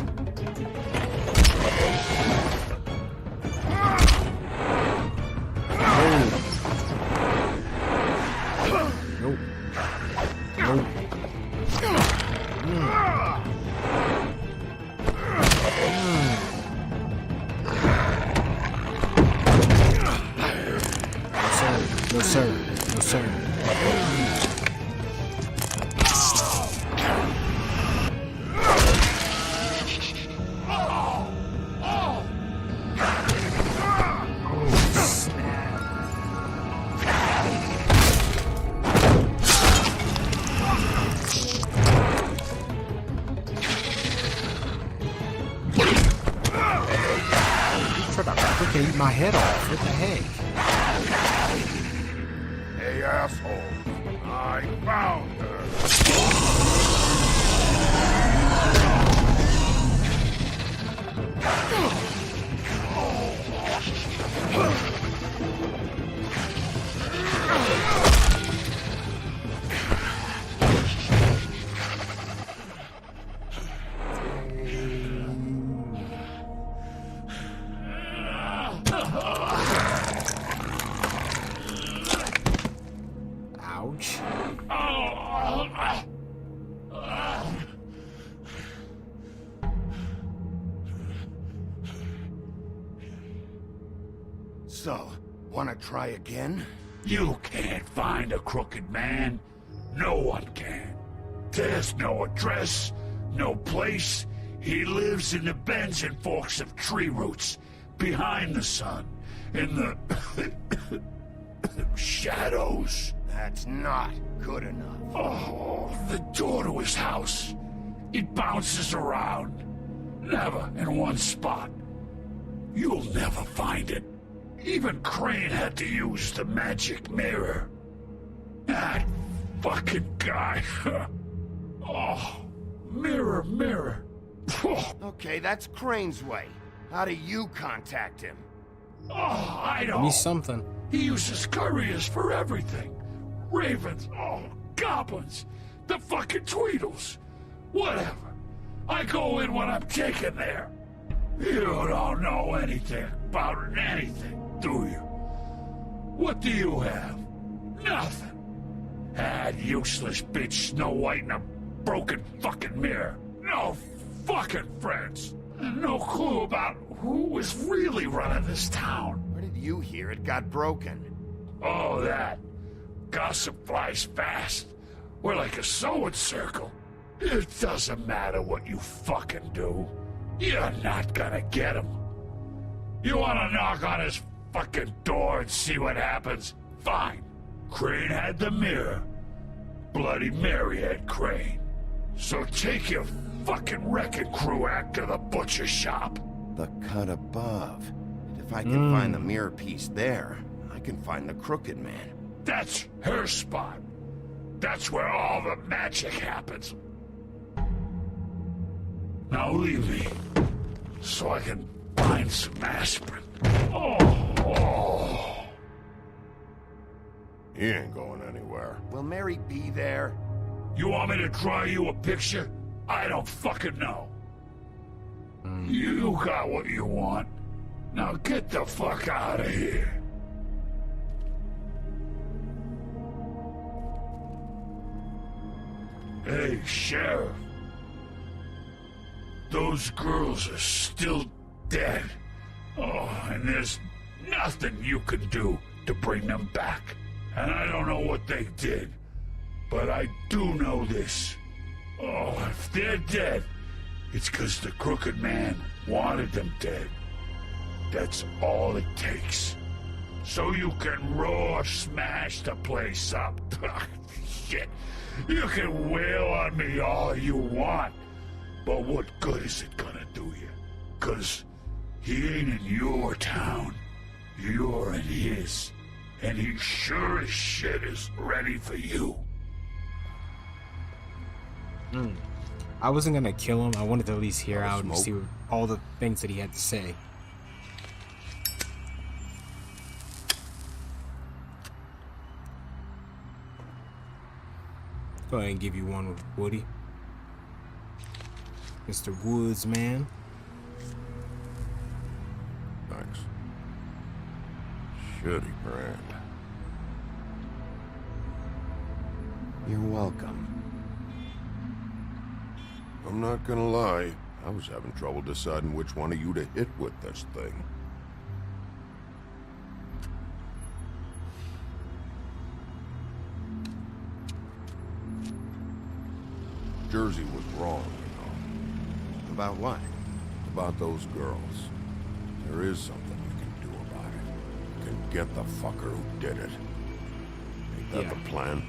Nope. No, sir. Freaking eat my head off. What the heck? Hey, asshole. I found her. Ouch. So, wanna try again? You can't find a crooked man. No one can. There's no address, no place. He lives in the bends and forks of tree roots, behind the sun, in the shadows. That's not good enough. Oh, the door to his house. It bounces around. Never in one spot. You'll never find it. Even Crane had to use the magic mirror. That fucking guy. Oh, mirror, mirror. Okay, that's Crane's way. How do you contact him? Oh, I Give don't. me something. He uses couriers for everything. Ravens, goblins, the fucking Tweedles. Whatever. I go in when I'm taken there. You don't know anything about anything, do you? What do you have? Nothing. That useless bitch Snow White in a broken fucking mirror. No fucking friends. And no clue about who was really running this town. Where did you hear it got broken? Oh, that. Gossip flies fast. We're like a sewing circle. It doesn't matter what you fucking do. You're not gonna get him. You wanna knock on his fucking door and see what happens? Fine. Crane had the mirror. Bloody Mary had Crane. So take your fucking wrecking crew act to the butcher shop. The cut above. If I can find the mirror piece there, I can find the Crooked Man. That's her spot. That's where all the magic happens. Now leave me, so I can find some aspirin. Oh. He ain't going anywhere. Will Mary be there? You want me to draw you a picture? I don't fucking know. You got what you want. Now get the fuck out of here. Hey, Sheriff. Those girls are still dead. Oh, and there's nothing you can do to bring them back. And I don't know what they did, but I do know this. Oh, if they're dead, it's 'cause the Crooked Man wanted them dead. That's all it takes. So you can raw smash the place up. Shit. You can wail on me all you want, but what good is it gonna do you? 'Cause he ain't in your town. You're in his. And he sure as shit is ready for you. I wasn't gonna kill him. I wanted to at least hear out and see all the things that he had to say. Go ahead and give you one with Woody. Mr. Woods, man. Thanks. Shitty brand. You're welcome. I'm not gonna lie, I was having trouble deciding which one of you to hit with this thing. Jersey was wrong, you know. About what? About those girls. There is something you can do about it. You can get the fucker who did it. Ain't that the plan?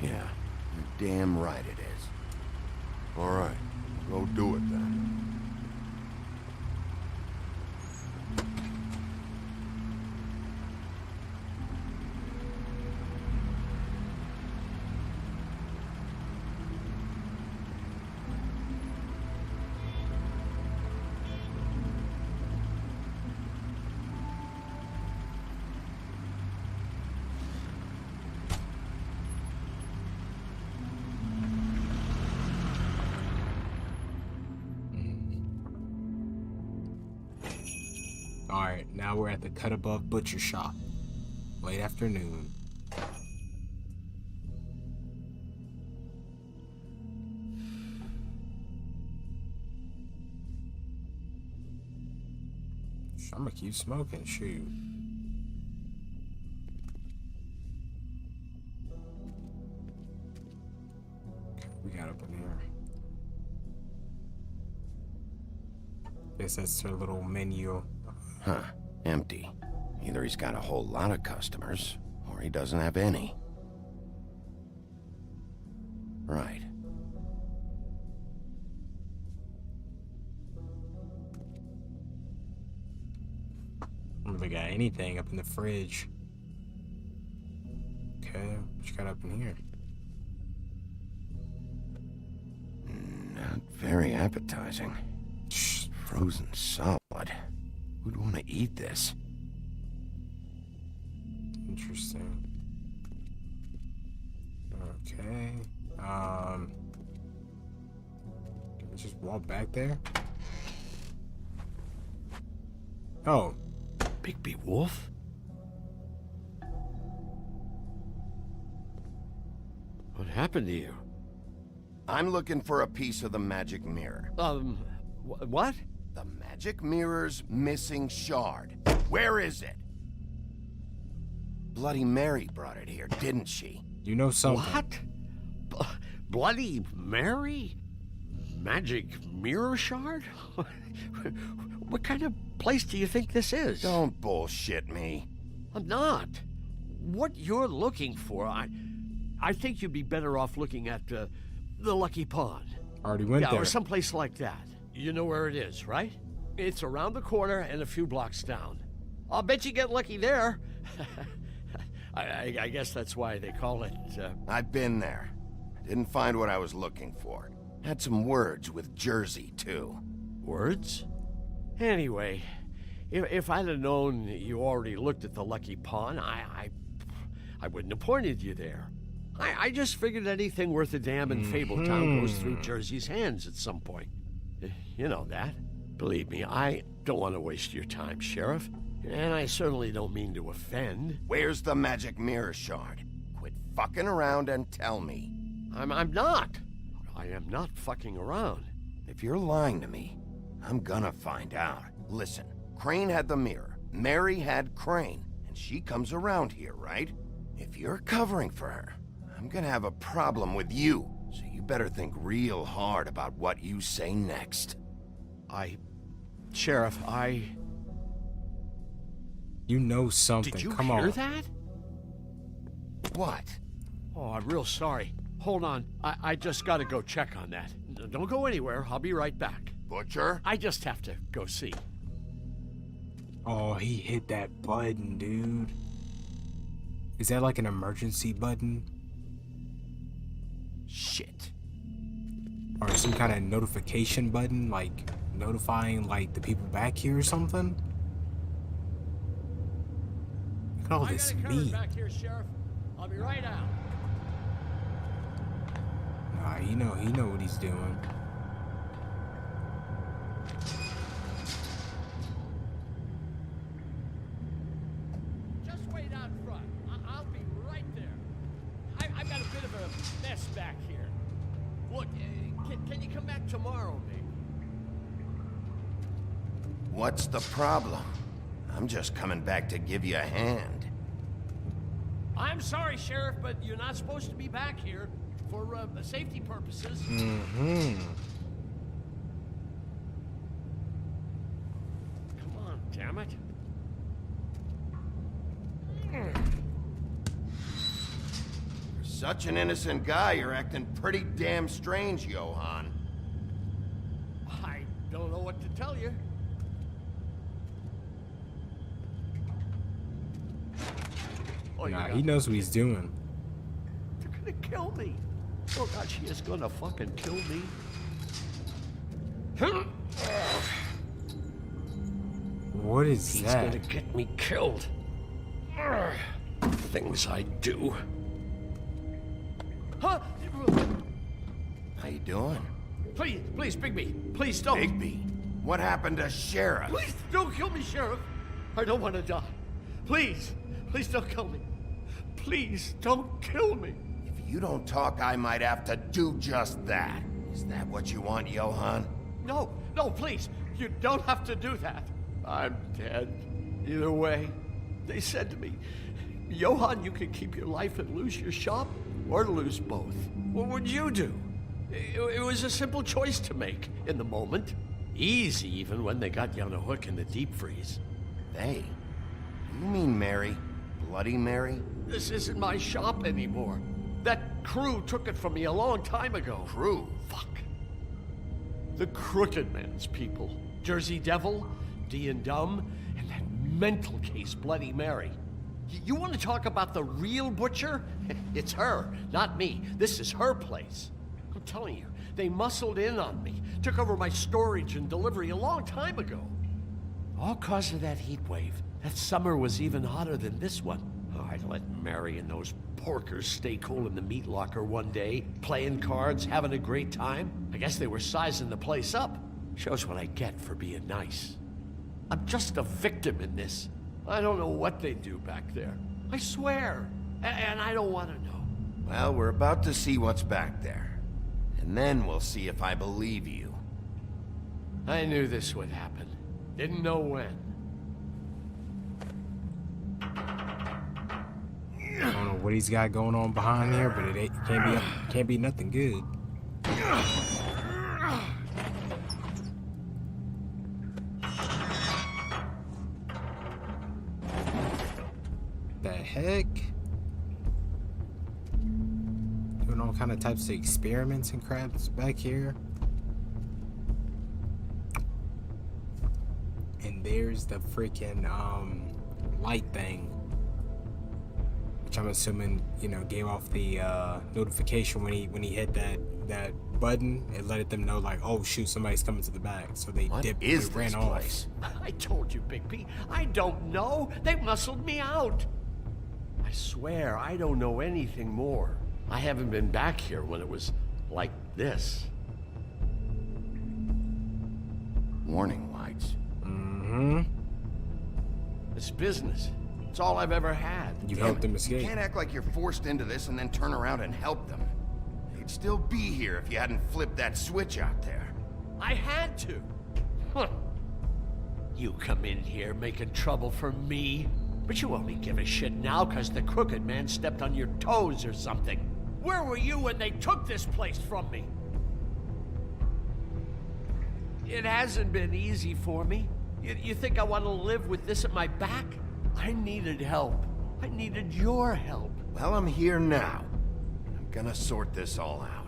Yeah, you're damn right it is. All right, go do it then. Alright, now we're at the Cut Above Butcher Shop. Late afternoon. I'm gonna keep smoking, shoot. What we got up in here? Guess that's their little menu. Huh, empty. Either he's got a whole lot of customers, or he doesn't have any. Right. I don't really got anything up in the fridge. Okay, what you got up in here? Not very appetizing. Frozen solid. Who'd want to eat this? Interesting. Okay. Can we just walk back there? Oh. Bigby Wolf? What happened to you? I'm looking for a piece of the magic mirror. What? The magic mirror's missing shard. Where is it? Bloody Mary brought it here, didn't she? You know something. What? Bloody Mary? Magic mirror shard? What kind of place do you think this is? Don't bullshit me. I'm not. What you're looking for, I think you'd be better off looking at the Lucky Pond. Already went there. Or someplace like that. You know where it is, right? It's around the corner and a few blocks down. I'll bet you get lucky there. I guess that's why they call it, I've been there. Didn't find what I was looking for. Had some words with Jersey, too. Words? Anyway, if I'd have known you already looked at the Lucky Pond, I wouldn't have pointed you there. I just figured anything worth a damn in Fabletown goes through Jersey's hands at some point. You know that. Believe me, I don't want to waste your time, Sheriff. And I certainly don't mean to offend. Where's the magic mirror shard? Quit fucking around and tell me. I'm not. I am not fucking around. If you're lying to me, I'm gonna find out. Listen, Crane had the mirror, Mary had Crane, and she comes around here, right? If you're covering for her, I'm gonna have a problem with you, so you better think real hard about what you say next. Sheriff, You know something. Did you Come hear on. that? What? Oh, I'm real sorry. Hold on, I just gotta go check on that. Don't go anywhere, I'll be right back. Butcher? I just have to go see. Oh, he hit that button, dude. Is that like an emergency button? Shit. Or some kind of notification button, like notifying like the people back here or something? Look at all this meat. Back here, Sheriff. I'll be right out. Nah, he know what he's doing. Just wait out front. I'll be right there. I've got a bit of a mess back here. Look, can you come back tomorrow, maybe? What's the problem? I'm just coming back to give you a hand. I'm sorry, Sheriff, but you're not supposed to be back here for safety purposes. Mm-hmm. Come on, damn it. You're such an innocent guy, you're acting pretty damn strange, Johann. I don't know what to tell you. Oh, Nah, he knows what he's doing. They're gonna kill me. Oh God, she is gonna fucking kill me. What is He's that? gonna get me killed. Things I do. Huh? How you doing? Please, Bigby. Please don't. Bigby? What happened to Sheriff? Please don't kill me, Sheriff. I don't want to die. Please don't kill me. Please don't kill me. If you don't talk, I might have to do just that. Is that what you want, Johann? No, please. You don't have to do that. I'm dead. Either way. They said to me, Johann, you can keep your life and lose your shop, or lose both. What would you do? It was a simple choice to make in the moment. Easy, even when they got you on a hook in the deep freeze. They? You mean Mary? Bloody Mary? This isn't my shop anymore. That crew took it from me a long time ago. Crew? Fuck. The Crooked Man's people. Jersey Devil, D and Dumb, and that mental case, Bloody Mary. You want to talk about the real butcher? It's her, not me. This is her place. I'm telling you, they muscled in on me, took over my storage and delivery a long time ago. All cause of that heat wave. That summer was even hotter than this one. Oh, I let Mary and those porkers stay cool in the meat locker one day, playing cards, having a great time. I guess they were sizing the place up. Shows what I get for being nice. I'm just a victim in this. I don't know what they do back there. I swear. And I don't want to know. Well, we're about to see what's back there. And then we'll see if I believe you. I knew this would happen. Didn't know when. I don't know what he's got going on behind here, but it can't be nothing good. The heck? Doing all kind of types of experiments and craps back here. And there's the freaking light thing, which I'm assuming, you know, gave off the notification when he hit that button. It let them know, like, oh shoot, somebody's coming to the back. So they ran off. I told you, Bigby. I don't know. They muscled me out. I swear, I don't know anything more. I haven't been back here when it was like this. Warning lights. Mm-hmm. It's business. It's all I've ever had. You Damn helped it. them escape. You can't act like you're forced into this and then turn around and help them. They'd still be here if you hadn't flipped that switch out there. I had to. Huh. You come in here making trouble for me, but you only give a shit now because the Crooked Man stepped on your toes or something. Where were you when they took this place from me? It hasn't been easy for me. You think I want to live with this at my back? I needed help. I needed your help. Well, I'm here now. I'm gonna sort this all out.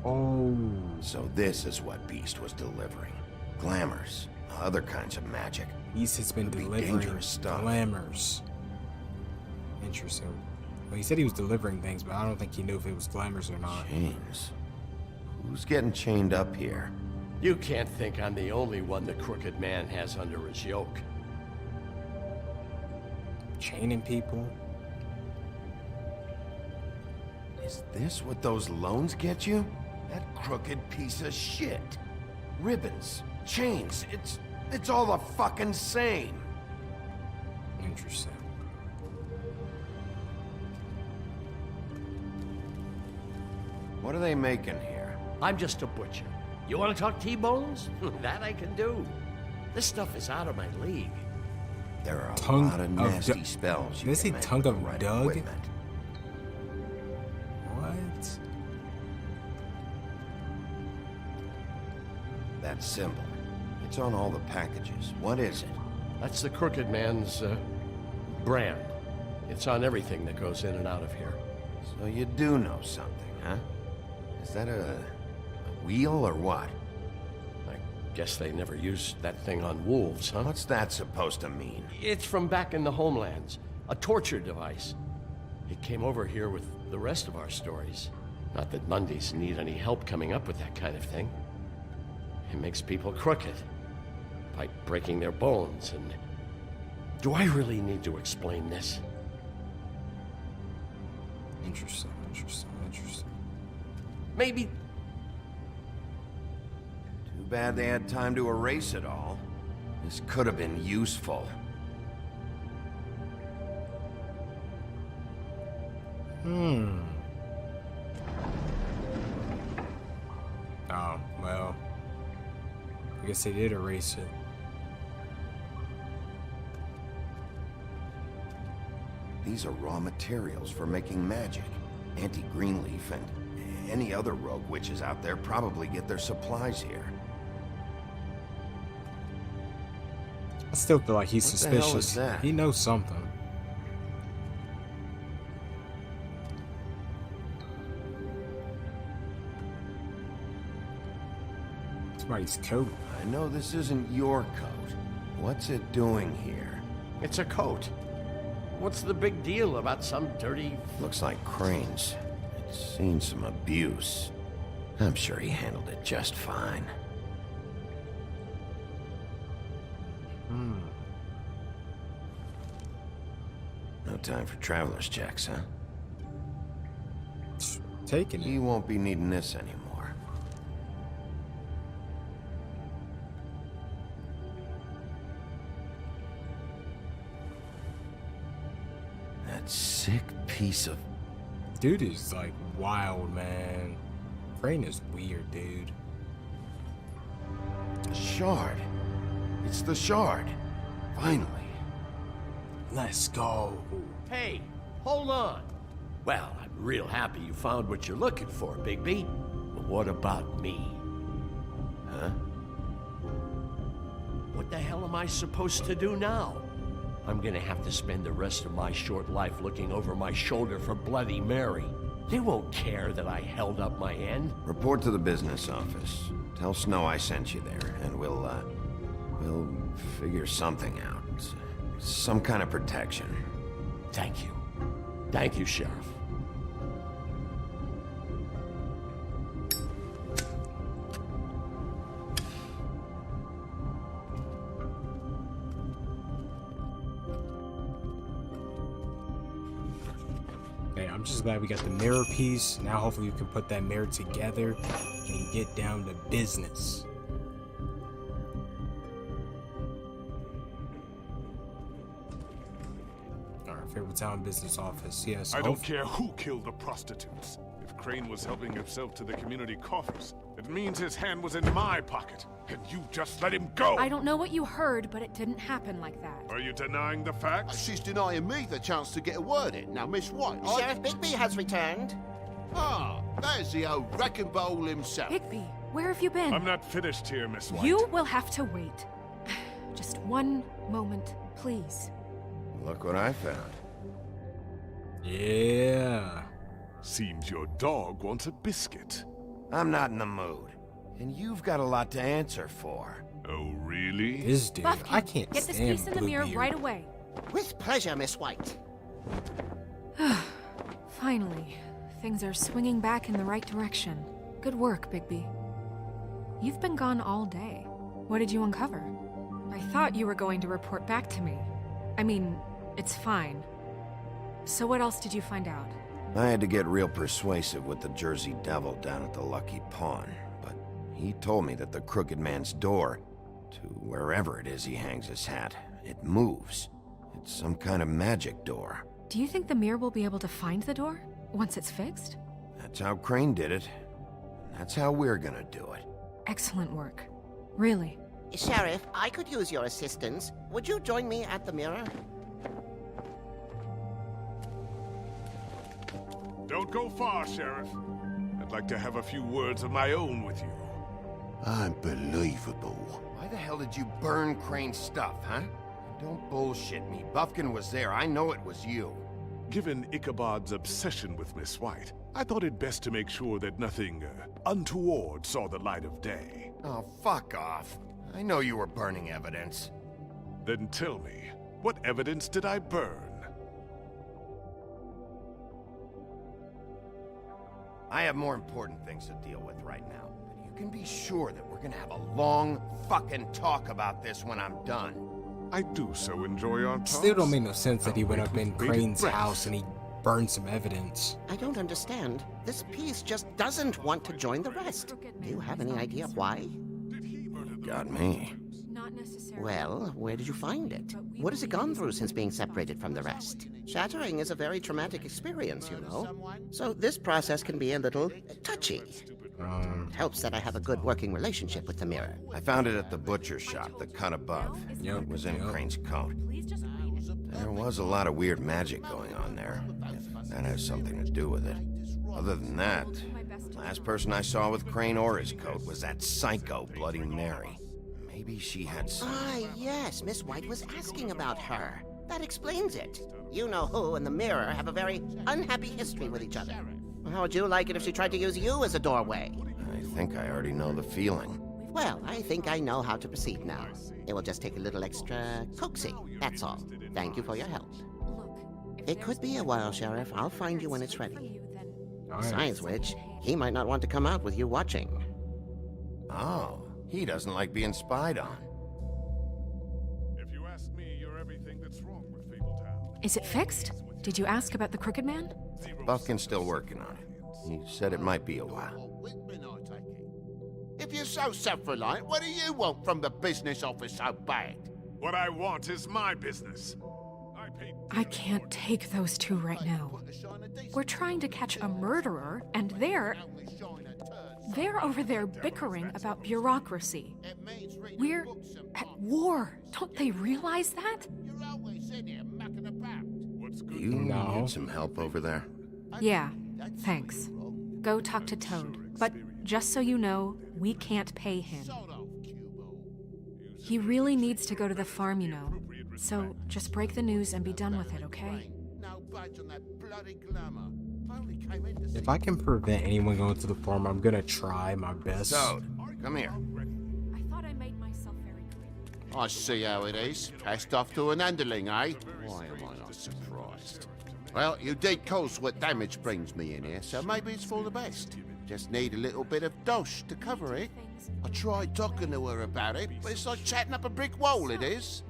Oh. So this is what Beast was delivering. Glamours, other kinds of magic. Beast has been Could be delivering dangerous stuff. glamours. Interesting. Well, he said he was delivering things, but I don't think he knew if it was glamours or not. Chains. Who's getting chained up here? You can't think I'm the only one the Crooked Man has under his yoke. Chaining people? Is this what those loans get you? That crooked piece of shit. Ribbons, chains, it's all the fucking same. Interesting. What are they making here? I'm just a butcher. You want to talk T-bones? That I can do. This stuff is out of my league. There are a Tongue lot of of nasty Doug- spells you Did I say can make tongue with of the right Doug? equipment. What? That symbol. It's on all the packages. What is it? That's the Crooked Man's, brand. It's on everything that goes in and out of here. So you do know something, huh? Is that a wheel or what? I guess they never used that thing on wolves, huh? What's that supposed to mean? It's from back in the homelands. A torture device. It came over here with the rest of our stories. Not that Mundies need any help coming up with that kind of thing. It makes people crooked. By breaking their bones and... Do I really need to explain this? Interesting, interesting, interesting. Maybe... Too bad they had time to erase it all. This could have been useful. Oh, well. I guess they did erase it. These are raw materials for making magic. Auntie Greenleaf and any other rogue witches out there probably get their supplies here. I still feel like he's What the hell suspicious. is that? He knows something. Somebody's coat. I know this isn't your coat. What's it doing here? It's a coat. What's the big deal about some dirty... Looks like Crane's. It's seen some abuse. I'm sure he handled it just fine. No time for traveler's checks, huh? Taking it. He won't be needing this anymore. That sick piece of... Dude is like wild, man. Crane is weird, dude. Shard. It's the shard. Finally. Let's go. Hey, hold on. Well, I'm real happy you found what you're looking for, Bigby. But what about me? Huh? What the hell am I supposed to do now? I'm gonna have to spend the rest of my short life looking over my shoulder for Bloody Mary. They won't care that I held up my end. Report to the business office. Tell Snow I sent you there, and we'll figure something out. Some kind of protection. Thank you. Thank you, Sheriff. Okay, I'm just glad we got the mirror piece. Now hopefully we can put that mirror together and get down to business. Alright, Fabletown business office. Yes. I don't care who killed the prostitutes. If Crane was helping himself to the community coffers, it means his hand was in my pocket, and you just let him go! I don't know what you heard, but it didn't happen like that. Are you denying the facts? She's denying me the chance to get a word in. Now, Miss White, Sheriff Bigby has returned. Ah, there's the old wrecking bowl himself. Bigby, where have you been? I'm not finished here, Miss White. You will have to wait. Just one moment, please. Look what I found. Yeah. Seems your dog wants a biscuit. I'm not in the mood. And you've got a lot to answer for. Oh, really? This dude, Buffkin, I can't get this stand piece in the mirror Bluebeard. right away. With pleasure, Miss White. Finally, things are swinging back in the right direction. Good work, Bigby. You've been gone all day. What did you uncover? I thought you were going to report back to me. I mean, it's fine. So what else did you find out? I had to get real persuasive with the Jersey Devil down at the Lucky Pawn, but he told me that the Crooked Man's door, to wherever it is he hangs his hat, it moves. It's some kind of magic door. Do you think the mirror will be able to find the door once it's fixed? That's how Crane did it. That's how we're gonna do it. Excellent work. Really. Sheriff, I could use your assistance. Would you join me at the mirror? Don't go far, Sheriff. I'd like to have a few words of my own with you. Unbelievable. Why the hell did you burn Crane's stuff, huh? Don't bullshit me. Buffkin was there. I know it was you. Given Ichabod's obsession with Miss White, I thought it best to make sure that nothing untoward saw the light of day. Oh, fuck off. I know you were burning evidence. Then tell me, what evidence did I burn? I have more important things to deal with right now. But you can be sure that we're gonna have a long fucking talk about this when I'm done. I do so enjoy our talks. Still don't make no sense that he went up in with bated Crane's breath. house and he burned some evidence. I don't understand. This piece just doesn't want to join the rest. Do you have any idea why? Got me. Not necessarily. Well, where did you find it? What has it gone through since being separated from the rest? Shattering is a very traumatic experience, you know. So this process can be a little touchy. It helps that I have a good working relationship with the mirror. I found it at the butcher shop, the cut above. It was in Crane's coat. There was a lot of weird magic going on there, if that has something to do with it. Other than that, the last person I saw with Crane or his coat was that psycho Bloody Mary. Maybe she had some... Ah, yes, Miss White was asking about her. That explains it. You know who and the mirror have a very unhappy history with each other. How would you like it if she tried to use you as a doorway? I think I already know the feeling. Well, I think I know how to proceed now. It will just take a little extra coaxing, that's all. Thank you for your help. It could be a while, Sheriff. I'll find you when it's ready. Besides which, he might not want to come out with you watching. Oh, he doesn't like being spied on. If you ask me, you're everything that's wrong with Fabletown. Is it fixed? Did you ask about the Crooked Man? Buffkin's still working on it. He said it might be a while. If you're so self-reliant, what do you want from the business office so bad? What I want is my business. I can't take those two right now. We're trying to catch a murderer, and they're over there bickering about bureaucracy. We're at war. Don't they realize that? You need some help over there? Yeah, thanks. Go talk to Toad. But just so you know, we can't pay him. He really needs to go to the farm, you know. So just break the news and be done with it, okay? If I can prevent anyone going to the farm, I'm gonna try my best. Toad, come here. I thought I made myself very clear. I see how it is. Passed off to an underling, eh? Why am I not surprised? Well, you did cause what damage brings me in here, so maybe it's for the best. Just need a little bit of dosh to cover it. I tried talking to her about it, but it's like chatting up a brick wall, it is.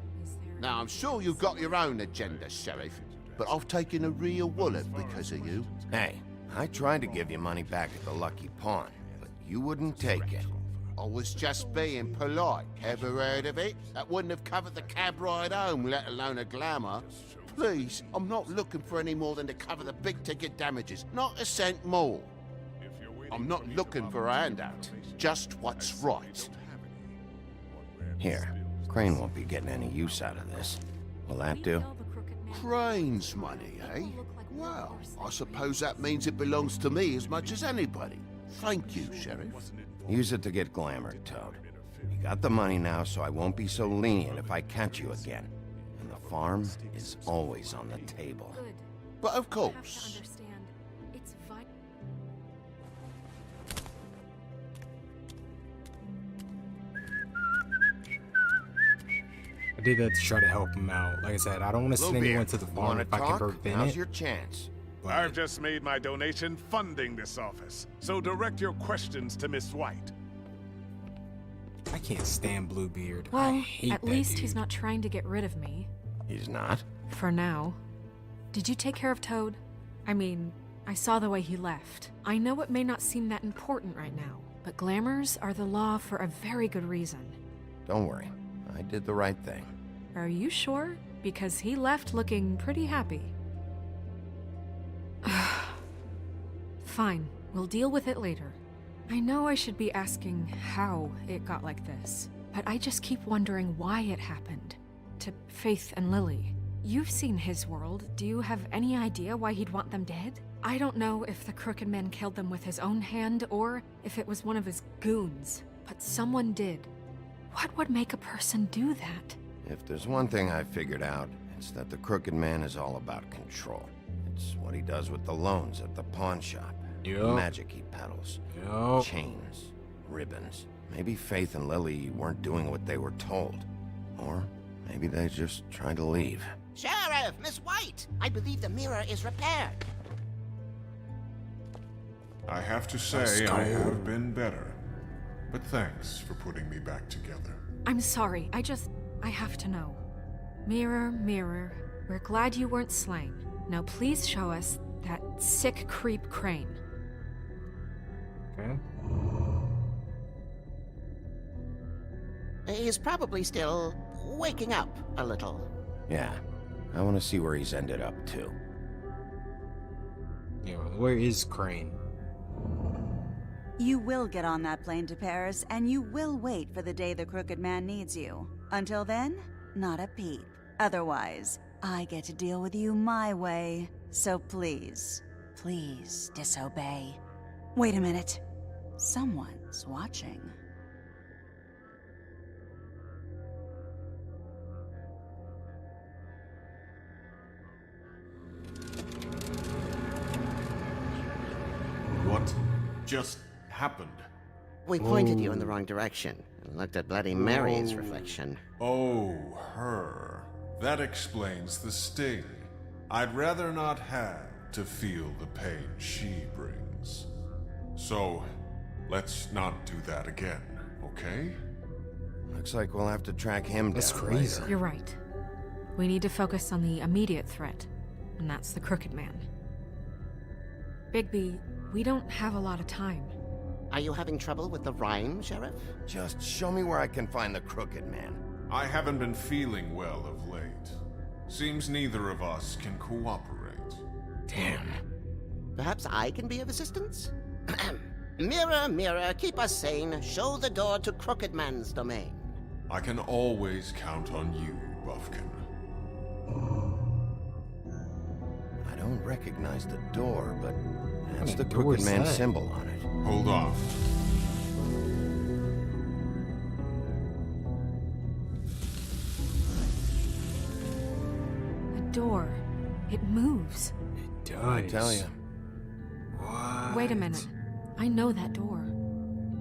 Now, I'm sure you've got your own agenda, Sheriff, but I've taken a real wallet because of you. Hey, I tried to give you money back at the Lucky Pawn, but you wouldn't take it. I was just being polite. Ever heard of it? That wouldn't have covered the cab ride home, let alone a glamour. Please, I'm not looking for any more than to cover the big ticket damages, not a cent more. I'm not looking for a handout, just what's right. Here, Crane won't be getting any use out of this. Will that do? Crane's money, eh? Well, I suppose that means it belongs to me as much as anybody. Thank you, Sheriff. Use it to get glamored, Toad. You got the money now, so I won't be so lenient if I catch you again. And the farm is always on the table. But of course. I did that to try to help him out. Like I said, I don't want to send anyone to the farm if I can prevent Now's it. your chance. I've just made my donation funding this office, so direct your questions to Miss White. I can't stand Bluebeard. I Well, hate at that least dude. he's not trying to get rid of me. He's not? For now. Did you take care of Toad? I mean, I saw the way he left. I know it may not seem that important right now, but glamours are the law for a very good reason. Don't worry. I did the right thing. Are you sure? Because he left looking pretty happy. Fine, we'll deal with it later. I know I should be asking how it got like this, but I just keep wondering why it happened. To Faith and Lily. You've seen his world. Do you have any idea why he'd want them dead? I don't know if the Crooked Man killed them with his own hand or if it was one of his goons, but someone did. What would make a person do that? If there's one thing I figured out, it's that the Crooked Man is all about control. It's what he does with the loans at the pawn shop. Yep. The magic he peddles. Yep. Chains. Ribbons. Maybe Faith and Lily weren't doing what they were told. Or maybe they just tried to leave. Sheriff, Miss White! I believe the mirror is repaired. I have to say, I have been better. But thanks for putting me back together. I'm sorry, I have to know. Mirror, mirror, we're glad you weren't slain. Now please show us that sick creep Crane. Okay. He's probably still waking up a little. Yeah. I want to see where he's ended up, too. Yeah, where is Crane? You will get on that plane to Paris, and you will wait for the day the Crooked Man needs you. Until then, not a peep. Otherwise, I get to deal with you my way. So please, please disobey. Wait a minute. Someone's watching. What just happened? We pointed you in the wrong direction and looked at Bloody Mary's reflection. Oh, her. That explains the sting. I'd rather not have to feel the pain she brings. So, let's not do that again, okay? Looks like we'll have to track him down. That's crazy. You're right. We need to focus on the immediate threat, and that's the Crooked Man. Bigby, we don't have a lot of time. Are you having trouble with the rhyme, Sheriff? Just show me where I can find the Crooked Man. I haven't been feeling well of late. Seems neither of us can cooperate. Damn. Perhaps I can be of assistance? Mirror, mirror, keep us sane. Show the door to Crooked Man's domain. I can always count on you, Buffkin. I don't recognize the door, but that's the door Crooked is Man that? symbol on it. Hold on. The door. It moves. It does. I tell you. What? Wait a minute. I know that door.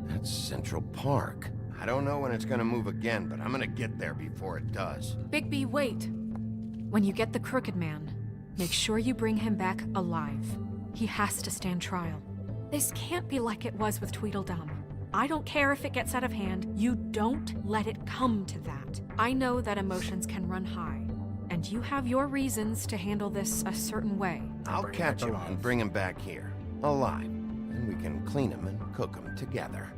That's Central Park. I don't know when it's gonna move again, but I'm gonna get there before it does. Bigby, wait! When you get the Crooked Man, make sure you bring him back alive. He has to stand trial. This can't be like it was with Tweedledum. I don't care if it gets out of hand. You don't let it come to that. I know that emotions can run high, and you have your reasons to handle this a certain way. I'll catch him and bring him back here, alive. And we can clean him and cook him together.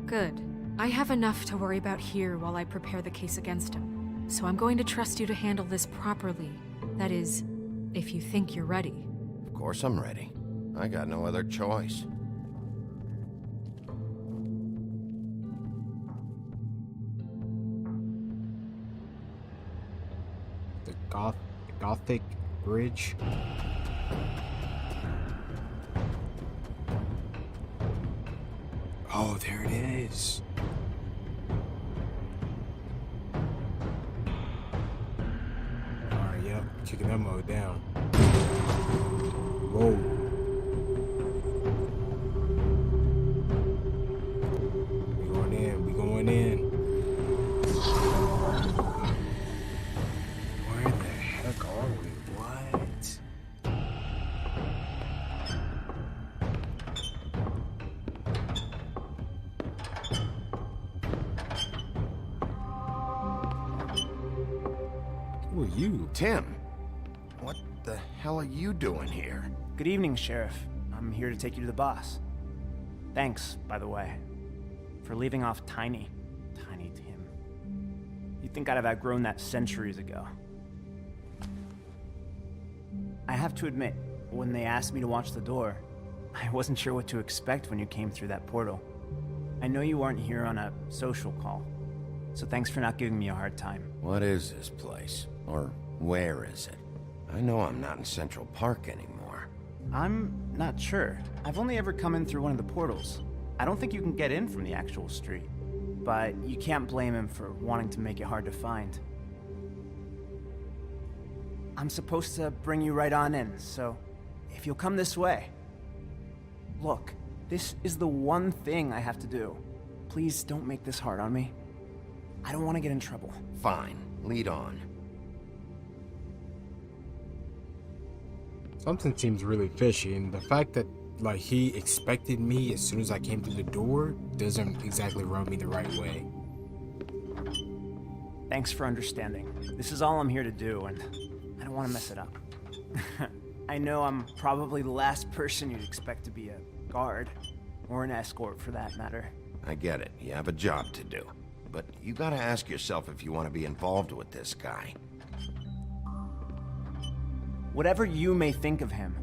Good. I have enough to worry about here while I prepare the case against him. So I'm going to trust you to handle this properly. That is, if you think you're ready. Of course I'm ready. I got no other choice. The Gothic Bridge. Oh, there it is. Alright, yep. Kicking that mode down. Whoa. We going in. We going in. Where the heck are we? What? Who are you? Tim, what the hell are you doing here? Good evening, Sheriff. I'm here to take you to the boss. Thanks, by the way, for leaving off Tiny Tim. You'd think I'd have outgrown that centuries ago. I have to admit, when they asked me to watch the door, I wasn't sure what to expect when you came through that portal. I know you aren't here on a social call, so thanks for not giving me a hard time. What is this place? Or where is it? I know I'm not in Central Park anymore. I'm not sure. I've only ever come in through one of the portals. I don't think you can get in from the actual street. But you can't blame him for wanting to make it hard to find. I'm supposed to bring you right on in, so if you'll come this way. Look, this is the one thing I have to do. Please don't make this hard on me. I don't want to get in trouble. Fine, lead on. Something seems really fishy, and the fact that like he expected me as soon as I came through the door doesn't exactly rub me the right way. Thanks for understanding. This is all I'm here to do, and I don't want to mess it up. I know I'm probably the last person you'd expect to be a guard, or an escort for that matter. I get it, you have a job to do. But you gotta ask yourself if you want to be involved with this guy. Whatever you may think of him,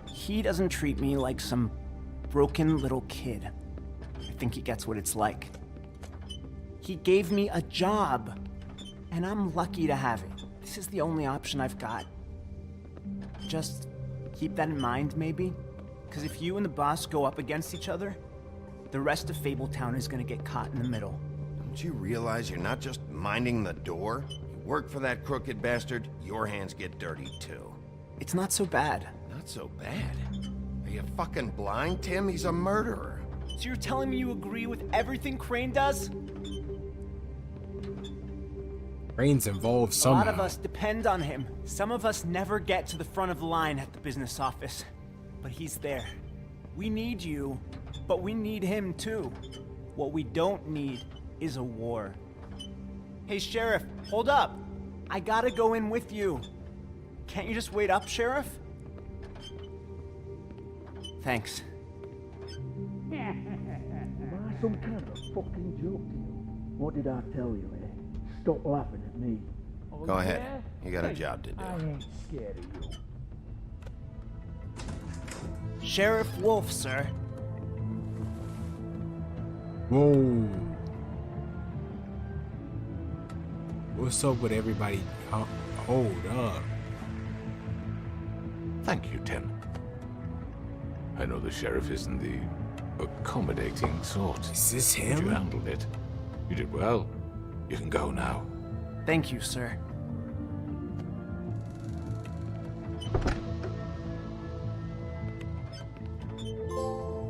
he doesn't treat me like some broken little kid. I think he gets what it's like. He gave me a job, and I'm lucky to have it. This is the only option I've got. Just keep that in mind, maybe? Because if you and the boss go up against each other, the rest of Fabletown is gonna get caught in the middle. Don't you realize you're not just minding the door? You work for that crooked bastard, your hands get dirty too. It's not so bad. Not so bad? Are you fucking blind, Tim? He's a murderer. So you're telling me you agree with everything Crane does? Crane's involved somehow. A lot of us depend on him. Some of us never get to the front of the line at the business office. But he's there. We need you, but we need him too. What we don't need is a war. Hey, Sheriff, hold up. I gotta go in with you. Can't you just wait up, Sheriff? Thanks. Am I some kind of fucking joke to you? What did I tell you, eh? Stop laughing at me. Go ahead. You got a job to do. I ain't scared of you. Sheriff Wolf, sir. Whoa. What's up with everybody? Hold up. Thank you, Tim. I know the sheriff isn't the accommodating sort. Is this But him? you handled it. You did well. You can go now. Thank you, sir.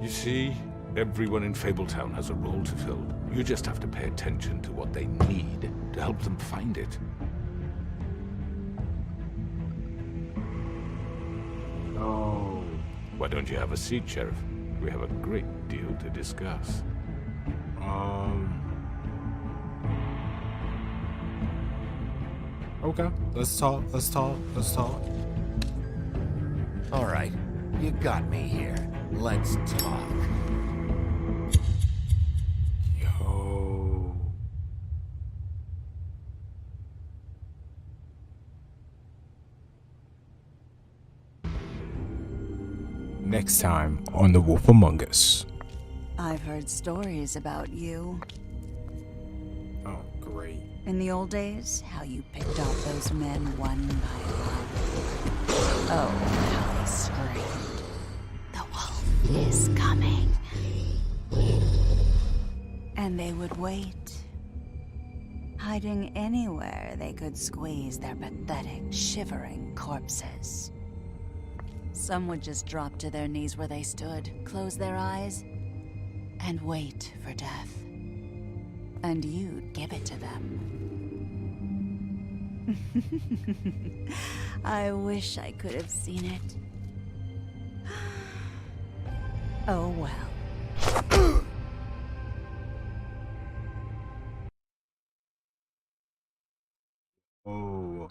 You see, everyone in Fabletown has a role to fill. You just have to pay attention to what they need to help them find it. Oh. Why don't you have a seat, Sheriff? We have a great deal to discuss. Okay, let's talk. Let's talk. Let's talk. All right, you got me here. Let's talk. Yo. Next time on The Wolf Among Us. I've heard stories about you. Oh, great. In the old days, how you picked off those men one by one. Oh, how they screamed. The wolf is coming. And they would wait, hiding anywhere they could squeeze their pathetic, shivering corpses. Some would just drop to their knees where they stood, close their eyes, and wait for death. And you'd give it to them. I wish I could have seen it. Oh well. Oh.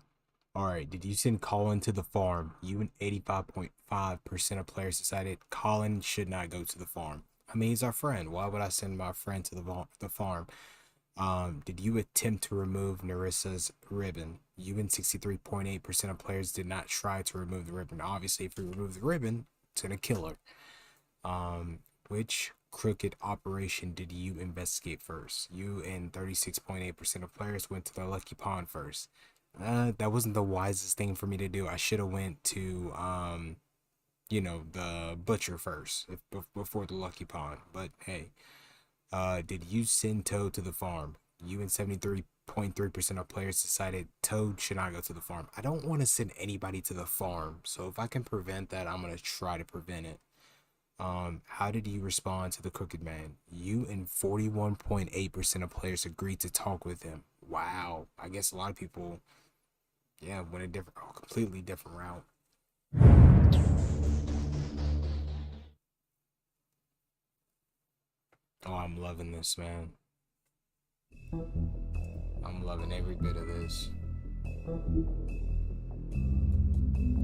Alright, did you send Colin to the farm? You and 85.5% of players decided Colin should not go to the farm. I mean, he's our friend. Why would I send my friend to the farm? Did you attempt to remove Narissa's ribbon? You and 63.8% of players did not try to remove the ribbon. Obviously, if you remove the ribbon, it's gonna kill her. Which crooked operation did you investigate first? You and 36.8% of players went to the Lucky Pond first. That wasn't the wisest thing for me to do. I should have went to, you know, the butcher first before the Lucky Pond. But hey, did you send Toad to the farm? You and 73.3% of players decided Toad should not go to the farm. I don't want to send anybody to the farm, so if I can prevent that, I'm gonna try to prevent it. How did you respond to the Crooked Man? You and 41.8% of players agreed to talk with him. Wow, I guess a lot of people, yeah, went a completely different route. Oh, I'm loving this, man. I'm loving every bit of this.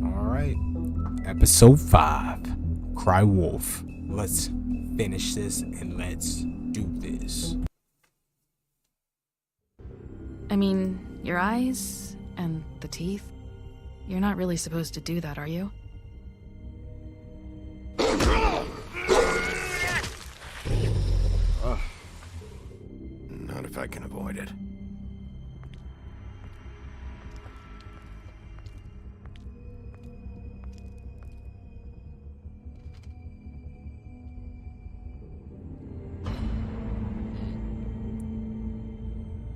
Alright, episode 5, Cry Wolf. Let's finish this and let's do this. I mean, your eyes and the teeth. You're not really supposed to do that, are you? Not if I can avoid it.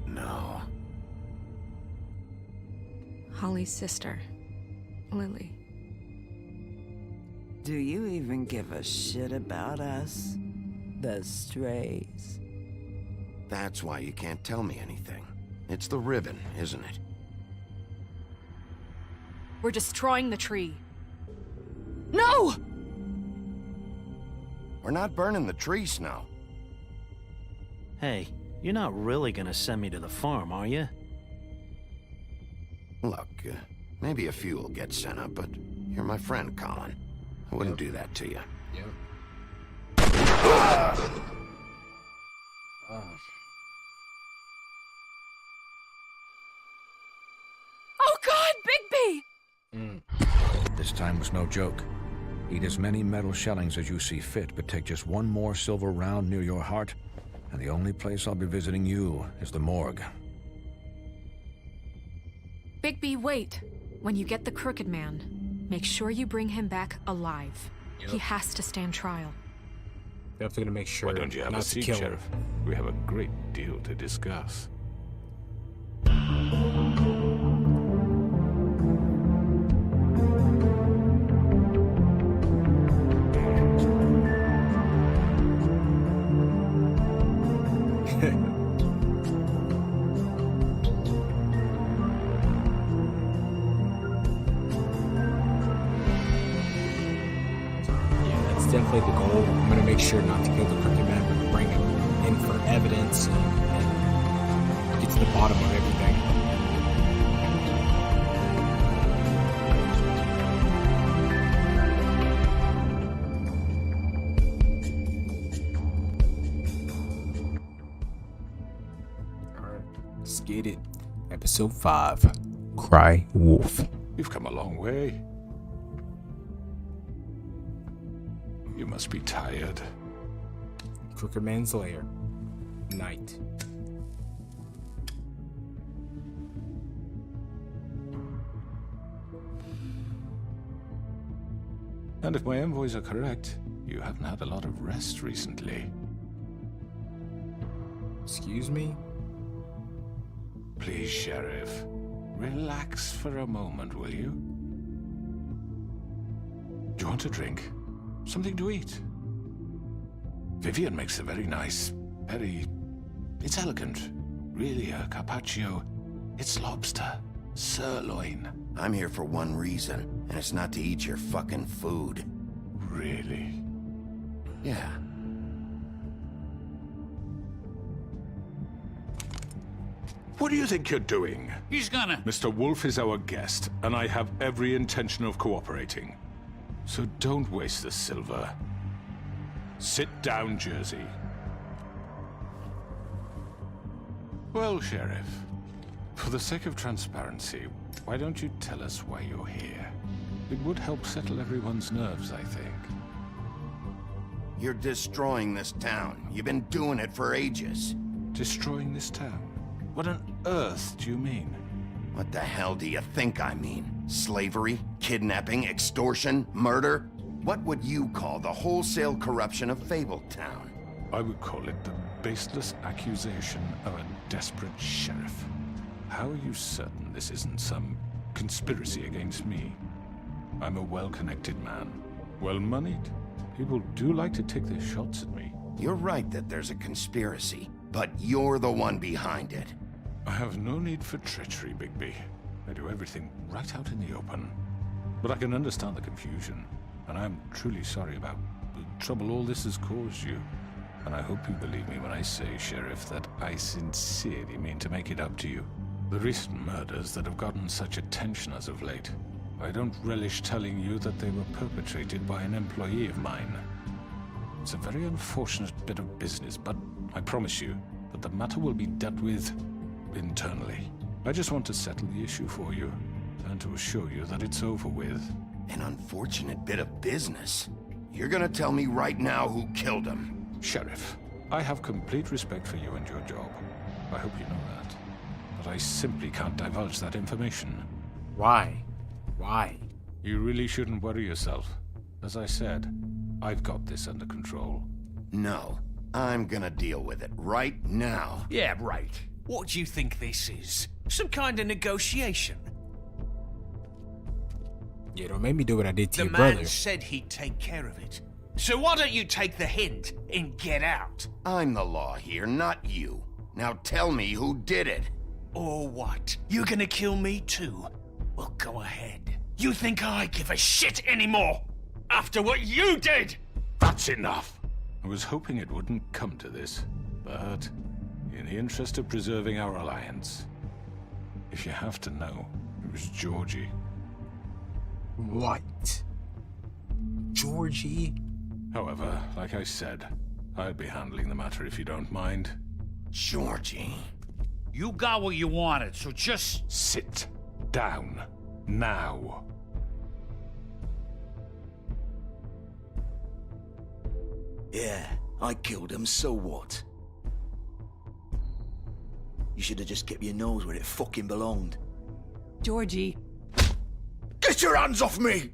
No. Holly's sister, Lily. Do you even give a shit about us? The strays? That's why you can't tell me anything. It's the ribbon, isn't it? We're destroying the tree. No! We're not burning the tree, Snow. Hey, you're not really gonna send me to the farm, are you? Look, maybe a few will get sent up, but you're my friend, Colin. I wouldn't do that to you. Yep. Oh God, Bigby! This time was no joke. Eat as many metal shellings as you see fit, but take just one more silver round near your heart, and the only place I'll be visiting you is the morgue. Bigby, wait. When you get the Crooked Man, make sure you bring him back alive. Yep. He has to stand trial. Definitely gonna make sure. Why don't you have a seat, Sheriff? We have a great deal to discuss. Definitely the goal. I'm gonna make sure not to kill the Crooked Man, but bring him in for evidence and get to the bottom of everything. get it. Episode 5. Cry Wolf. You've come a long way. You must be tired. Crooked Man's Lair. Night. And if my envoys are correct, you haven't had a lot of rest recently. Excuse me? Please, Sheriff. Relax for a moment, will you? Do you want a drink? Something to eat? Vivian makes a very nice, it's elegant. Really, a carpaccio. It's lobster. Sirloin. I'm here for one reason, and it's not to eat your fucking food. Really? Yeah. What do you think you're doing? He's gonna... Mr. Wolf is our guest, and I have every intention of cooperating. So don't waste the silver. Sit down, Jersey. Well, Sheriff, for the sake of transparency, why don't you tell us why you're here? It would help settle everyone's nerves, I think. You're destroying this town. You've been doing it for ages. Destroying this town? What on earth do you mean? What the hell do you think I mean? Slavery? Kidnapping? Extortion? Murder? What would you call the wholesale corruption of Fabletown? I would call it the baseless accusation of a desperate sheriff. How are you certain this isn't some conspiracy against me? I'm a well-connected man, well-moneyed. People do like to take their shots at me. You're right that there's a conspiracy, but you're the one behind it. I have no need for treachery, Bigby. I do everything right out in the open. But I can understand the confusion, and I am truly sorry about the trouble all this has caused you. And I hope you believe me when I say, Sheriff, that I sincerely mean to make it up to you. The recent murders that have gotten such attention as of late, I don't relish telling you that they were perpetrated by an employee of mine. It's a very unfortunate bit of business, but I promise you that the matter will be dealt with internally. I just want to settle the issue for you, and to assure you that it's over with. An unfortunate bit of business? You're gonna tell me right now who killed him? Sheriff, I have complete respect for you and your job. I hope you know that. But I simply can't divulge that information. Why? Why? You really shouldn't worry yourself. As I said, I've got this under control. No. I'm gonna deal with it right now. Yeah, right. What do you think this is? Some kind of negotiation? Yeah, don't make me do what I did to the your man brother. said he'd take care of it. So why don't you take the hint and get out? I'm the law here, not you. Now tell me who did it. Or what? You gonna kill me too? Well, go ahead. You think I give a shit anymore? After what you did? That's enough! I was hoping it wouldn't come to this, but in the interest of preserving our alliance, if you have to know, it was Georgie. What? Georgie? However, like I said, I'll be handling the matter if you don't mind. Georgie. You got what you wanted, so just... Sit down. Now. Yeah, I killed him, so what? You should have just kept your nose where it fucking belonged. Georgie. Get your hands off me!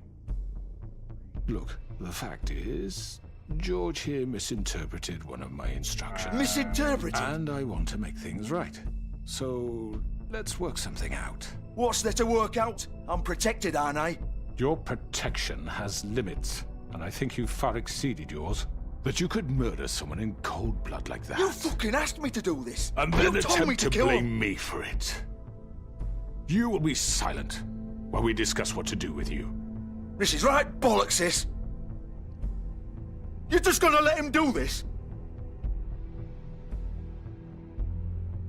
Look, the fact is, George here misinterpreted one of my instructions. Misinterpreted? And I want to make things right. So, let's work something out. What's there to work out? I'm protected, aren't I? Your protection has limits, and I think you've far exceeded yours. That you could murder someone in cold blood like that. You fucking asked me to do this! And You then told me attempt to kill blame him. me for it. You will be silent while we discuss what to do with you. This is right bollocks, this! You're just gonna let him do this?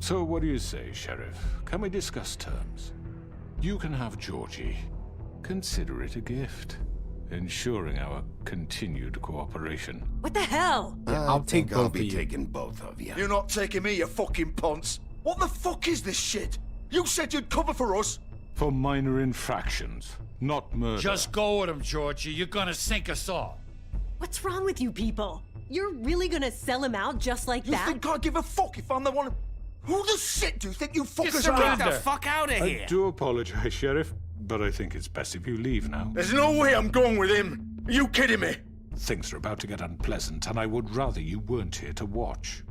So what do you say, Sheriff? Can we discuss terms? You can have Georgie. Consider it a gift, ensuring our continued cooperation. What the hell? Yeah, I'll take both I'll of be you. taking both of you. You're not taking me, you fucking ponce! What the fuck is this shit? You said you'd cover for us. For minor infractions, not murder. Just go with him, Georgie. You're gonna sink us all. What's wrong with you people? You're really gonna sell him out just like You that? think I give a fuck if I'm the one? Who the shit do you think you fuckers Get are? the fuck out of I here! do apologize, Sheriff, but I think it's best if you leave now. There's no way I'm going with him. Are you kidding me? Things are about to get unpleasant, and I would rather you weren't here to watch.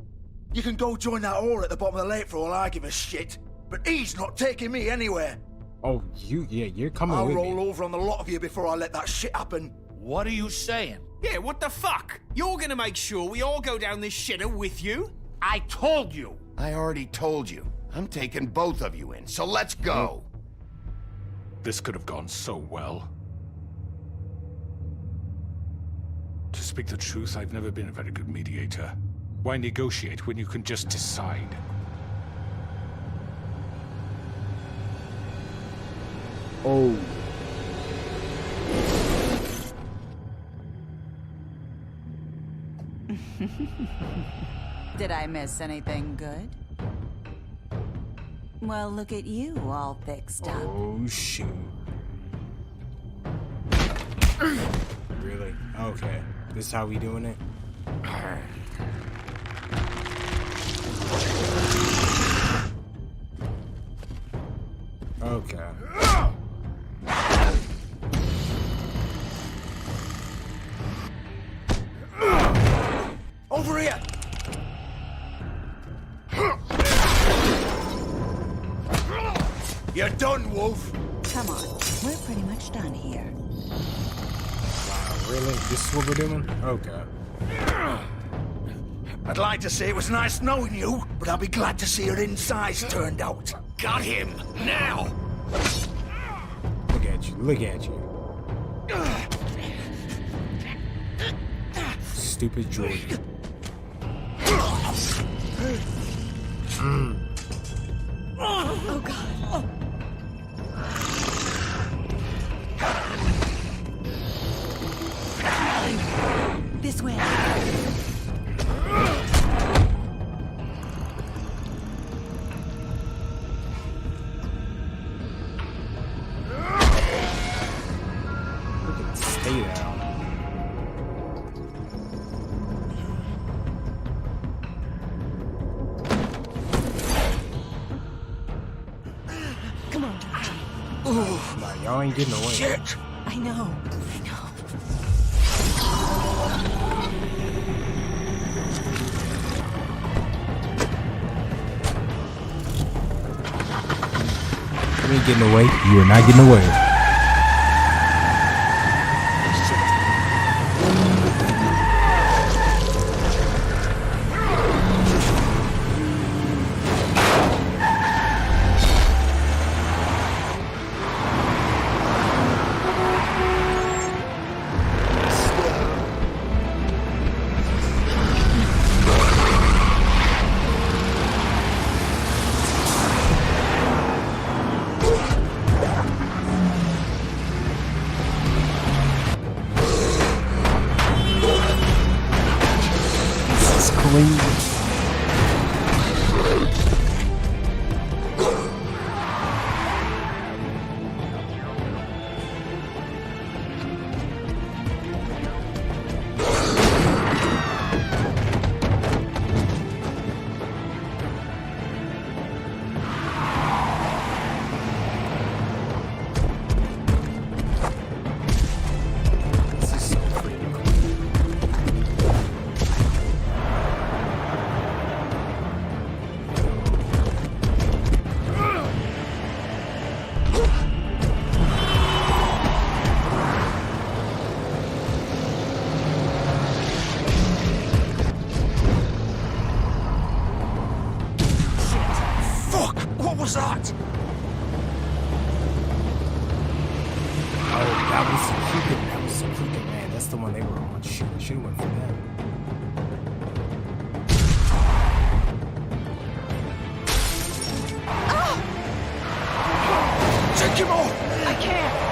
You can go join that whore at the bottom of the lake for all I give a shit. But he's not taking me anywhere. Oh, you're coming I'll with roll me. over on the lot of you before I let that shit happen. What are you saying? Yeah, what the fuck? You're gonna make sure we all go down this shitter with you? I told you. I already told you. I'm taking both of you in, so let's go. This could have gone so well. To speak the truth, I've never been a very good mediator. Why negotiate when you can just decide? Oh. Did I miss anything good? Well, look at you, all fixed up. Oh, shoot. Really? Okay. This is how we doing it? Okay. Over here! You're done, Wolf. Come on, we're pretty much done here. Wow, really? This is what we're doing? Okay. I'd like to say it was nice knowing you, but I'll be glad to see your insides turned out. Got him! Now! Look at you. Look at you. Stupid George. Oh, God. This way. Stay down. Come on, Georgie. Nah, y'all ain't getting away. Shit! I know. You ain't getting away. You are not getting away. was that? Oh, that was Cupid. That was Cupid, man. That's the one they were on. Shoot, I should have went for that. Take him off! I can't.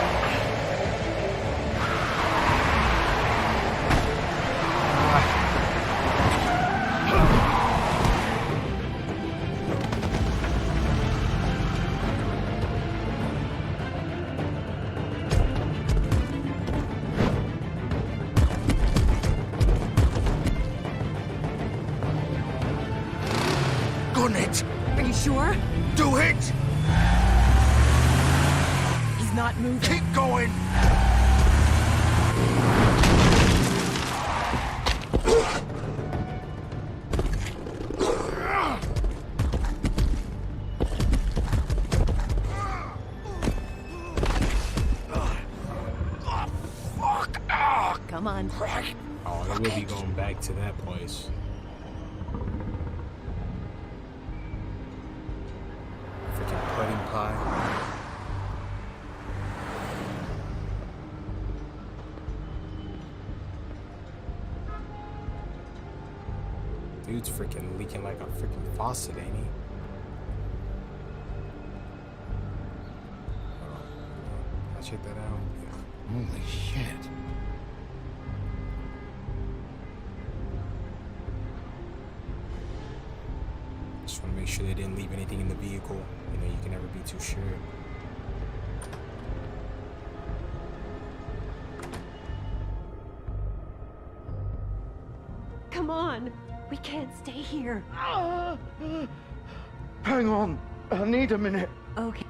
done it. Are you sure? Do it. He's not moving. Keep going. Come on. Oh, they will be going back to that place. Freaking pudding pie. Dude's freaking leaking like a freaking faucet, ain't he? I'll check that out. Holy shit. Just want to make sure they didn't leave anything in the vehicle. You know, you can never be too sure. Come on. We can't stay here. Hang on. I need a minute. Okay.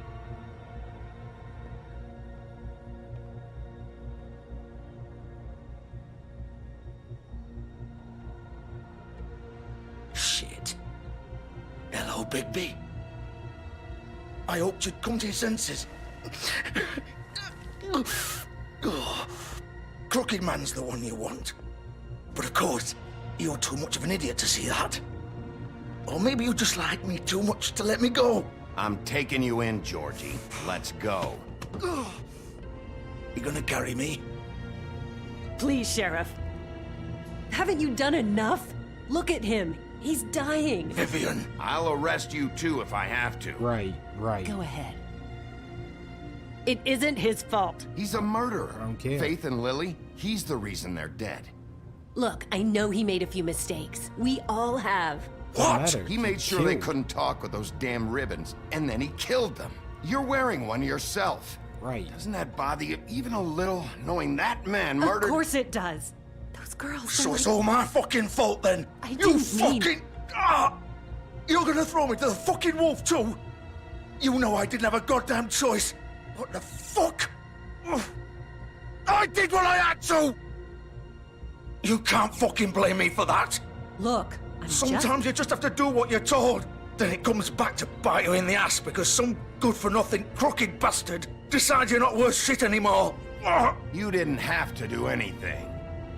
Shit. Hello, Bigby. I hoped you'd come to your senses. Crooked Man's the one you want. But of course, you're too much of an idiot to see that. Or maybe you just like me too much to let me go. I'm taking you in, Georgie. Let's go. You gonna carry me? Please, Sheriff. Haven't you done enough? Look at him. He's dying. Vivian. I'll arrest you too if I have to. Right. Go ahead. It isn't his fault. He's a murderer. I don't care. Faith and Lily, he's the reason they're dead. Look, I know he made a few mistakes. We all have. What? He made sure they couldn't talk with those damn ribbons, and then he killed them. You're wearing one yourself. Right. Doesn't that bother you even a little, knowing that man murdered... Of course it does. Those girls So are it's like... all my fucking fault then? I You didn't mean- fucking... You're gonna throw me to the fucking wolf too? You know I didn't have a goddamn choice. What the fuck? I did what I had to! You can't fucking blame me for that. Look, Sometimes you just have to do what you're told. Then it comes back to bite you in the ass because some good-for-nothing crooked bastard decides you're not worth shit anymore. You didn't have to do anything.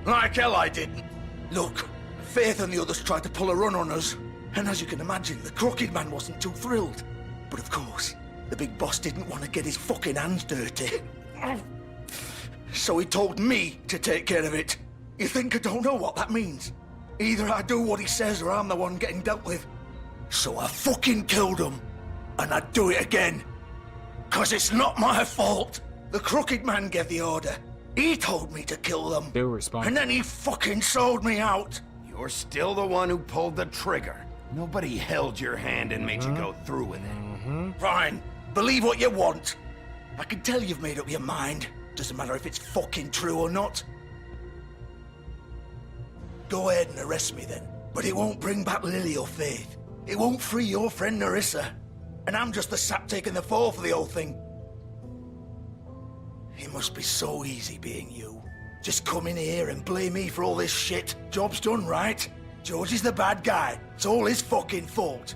Like hell I didn't. Look, Faith and the others tried to pull a run on us. And as you can imagine, the Crooked Man wasn't too thrilled. But of course, the big boss didn't want to get his fucking hands dirty. So he told me to take care of it. You think I don't know what that means? Either I do what he says or I'm the one getting dealt with. So I fucking killed him. And I'd do it again. 'Cause it's not my fault. The Crooked Man gave the order. He told me to kill them. They were responsible. And then he fucking sold me out. You're still the one who pulled the trigger. Nobody held your hand and made you go through with it. Fine. Believe what you want. I can tell you've made up your mind. Doesn't matter if it's fucking true or not. Go ahead and arrest me then. But it won't bring back Lily or Faith. It won't free your friend Narissa. And I'm just the sap taking the fall for the whole thing. It must be so easy being you. Just come in here and blame me for all this shit. Job's done, right? George is the bad guy. It's all his fucking fault.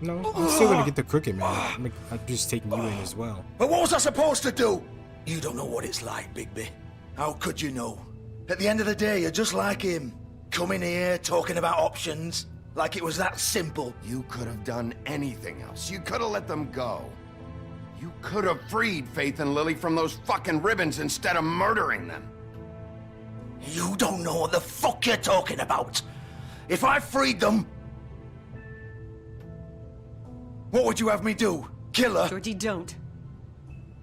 No, I'm still gonna get the Crooked Man. I'm just taking you in as well. But what was I supposed to do? You don't know what it's like, Bigby. How could you know? At the end of the day, you're just like him. Coming here, talking about options, like it was that simple. You could have done anything else. You could have let them go. You could have freed Faith and Lily from those fucking ribbons instead of murdering them. You don't know what the fuck you're talking about. If I freed them... What would you have me do? Kill her? Georgie, don't.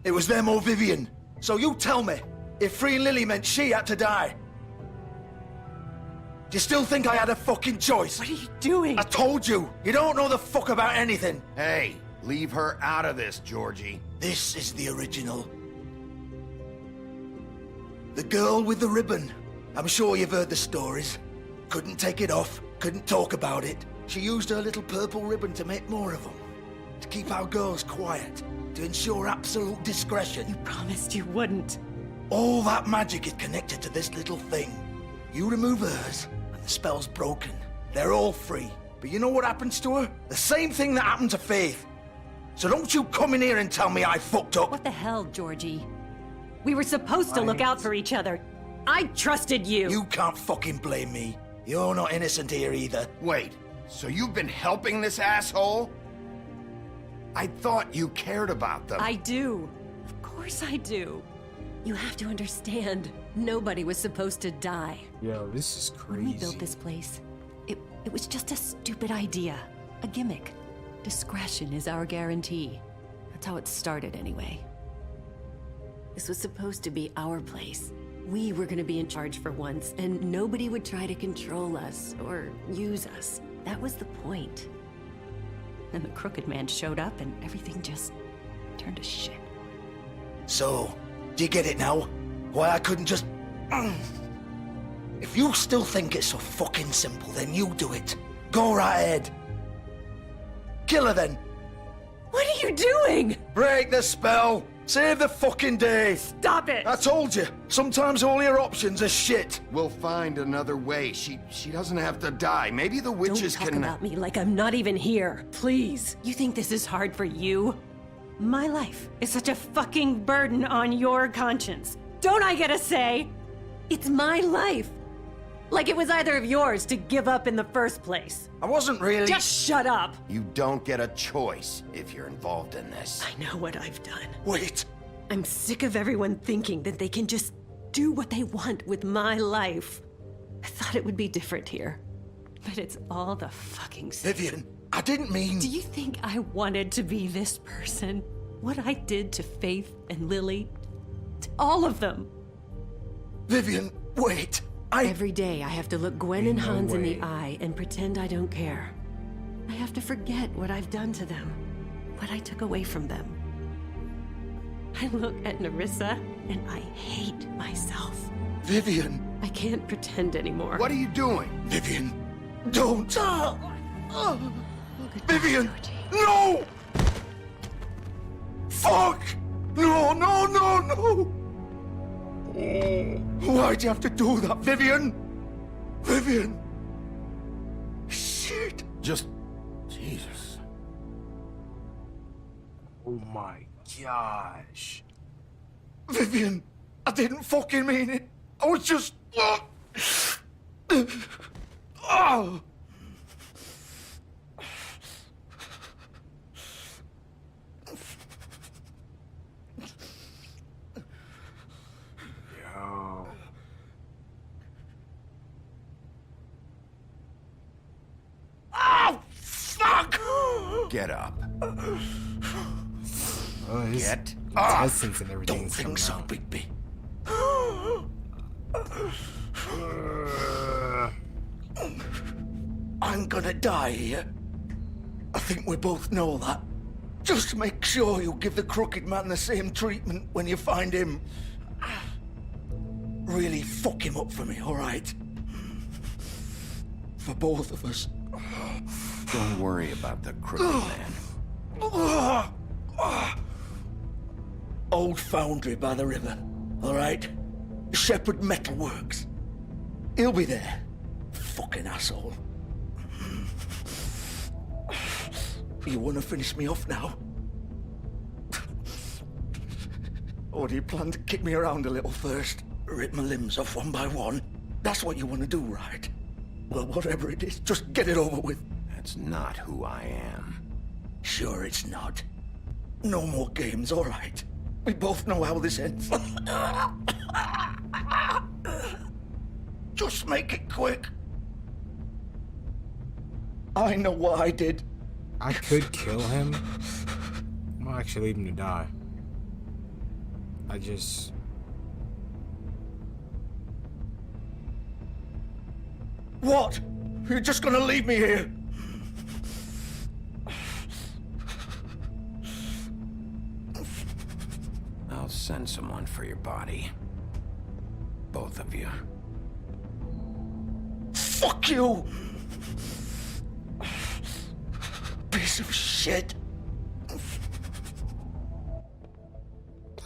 It was them or Vivian. So you tell me, if freeing Lily meant she had to die. Do you still think I had a fucking choice? What are you doing? I told you, you don't know the fuck about anything. Hey, leave her out of this, Georgie. This is the original. The girl with the ribbon. I'm sure you've heard the stories. Couldn't take it off, couldn't talk about it. She used her little purple ribbon to make more of them. To keep our girls quiet. To ensure absolute discretion. You promised you wouldn't. All that magic is connected to this little thing. You remove hers, and the spell's broken. They're all free. But you know what happens to her? The same thing that happened to Faith. So don't you come in here and tell me I fucked up. What the hell, Georgie? We were supposed to look out for each other. I trusted you. You can't fucking blame me. You're not innocent here either. Wait, so you've been helping this asshole? I thought you cared about them. I do. Of course I do. You have to understand, nobody was supposed to die. Yo, this is crazy. When we built this place, it was just a stupid idea. A gimmick. Discretion is our guarantee. That's how it started anyway. This was supposed to be our place. We were gonna be in charge for once, and nobody would try to control us or use us. That was the point. And the Crooked Man showed up and everything just turned to shit. So, do you get it now? Why I couldn't just... If you still think it's so fucking simple, then you do it. Go right ahead. Kill her then. What are you doing? Break the spell. Save the fucking day. Stop it. I told you. Sometimes all your options are shit. We'll find another way. She doesn't have to die. Maybe the witches Don't talk can... about me like I'm not even here. Please. You think this is hard for you? My life is such a fucking burden on your conscience. Don't I get a say? It's my life. Like it was either of yours to give up in the first place. I wasn't really... Just shut up. You don't get a choice if you're involved in this. I know what I've done. Wait. I'm sick of everyone thinking that they can just do what they want with my life. I thought it would be different here. But it's all the fucking same. Vivian, I didn't mean... Do you think I wanted to be this person? What I did to Faith and Lily? To all of them. Vivian, wait. Every day I have to look Gwen and Hans in the eye and pretend I don't care. I have to forget what I've done to them. What I took away from them. I look at Nerissa and I hate myself. Vivian. I can't pretend anymore. What are you doing? Vivian, don't. Vivian, no! Fuck! No, no, no, no! Why'd you have to do that, Vivian? Vivian! Shit! Just... Jesus. Oh my gosh. Vivian, I didn't fucking mean it. I was just... Oh! Oh, fuck! Get up. His Get intestines and everything. Don't think so, Bigby. I'm gonna die here. I think we both know that. Just make sure you give the Crooked Man the same treatment when you find him. Really fuck him up for me, all right? For both of us. Don't worry about the Crooked Man. Old foundry by the river, all right? Shepherd Metalworks. He'll be there. Fucking asshole. You want to finish me off now? Or do you plan to kick me around a little first? Rip my limbs off one by one? That's what you want to do, right? Well, whatever it is, just get it over with. That's not who I am. Sure it's not. No more games, all right? We both know how this ends. Just make it quick. I know what I did. I could kill him. I'll actually leave him to die. I just... What? You're just gonna leave me here? I'll send someone for your body. Both of you. Fuck you! Piece of shit.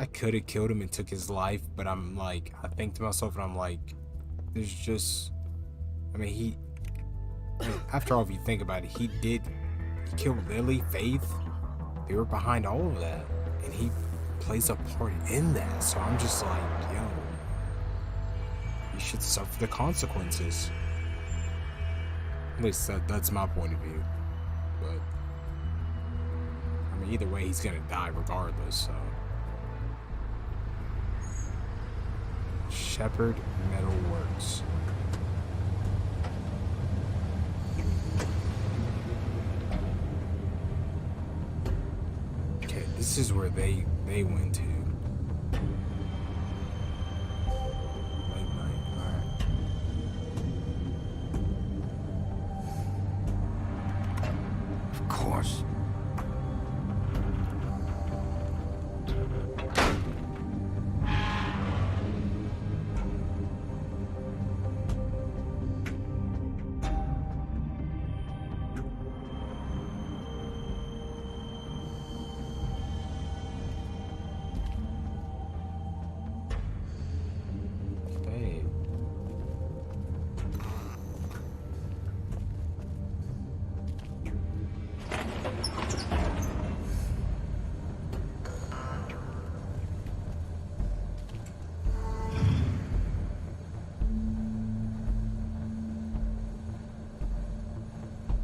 I could have killed him and took his life, but I'm like, I think to myself and I'm like, there's just, I mean, after all, if you think about it, he killed Lily, Faith. They were behind all of that, and he plays a part in that. So I'm just like, yo, you should suffer the consequences. At least that's my point of view. But I mean, either way, he's gonna die regardless. So Shepherd Metal Works. Okay, this is where they went to. Of course.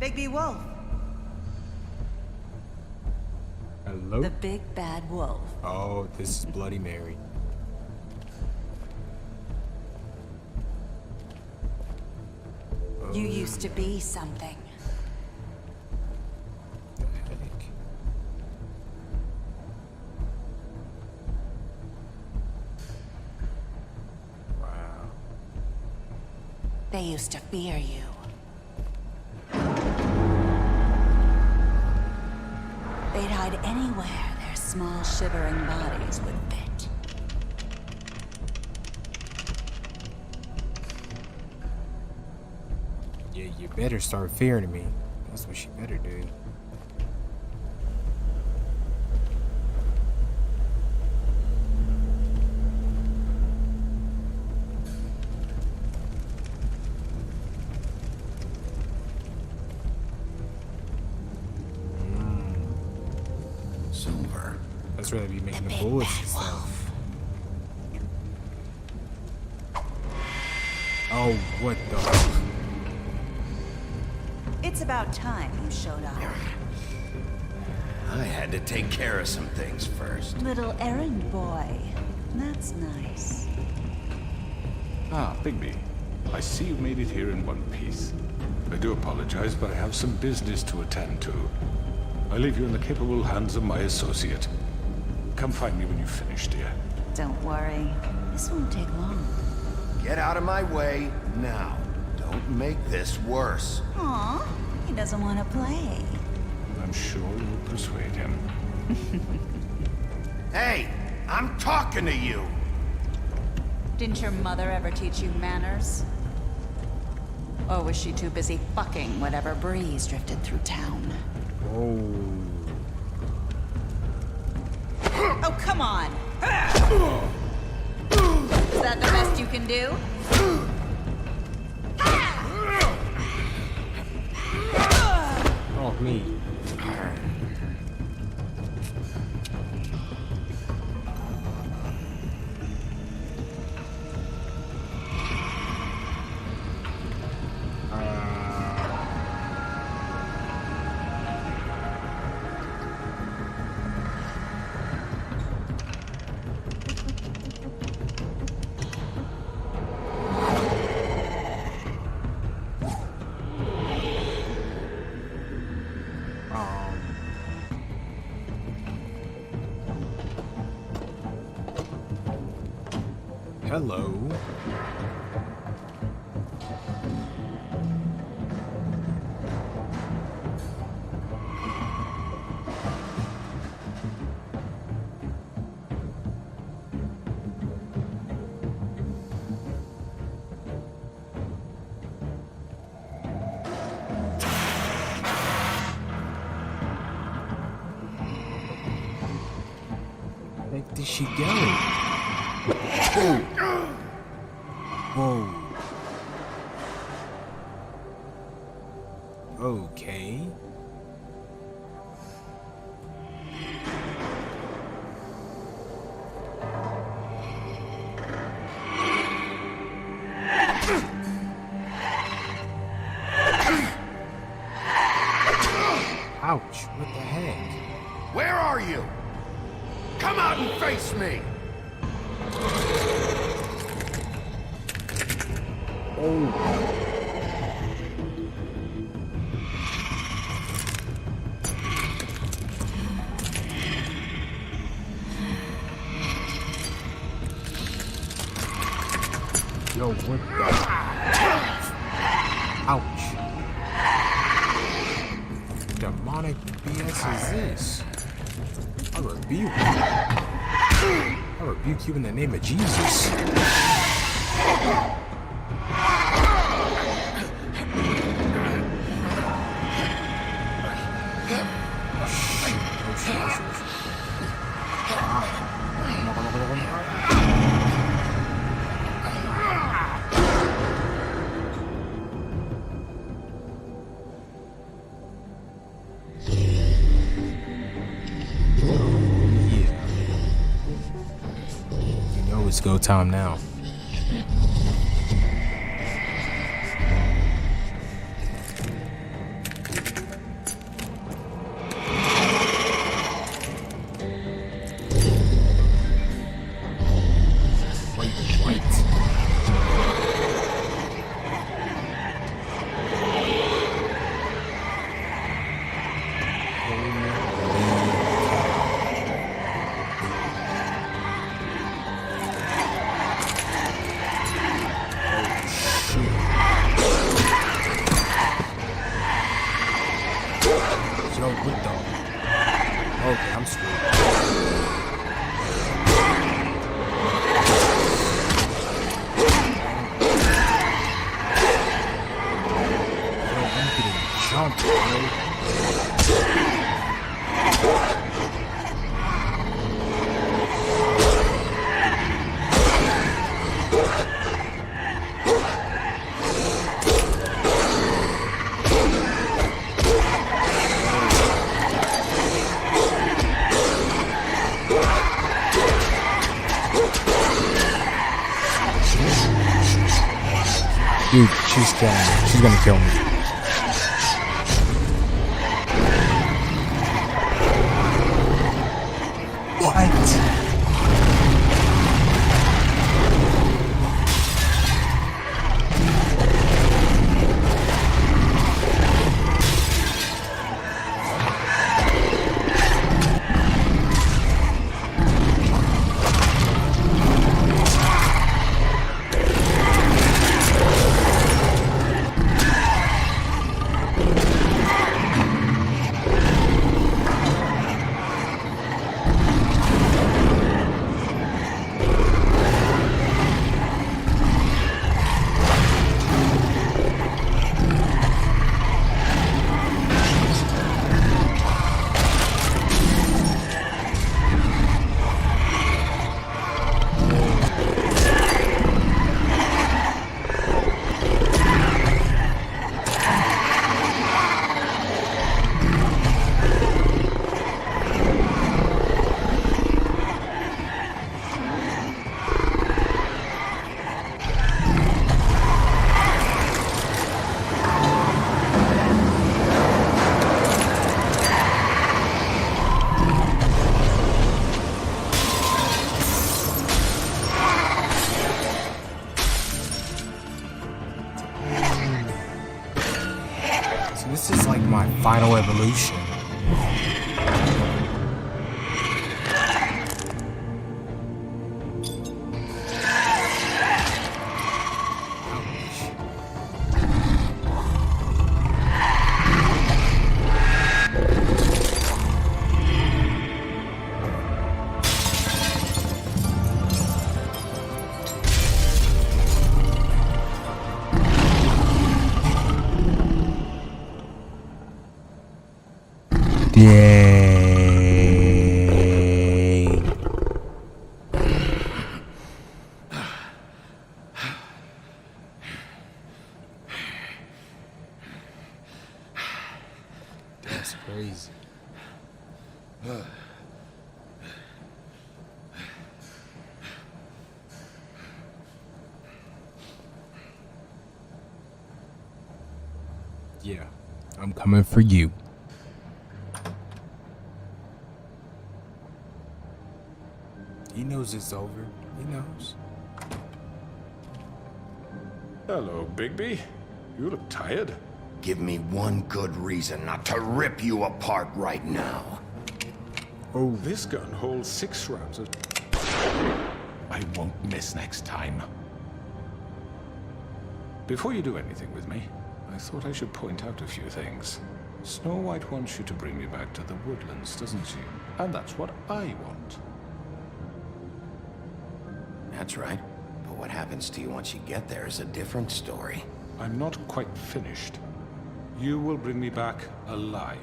Bigby Wolf. Hello? The big bad wolf. Oh, this is Bloody Mary. You used to be something. Wow. They used to fear you. They'd hide anywhere their small, shivering bodies would fit. Yeah, you better start fearing me. That's what she better do. Silver. That's where they be making the bullets and stuff. Oh, what the? It's about time you showed up. I had to take care of some things first. Little errand boy. That's nice. Ah, Bigby. I see you made it here in one piece. I do apologize, but I have some business to attend to. I leave you in the capable hands of my associate. Come find me when you've finished, dear. Don't worry. This won't take long. Get out of my way now. Don't make this worse. Aw, he doesn't want to play. I'm sure you'll persuade him. Hey, I'm talking to you. Didn't your mother ever teach you manners? Or was she too busy fucking whatever breeze drifted through town? Oh. Oh, come on! Is that the best you can do? Oh, me. Hello. she go? Whoa. Okay. Ouch, what the heck? Where are you? Come out and face me! Oh. Yo, what the? Ouch. Demonic BS is this? I rebuke. I rebuke you in the name of Jesus. It's go time now. Okay, I'm screwed. I'm getting jumped, bro. Dude, she's killing me. She's gonna kill me. What? This is like my final evolution. Dang. Crazy. Yeah, I'm coming for you. He knows it's over. He knows. Hello, Bigby. You look tired. Give me one good reason not to rip you apart right now. Oh, this gun holds 6 rounds of... I won't miss next time. Before you do anything with me, I thought I should point out a few things. Snow White wants you to bring me back to the woodlands, doesn't she? And that's what I want. That's right. But what happens to you once you get there is a different story. I'm not quite finished. You will bring me back alive.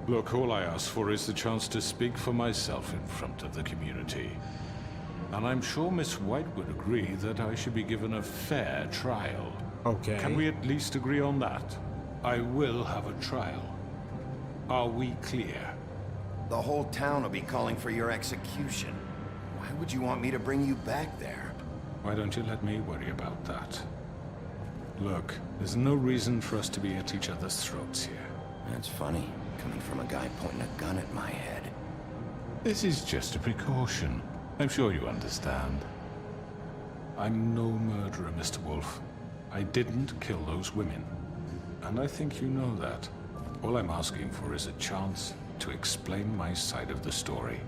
Look, all I ask for is the chance to speak for myself in front of the community. And I'm sure Miss White would agree that I should be given a fair trial. Okay. Can we at least agree on that? I will have a trial. Are we clear? The whole town will be calling for your execution. Why would you want me to bring you back there? Why don't you let me worry about that? Look, there's no reason for us to be at each other's throats here. That's funny, coming from a guy pointing a gun at my head. This is just a precaution. I'm sure you understand. I'm no murderer, Mr. Wolf. I didn't kill those women. And I think you know that. All I'm asking for is a chance to explain my side of the story.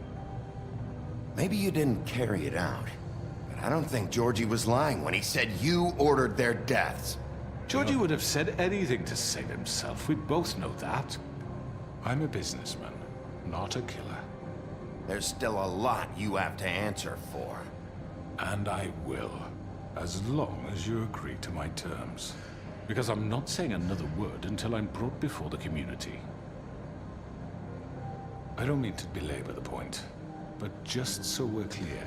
Maybe you didn't carry it out, but I don't think Georgie was lying when he said you ordered their deaths. Georgie would have said anything to save himself. We both know that. I'm a businessman, not a killer. There's still a lot you have to answer for. And I will, as long as you agree to my terms. Because I'm not saying another word until I'm brought before the community. I don't mean to belabor the point, but just so we're clear,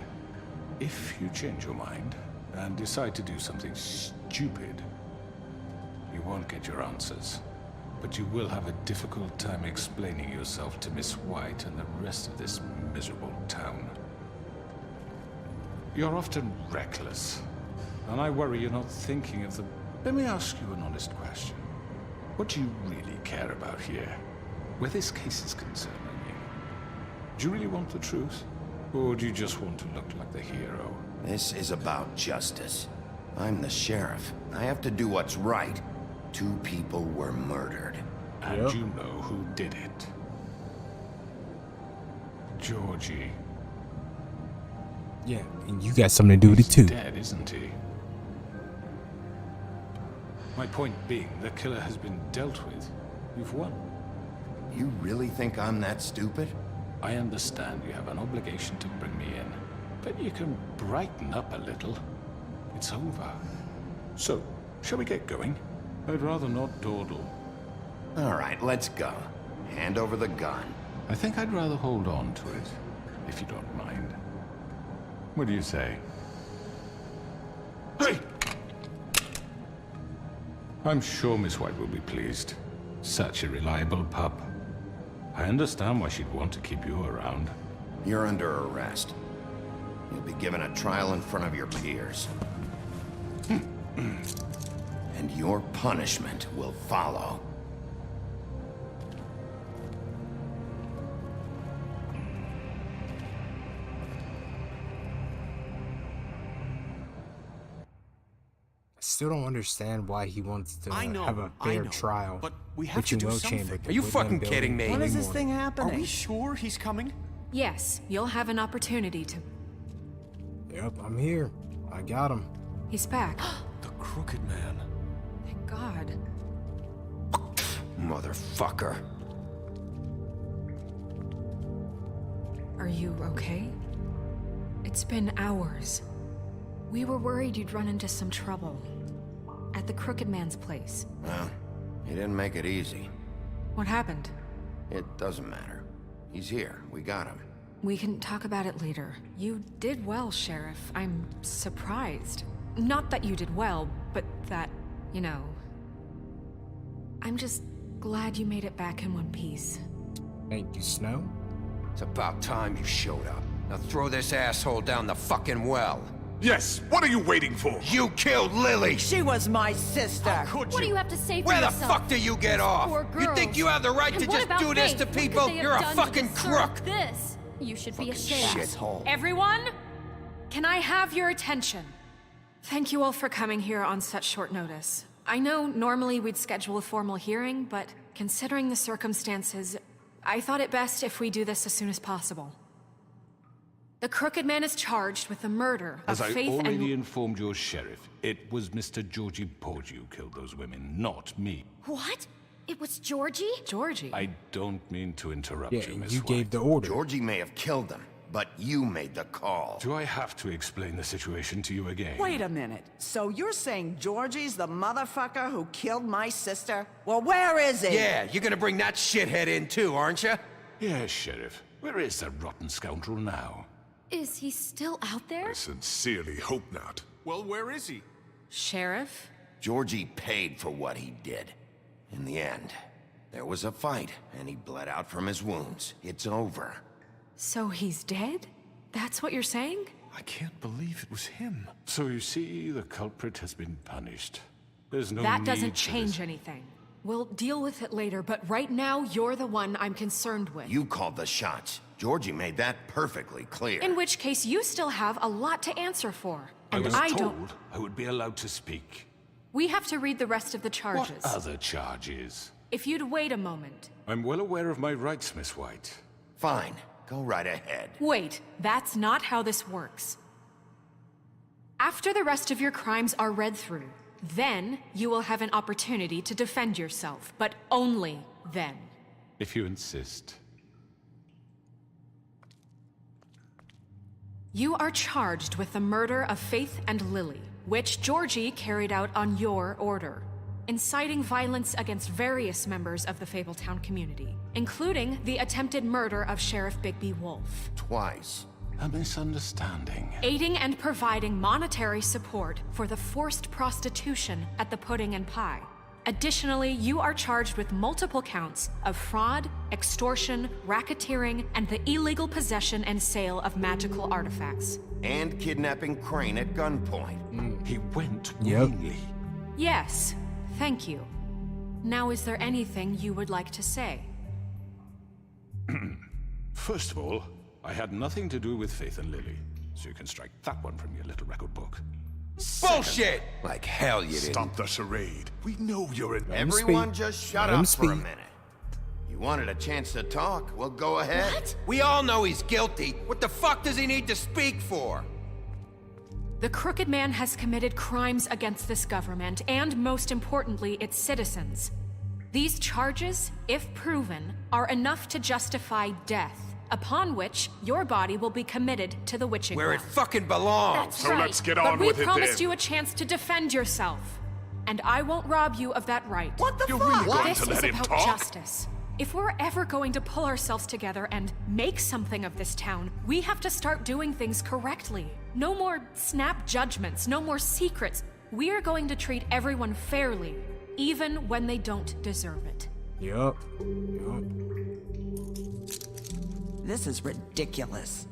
if you change your mind and decide to do something stupid, you won't get your answers. But you will have a difficult time explaining yourself to Miss White and the rest of this miserable town. You're often reckless, and I worry you're not thinking of the... Let me ask you an honest question. What do you really care about here? Where this case is concerned, I mean. Do you really want the truth? Or do you just want to look like the hero? This is about justice. I'm the sheriff. I have to do what's right. 2 people were murdered. And you know who did it. Georgie. Yeah, and you got something to do with it too. He's dead, isn't he? My point being, the killer has been dealt with. You've won. You really think I'm that stupid? I understand you have an obligation to bring me in, but you can brighten up a little. It's over. So, shall we get going? I'd rather not dawdle. All right, let's go. Hand over the gun. I think I'd rather hold on to it, if you don't mind. What do you say? Hey! I'm sure Miss White will be pleased. Such a reliable pup. I understand why she'd want to keep you around. You're under arrest. You'll be given a trial in front of your peers. And your punishment will follow. Still don't understand why he wants to I know, have a I fair know, trial. but we have to Witching do Will something. Chamber, the Are you Woodland fucking building kidding me? early When is this morning. thing happening? Are we sure he's coming? Yes, you'll have an opportunity to. Yep, I'm here. I got him. He's back. The Crooked Man. Thank God. Motherfucker. Are you okay? It's been hours. We were worried you'd run into some trouble. At the Crooked Man's place. Well, he didn't make it easy. What happened? It doesn't matter. He's here. We got him. We can talk about it later. You did well, Sheriff. I'm surprised. Not that you did well, but that, you know... I'm just glad you made it back in one piece. Thank you, Snow. It's about time you showed up. Now throw this asshole down the fucking well. Yes, what are you waiting for? You killed Lily! She was my sister. What do you have to say for Where the yourself? fuck do you get off? Poor You think girls. you have the right And to what just about do this Faith? to What could people? they have You're a done to fucking deserve crook! This. You should be ashamed. Shithole. Everyone, can I have your attention? Thank you all for coming here on such short notice. I know normally we'd schedule a formal hearing, but considering the circumstances, I thought it best if we do this as soon as possible. The Crooked Man is charged with the murder of As I Faith already and... informed your sheriff, it was Mr. Georgie Porgy who killed those women, not me. What? It was Georgie? Georgie? I don't mean to interrupt Yeah, you, Miss you White. gave the order. Georgie may have killed them, but you made the call. Do I have to explain the situation to you again? Wait a minute. So you're saying Georgie's the motherfucker who killed my sister? Well, where is he? Yeah, you're gonna bring that shithead in too, aren't you? Yes, Sheriff. Where is that rotten scoundrel now? Is he still out there? I sincerely hope not. Well, where is he? Sheriff? Georgie paid for what he did. In the end, there was a fight, and he bled out from his wounds. It's over. So he's dead? That's what you're saying? I can't believe it was him. So you see, the culprit has been punished. There's no That need doesn't for change this. anything. We'll deal with it later, but right now, you're the one I'm concerned with. You called the shots. Georgie made that perfectly clear. In which case, you still have a lot to answer for. I And was I told don't... I would be allowed to speak. We have to read the rest of the charges. What other charges? If you'd wait a moment. I'm well aware of my rights, Miss White. Fine. Go right ahead. Wait, that's not how this works. After the rest of your crimes are read through, then you will have an opportunity to defend yourself, but only then. If you insist. You are charged with the murder of Faith and Lily, which Georgie carried out on your order, inciting violence against various members of the Fabletown community, including the attempted murder of Sheriff Bigby Wolf. Twice. A misunderstanding. Aiding and providing monetary support for the forced prostitution at the Pudding and Pie. Additionally, you are charged with multiple counts of fraud, extortion, racketeering, and the illegal possession and sale of magical artifacts. And kidnapping Crane at gunpoint. He went willingly. Yes, thank you. Now, is there anything you would like to say? First of all, I had nothing to do with Faith and Lily, so you can strike that one from your little record book. Bullshit! Like hell you didn't. Stop the charade. We know you're in... Everyone just shut up for a minute. You wanted a chance to talk? Well, go ahead. What? We all know he's guilty. What the fuck does he need to speak for? The Crooked Man has committed crimes against this government and, most importantly, its citizens. These charges, if proven, are enough to justify death, upon which your body will be committed to the witching Where it well. fucking belongs. That's So right. let's get But on we with it promised then. you a chance to defend yourself, and I won't rob you of that right. What the You're fuck? really going This to is let him about talk? justice. If we're ever going to pull ourselves together and make something of this town, we have to start doing things correctly. No more snap judgments, no more secrets. We are going to treat everyone fairly, even when they don't deserve it. Yup. This is ridiculous.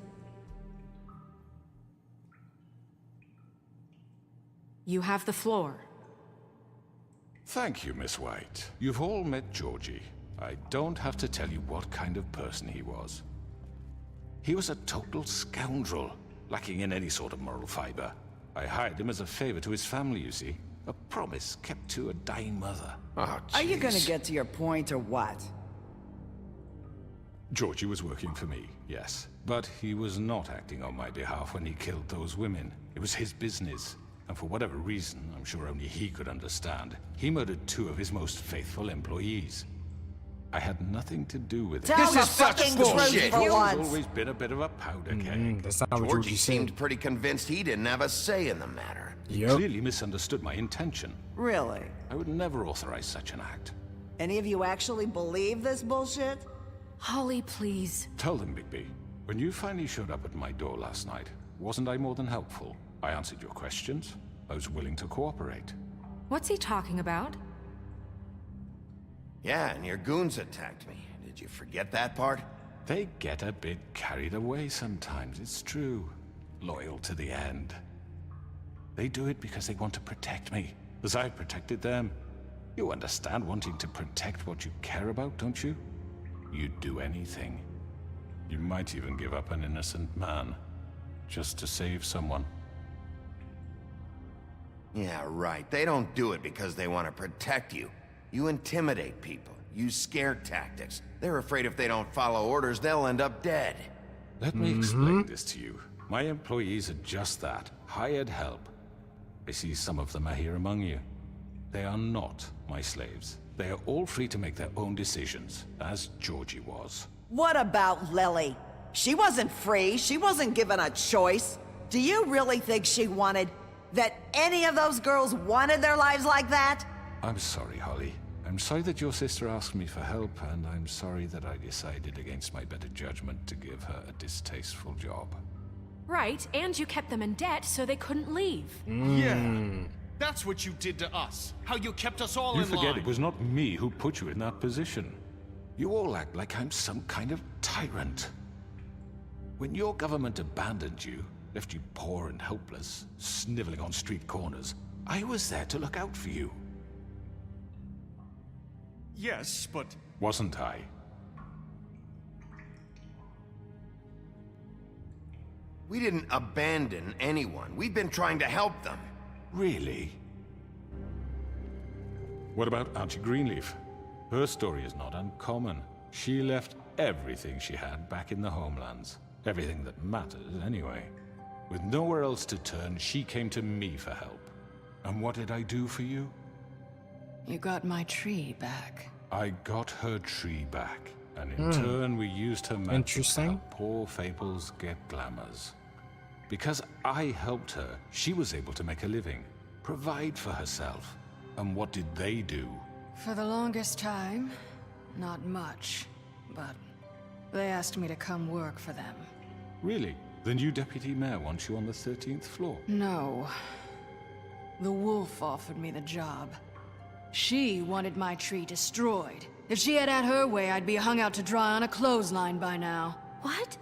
You have the floor. Thank you, Miss White. You've all met Georgie. I don't have to tell you what kind of person he was. He was a total scoundrel, lacking in any sort of moral fiber. I hired him as a favor to his family, you see. A promise kept to a dying mother. Oh, Are you gonna get to your point or what? Georgie was working for me, yes. But he was not acting on my behalf when he killed those women. It was his business. And for whatever reason, I'm sure only he could understand, he murdered 2 of his most faithful employees. I had nothing to do with it. Tell the fucking truth for He's once. always been a bit of a powder keg. That's not what Georgie Georgie seemed said. pretty convinced he didn't have a say in the matter. He clearly misunderstood my intention. Really? I would never authorize such an act. Any of you actually believe this bullshit? Holly, please. Tell them, Bigby. When you finally showed up at my door last night, wasn't I more than helpful? I answered your questions. I was willing to cooperate. What's he talking about? Yeah, and your goons attacked me. Did you forget that part? They get a bit carried away sometimes, it's true. Loyal to the end. They do it because they want to protect me, as I protected them. You understand wanting to protect what you care about, don't you? You'd do anything. You might even give up an innocent man, just to save someone. Yeah, right. They don't do it because they want to protect you. You intimidate people, use scare tactics. They're afraid if they don't follow orders, they'll end up dead. Let me explain this to you. My employees are just that, hired help. I see some of them are here among you. They are not my slaves. They are all free to make their own decisions, as Georgie was. What about Lily? She wasn't free. She wasn't given a choice. Do you really think she wanted... that any of those girls wanted their lives like that? I'm sorry, Holly. I'm sorry that your sister asked me for help, and I'm sorry that I decided against my better judgment to give her a distasteful job. Right, and you kept them in debt so they couldn't leave. Yeah, that's what you did to us. How you kept us all You in line. forget it was not me who put you in that position. You all act like I'm some kind of tyrant. When your government abandoned you, left you poor and helpless, sniveling on street corners, I was there to look out for you. Yes, but... Wasn't I? We didn't abandon anyone. We've been trying to help them. Really? What about Auntie Greenleaf? Her story is not uncommon. She left everything she had back in the homelands. Everything that mattered, anyway. With nowhere else to turn, she came to me for help. And what did I do for you? You got my tree back. I got her tree back. And in turn, we used her magic to help poor Fables get glamours. Because I helped her, she was able to make a living, provide for herself. And what did they do? For the longest time, not much. But they asked me to come work for them. Really? The new deputy mayor wants you on the 13th floor? No. The wolf offered me the job. She wanted my tree destroyed. If she had her way, I'd be hung out to dry on a clothesline by now. What?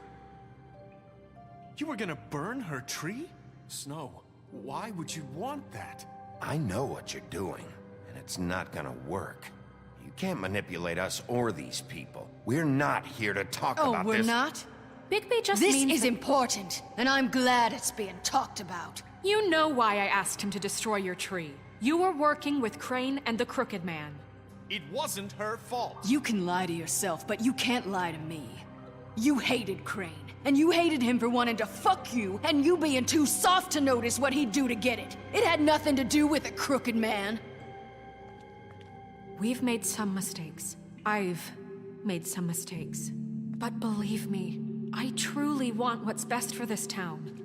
You were gonna burn her tree? Snow, why would you want that? I know what you're doing, and it's not gonna work. You can't manipulate us or these people. We're not here to talk about this. Oh, we're not? Bigby just This means is important, and I'm glad it's being talked about. You know why I asked him to destroy your tree. You were working with Crane and the Crooked Man. It wasn't her fault. You can lie to yourself, but you can't lie to me. You hated Crane, and you hated him for wanting to fuck you, and you being too soft to notice what he'd do to get it. It had nothing to do with the Crooked Man. We've made some mistakes. I've made some mistakes. But believe me, I truly want what's best for this town.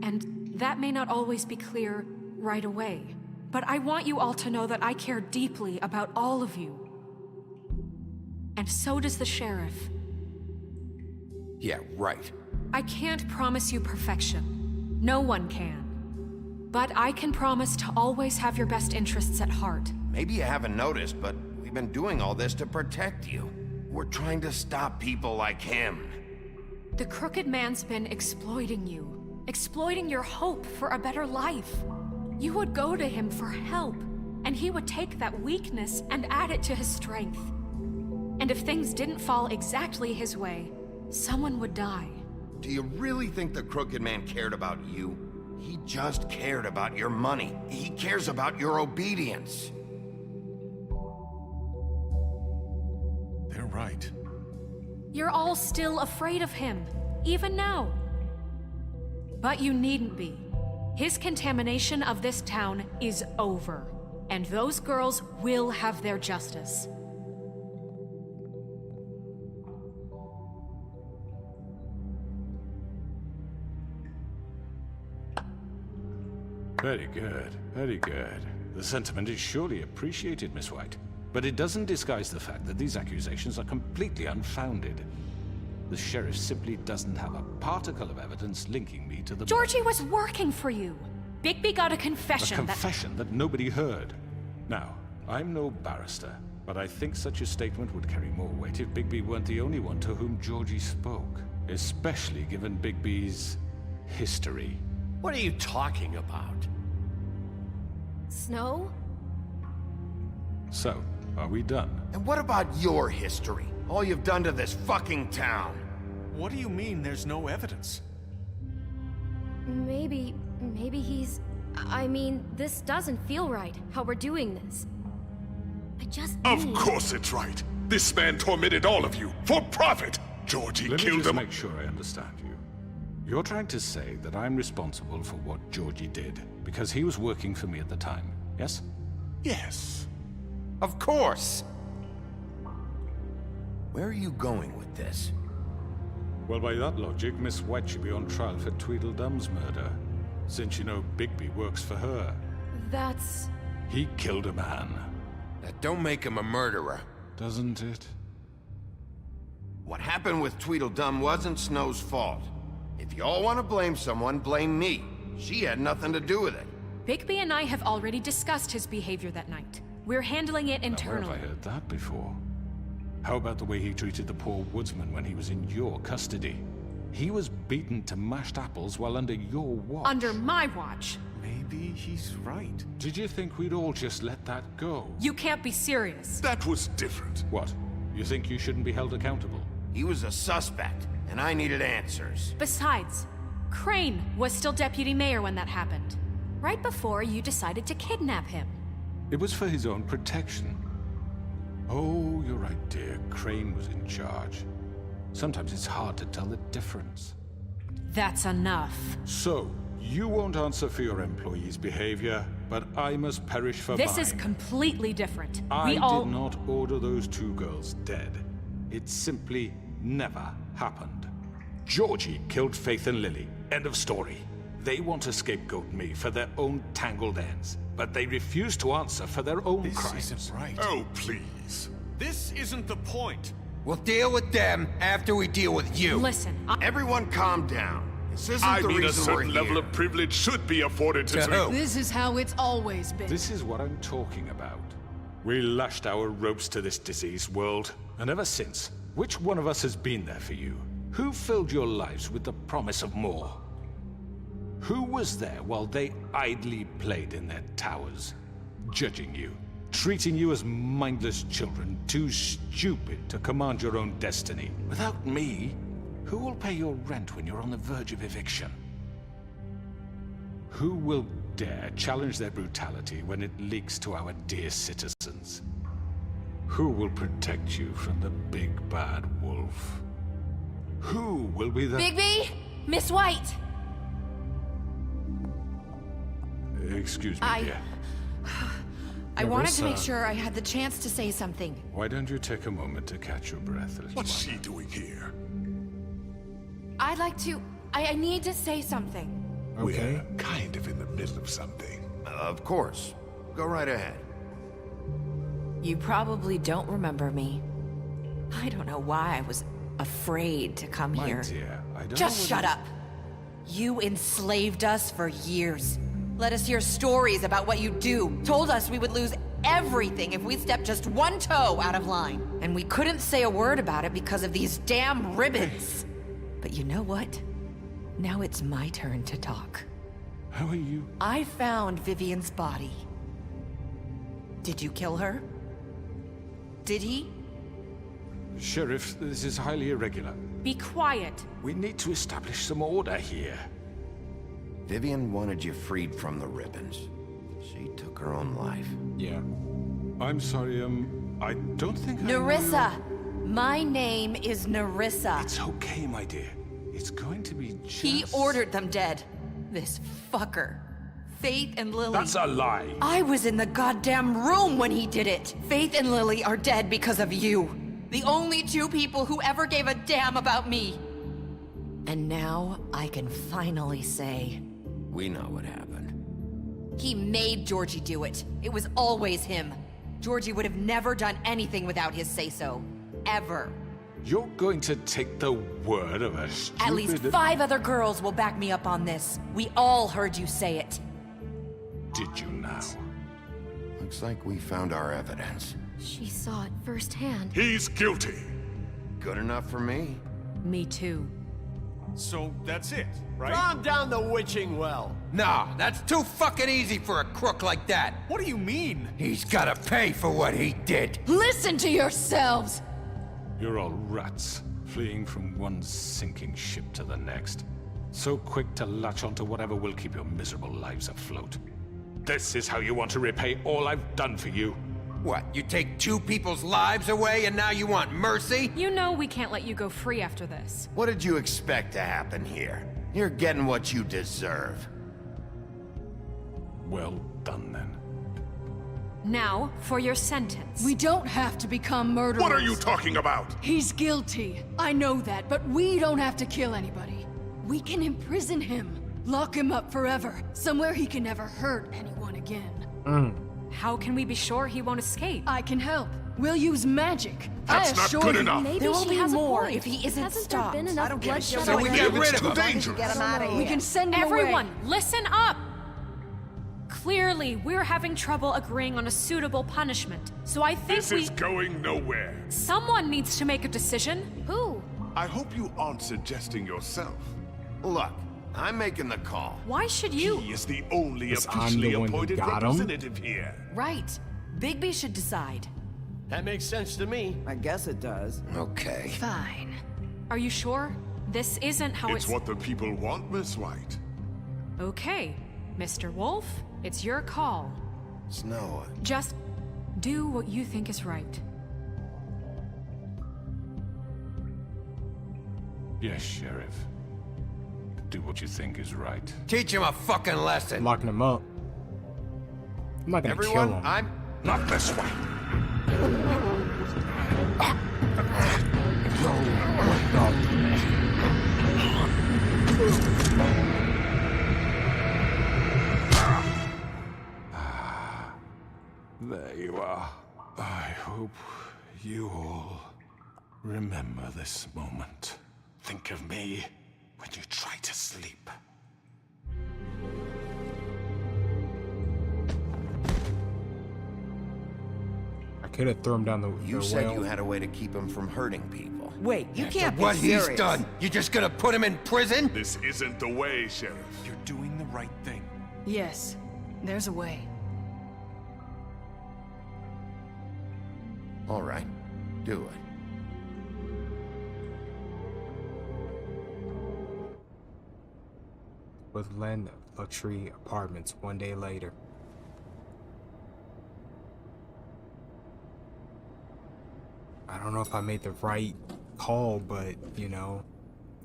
And that may not always be clear right away. But I want you all to know that I care deeply about all of you. And so does the sheriff. Yeah, right. I can't promise you perfection. No one can. But I can promise to always have your best interests at heart. Maybe you haven't noticed, but we've been doing all this to protect you. We're trying to stop people like him. The Crooked Man's been exploiting you. Exploiting your hope for a better life. You would go to him for help, and he would take that weakness and add it to his strength. And if things didn't fall exactly his way, someone would die. Do you really think the Crooked Man cared about you? He just cared about your money. He cares about your obedience. They're right. You're all still afraid of him, even now. But you needn't be. His contamination of this town is over, and those girls will have their justice. Very good, very good. The sentiment is surely appreciated, Miss White. But it doesn't disguise the fact that these accusations are completely unfounded. The sheriff simply doesn't have a particle of evidence linking me to the... Georgie was working for you. Bigby got a confession that nobody heard. Now, I'm no barrister, but I think such a statement would carry more weight if Bigby weren't the only one to whom Georgie spoke. Especially given Bigby's history. What are you talking about? Snow? So, are we done? And what about your history? All you've done to this fucking town? What do you mean there's no evidence? Maybe he's... I mean, this doesn't feel right, how we're doing this. I just Of need... course it's right. This man tormented all of you, for profit! Georgie Let me killed just him. make sure I understand you. You're trying to say that I'm responsible for what Georgie did, because he was working for me at the time, yes? Yes. Of course! Where are you going with this? Well, by that logic, Miss White should be on trial for Tweedledum's murder, since you know Bigby works for her. That's... He killed a man. That don't make him a murderer. Doesn't it? What happened with Tweedledum wasn't Snow's fault. If you all want to blame someone, blame me. She had nothing to do with it. Bigby and I have already discussed his behavior that night. We're handling it Now, internally. where have I heard that before? How about the way he treated the poor woodsman when he was in your custody? He was beaten to mashed apples while under your watch. Under my watch. Maybe he's right. Did you think we'd all just let that go? You can't be serious. That was different. What? You think you shouldn't be held accountable? He was a suspect, and I needed answers. Besides, Crane was still deputy mayor when that happened. Right before you decided to kidnap him. It was for his own protection. Oh, you're right, dear. Crane was in charge. Sometimes it's hard to tell the difference. That's enough. So, you won't answer for your employees' behavior, but I must perish for mine. This is completely different. I We all... did not order those two girls dead. It simply never happened. Georgie killed Faith and Lily. End of story. They want to scapegoat me for their own tangled ends, but they refuse to answer for their own crimes. This isn't right. Oh, please. This isn't the point. We'll deal with them after we deal with you. Listen, Everyone calm down. This isn't I the mean, a reason we're certain here. level of privilege should be afforded to... who? This is how it's always been. This is what I'm talking about. We lashed our ropes to this diseased world, and ever since, which one of us has been there for you? Who filled your lives with the promise of more? Who was there while they idly played in their towers, judging you, treating you as mindless children, too stupid to command your own destiny? Without me, who will pay your rent when you're on the verge of eviction? Who will dare challenge their brutality when it leaks to our dear citizens? Who will protect you from the big bad wolf? Who will be the... Bigby! Miss White! Excuse me, dear. I wanted to make Nerissa. sure I had the chance to say something. Why don't you take a moment to catch your breath, little What's one? she doing here? I'd like to... I need to say something. We're kind of in the middle of something. Of course. Go right ahead. You probably don't remember me. I don't know why I was afraid to come My here. dear, I don't Just know shut up. You enslaved us for years. Let us hear stories about what you do. Told us we would lose everything if we stepped just one toe out of line. And we couldn't say a word about it because of these damn ribbons. But you know what? Now it's my turn to talk. How are you? I found Vivian's body. Did you kill her? Did he? Sheriff, this is highly irregular. Be quiet. We need to establish some order here. Vivian wanted you freed from the ribbons. She took her own life. Yeah. I'm sorry, I don't think Nerissa! My name is Nerissa. It's okay, my dear. It's going to be just... He ordered them dead. This fucker. Faith and Lily. That's a lie. I was in the goddamn room when he did it. Faith and Lily are dead because of you. The only two people who ever gave a damn about me. And now I can finally say... We know what happened. He made Georgie do it. It was always him. Georgie would have never done anything without his say-so. Ever. You're going to take the word of a stupid... At least 5 other girls will back me up on this. We all heard you say it. Did you now? Looks like we found our evidence. She saw it firsthand. He's guilty. Good enough for me. Me too. So that's it, right? Calm down the witching well. Nah, that's too fucking easy for a crook like that. What do you mean? He's gotta pay for what he did. Listen to yourselves! You're all rats, fleeing from one sinking ship to the next. So quick to latch onto whatever will keep your miserable lives afloat. This is how you want to repay all I've done for you? What, you take two people's lives away and now you want mercy? You know we can't let you go free after this. What did you expect to happen here? You're getting what you deserve. Well done, then. Now, for your sentence. We don't have to become murderers. What are you talking about? He's guilty. I know that, but we don't have to kill anybody. We can imprison him. Lock him up forever. Somewhere he can never hurt anyone again. How can we be sure he won't escape? I can help. We'll use magic. That's I not assure good you. enough. Maybe There will she be has more a point. if he isn't Hasn't stopped. there been enough I don't give a bloodshed shit. So we already? get rid of him. Dangerous. Get him out of here. We can send him Everyone, away. listen up! Clearly, we're having trouble agreeing on a suitable punishment. So I think This is going nowhere. someone needs to make a decision. Who? I hope you aren't suggesting yourself. Look, I'm making the call. Why should you? He is the only Yes, I'm officially the one who appointed got him. representative here. Right. Bigby should decide. That makes sense to me. I guess it does. Okay. Fine. Are you sure? This isn't how It's what the people want, Miss White. Okay, Mr. Wolf, it's your call. Snow, Just do what you think is right. Yes, Sheriff. Do what you think is right. Teach him a fucking lesson. I'm locking him up. I'm not gonna Everyone, kill him. I'm... Not this way. There you are. I hope you all remember this moment. Think of me when you try to sleep. I could have thrown him down the You the said well. you had a way to keep him from hurting people. Wait, you can't be What serious. he's done, you just gonna put him in prison? This isn't the way, Sheriff. You're doing the right thing. Yes, there's a way. All right, do it. Woodland luxury apartments 1 day later. I don't know if I made the right call, but you know,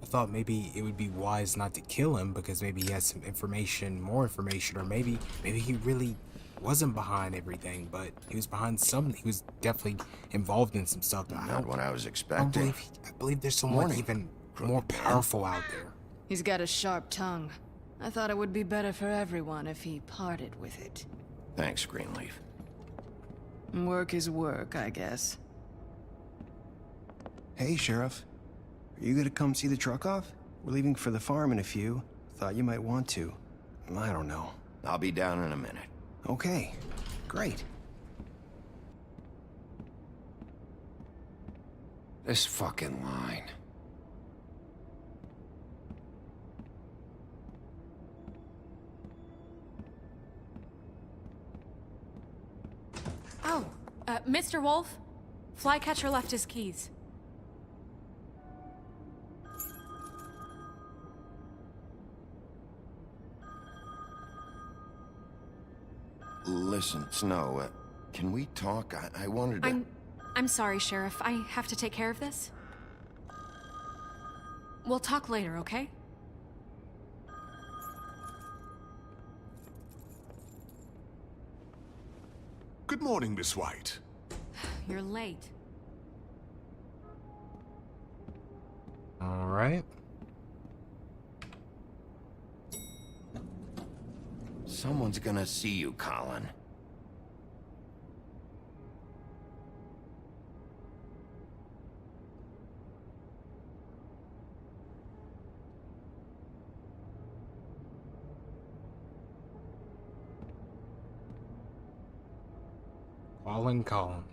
I thought maybe it would be wise not to kill him because maybe he has some information, more information, or maybe he really wasn't behind everything, but he was behind some. He was definitely involved in some stuff. That Not what I was I expecting. believe there's someone Morning, even more powerful out there. He's got a sharp tongue. I thought it would be better for everyone if he parted with it. Thanks, Greenleaf. Work is work, I guess. Hey, Sheriff. Are you gonna come see the truck off? We're leaving for the farm in a few. Thought you might want to. I don't know. I'll be down in a minute. Okay, great. This fucking line. Oh, Mr. Wolf, Flycatcher left his keys. Listen, Snow, can we talk? I wanted to... I'm sorry, Sheriff. I have to take care of this. We'll talk later, okay? Good morning, Miss White. You're late. All right. Someone's gonna see you, Colin. Fallen Column.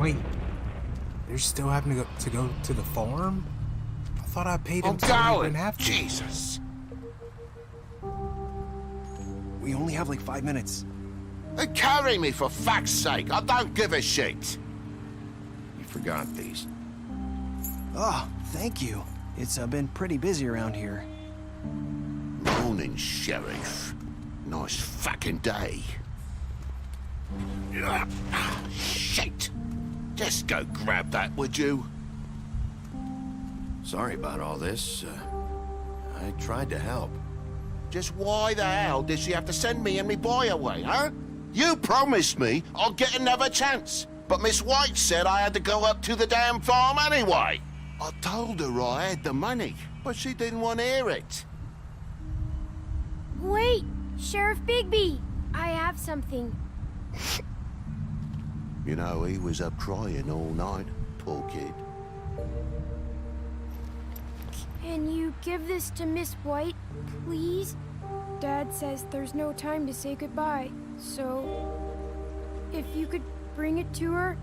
Wait, they're still having to go to the farm? I thought I paid them I'm so they going. wouldn't have to. Jesus. We only have like 5 minutes. Carry me for fuck's sake. I don't give a shit. You forgot these. Oh, thank you. It's been pretty busy around here. Morning, Sheriff. Nice fucking day. Shit. Just go grab that, would you? Sorry about all this. I tried to help. Just why the hell did she have to send me and me boy away, huh? You promised me I'd get another chance, but Miss White said I had to go up to the damn farm anyway. I told her I had the money, but she didn't want to hear it. Wait, Sheriff Bigby! I have something. You know, he was up crying all night, poor kid. Can you give this to Miss White, please? Dad says there's no time to say goodbye, so if you could bring it to her?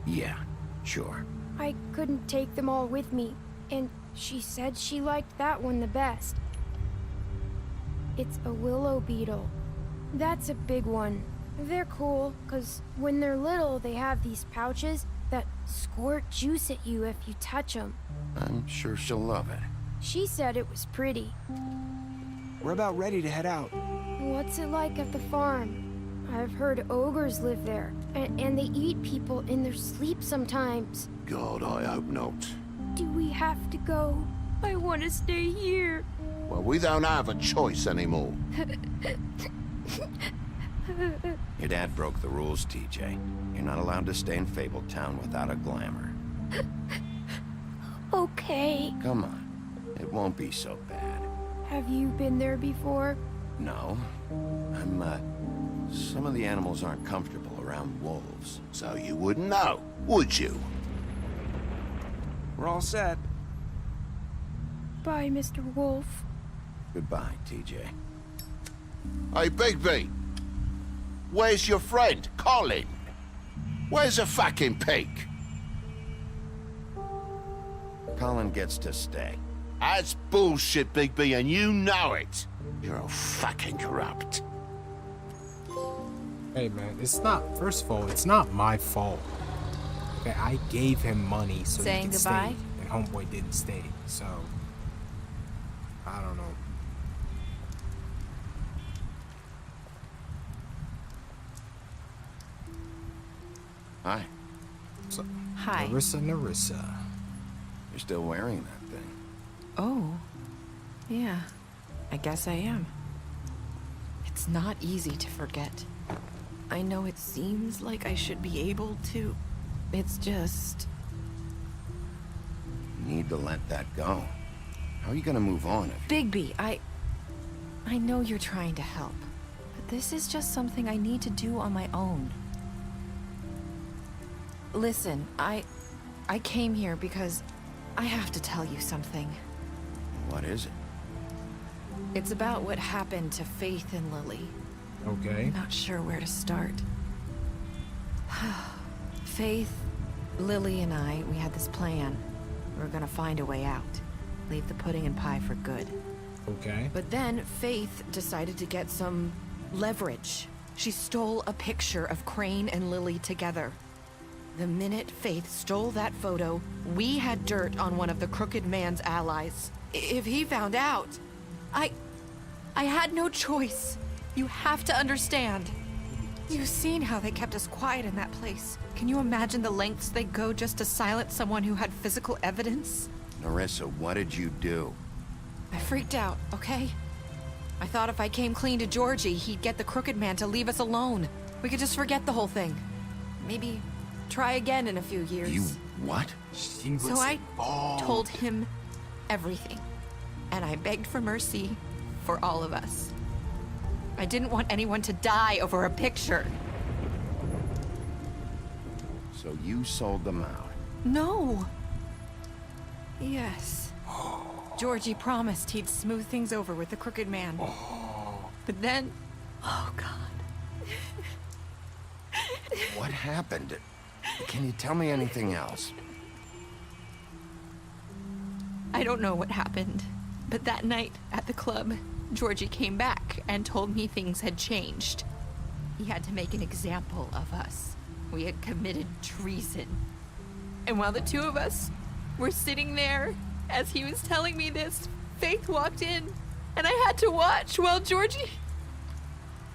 Yeah, sure. I couldn't take them all with me, and she said she liked that one the best. It's a willow beetle. That's a big one. They're cool, 'cause when they're little, they have these pouches that squirt juice at you if you touch them. I'm sure she'll love it. She said it was pretty. We're about ready to head out. What's it like at the farm? I've heard ogres live there, and they eat people in their sleep sometimes. God, I hope not. Do we have to go? I want to stay here. Well, we don't have a choice anymore. Your dad broke the rules, TJ. You're not allowed to stay in Fabletown without a glamour. Okay. Come on. It won't be so bad. Have you been there before? No. Some of the animals aren't comfortable around wolves. So you wouldn't know, would you? We're all set. Bye, Mr. Wolf. Goodbye, TJ. Hey, Bigby. Where's your friend, Colin? Where's the fucking pig? Colin gets to stay. That's bullshit, Bigby, and you know it. You're all fucking corrupt. Hey man, it's not, first of all, it's not my fault. Okay, I gave him money so Saying he could goodbye? stay, and homeboy didn't stay, so I don't know. Hi. So, Hi. Narissa. You're still wearing that thing. Oh, yeah, I guess I am. It's not easy to forget. I know it seems like I should be able to. It's just... You need to let that go. How are you gonna move on if Bigby, I know you're trying to help, but this is just something I need to do on my own. Listen, I came here because I have to tell you something. What is it? It's about what happened to Faith and Lily. Okay. I'm not sure where to start. Faith, Lily, and I, we had this plan. We were gonna find a way out. Leave the pudding and pie for good. Okay. But then Faith decided to get some leverage. She stole a picture of Crane and Lily together. The minute Faith stole that photo, we had dirt on one of the Crooked Man's allies. If he found out, I had no choice. You have to understand. You've seen how they kept us quiet in that place. Can you imagine the lengths they go just to silence someone who had physical evidence? Narissa, what did you do? I freaked out, okay? I thought if I came clean to Georgie, he'd get the Crooked Man to leave us alone. We could just forget the whole thing. Maybe try again in a few years. You what? So I told him everything. And I begged for mercy for all of us. I didn't want anyone to die over a picture. So you sold them out. No. Yes. Georgie promised he'd smooth things over with the Crooked Man. But then... Oh, God. What happened? Can you tell me anything else? I don't know what happened, but that night at the club, Georgie came back and told me things had changed. He had to make an example of us. We had committed treason. And while the two of us were sitting there, as he was telling me this, Faith walked in, and I had to watch while Georgie...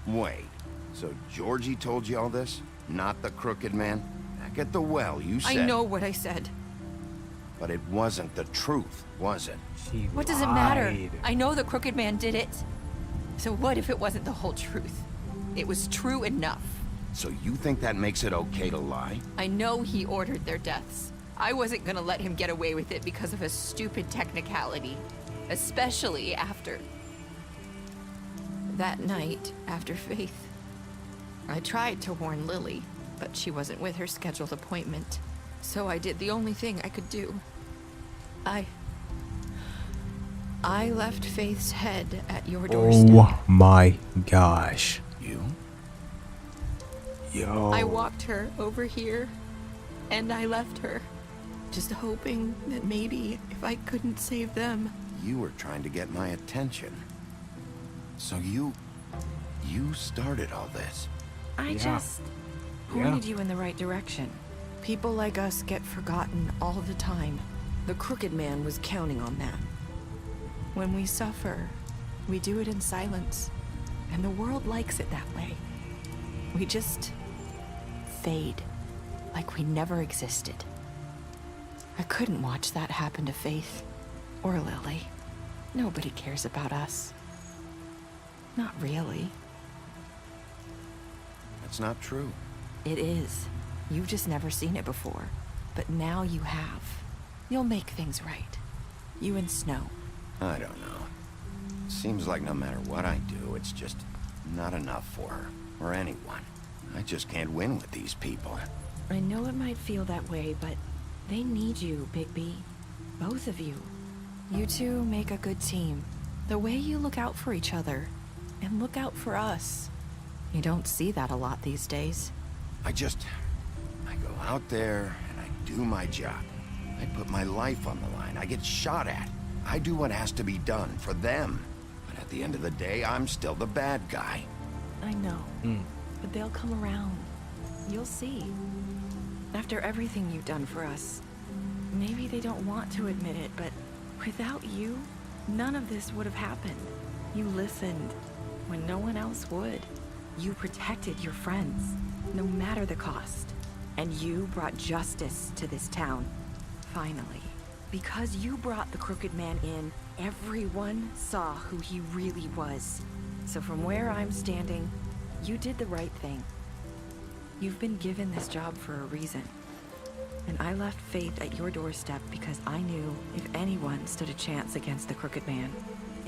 Wait, so Georgie told you all this? Not the Crooked Man? Back at the well, you said... I know what I said. But it wasn't the truth, was it? What does it matter? I know the Crooked Man did it. So what if it wasn't the whole truth? It was true enough. So you think that makes it okay to lie? I know he ordered their deaths. I wasn't gonna let him get away with it because of a stupid technicality. Especially after... that night, after Faith. I tried to warn Lily, but she wasn't with her scheduled appointment. So I did the only thing I could do. I left Faith's head at your doorstep. Oh my gosh. You? Yo. I walked her over here, and I left her. Just hoping that maybe if I couldn't save them... You were trying to get my attention. So you started all this. I just pointed you in the right direction. People like us get forgotten all the time. The Crooked Man was counting on that. When we suffer, we do it in silence. And the world likes it that way. We just fade, like we never existed. I couldn't watch that happen to Faith or Lily. Nobody cares about us. Not really. That's not true. It is. You've just never seen it before. But now you have. You'll make things right. You and Snow. I don't know. Seems like no matter what I do, it's just not enough for her, or anyone. I just can't win with these people. I know it might feel that way, but they need you, Bigby. Both of you. You two make a good team. The way you look out for each other, and look out for us. You don't see that a lot these days. I go out there, and I do my job. I put my life on the line. I get shot at. I do what has to be done for them. But at the end of the day, I'm still the bad guy. I know. But they'll come around. You'll see. After everything you've done for us, maybe they don't want to admit it, but without you, none of this would have happened. You listened when no one else would. You protected your friends, no matter the cost. And you brought justice to this town. Finally. Because you brought the Crooked Man in, everyone saw who he really was. So from where I'm standing, you did the right thing. You've been given this job for a reason. And I left Faith at your doorstep because I knew if anyone stood a chance against the Crooked Man,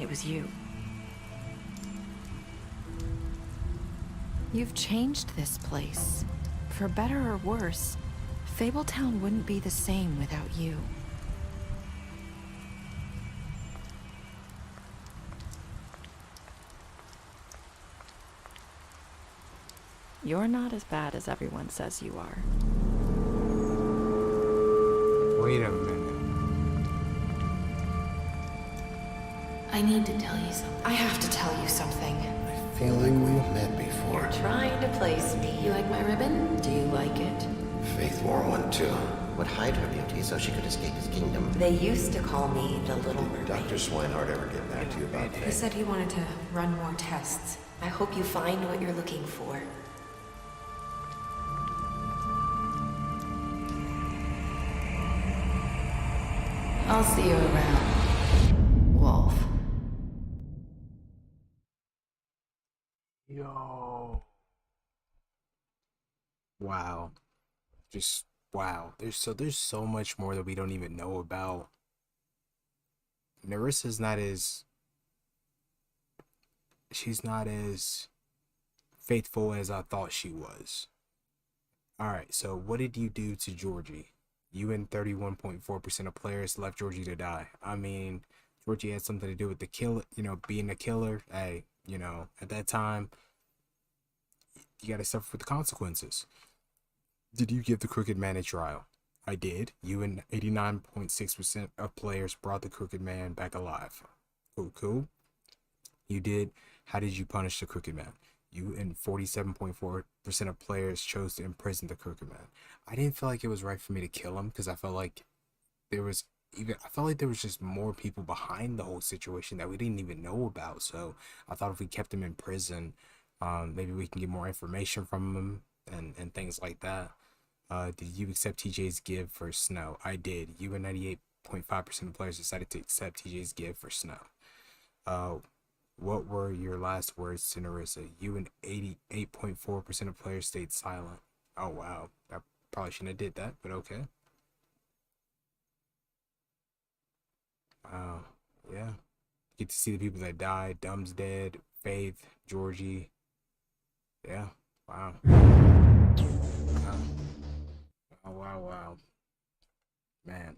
it was you. You've changed this place. For better or worse, Fabletown wouldn't be the same without you. You're not as bad as everyone says you are. Wait a minute. I need to tell you something. I have to tell you something. I feel like we've met before. You're trying to place me. You like my ribbon? Do you like it? Faith wore one too. Would hide her beauty so she could escape his kingdom. They used to call me the Little Mermaid. Dr. Swinehart ever get back to you about He Faith? said he wanted to run more tests. I hope you find what you're looking for. I'll see you around, Wolf. Yo. Wow. Just wow. There's so much more that we don't even know about. Nerissa's not as she's not as faithful as I thought she was. Alright, so what did you do to Georgie? You and 31.4% of players left Georgie to die. I mean, Georgie had something to do with the kill, being a killer. Hey, at that time, you gotta suffer with the consequences. Did you give the Crooked Man a trial? I did. You and 89.6% of players brought the Crooked Man back alive. Cool. You did. How did you punish the Crooked Man? You and 47.4% of players chose to imprison the Crooked Man. I didn't feel like it was right for me to kill him because I felt like there was just more people behind the whole situation that we didn't even know about. So I thought if we kept him in prison, maybe we can get more information from him and things like that. Did you accept TJ's give for Snow? I did. You and 98.5% of players decided to accept TJ's give for Snow. What were your last words to Narissa? You and 88.4% of players stayed silent. Oh wow, I probably shouldn't have did that, but okay. Yeah. Get to see the people that died. Dumb's dead. Faith, Georgie. Yeah. Wow. Wow. Man.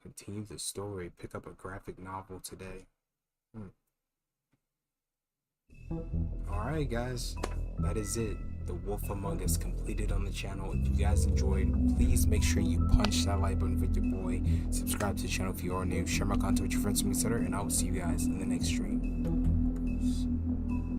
Continue the story. Pick up a graphic novel today. Alright guys, that is it. The Wolf Among Us completed on the channel. If you guys enjoyed, please make sure you punch that like button with your boy. Subscribe to the channel if you are new. Share my content with your friends and etc. And I will see you guys in the next stream.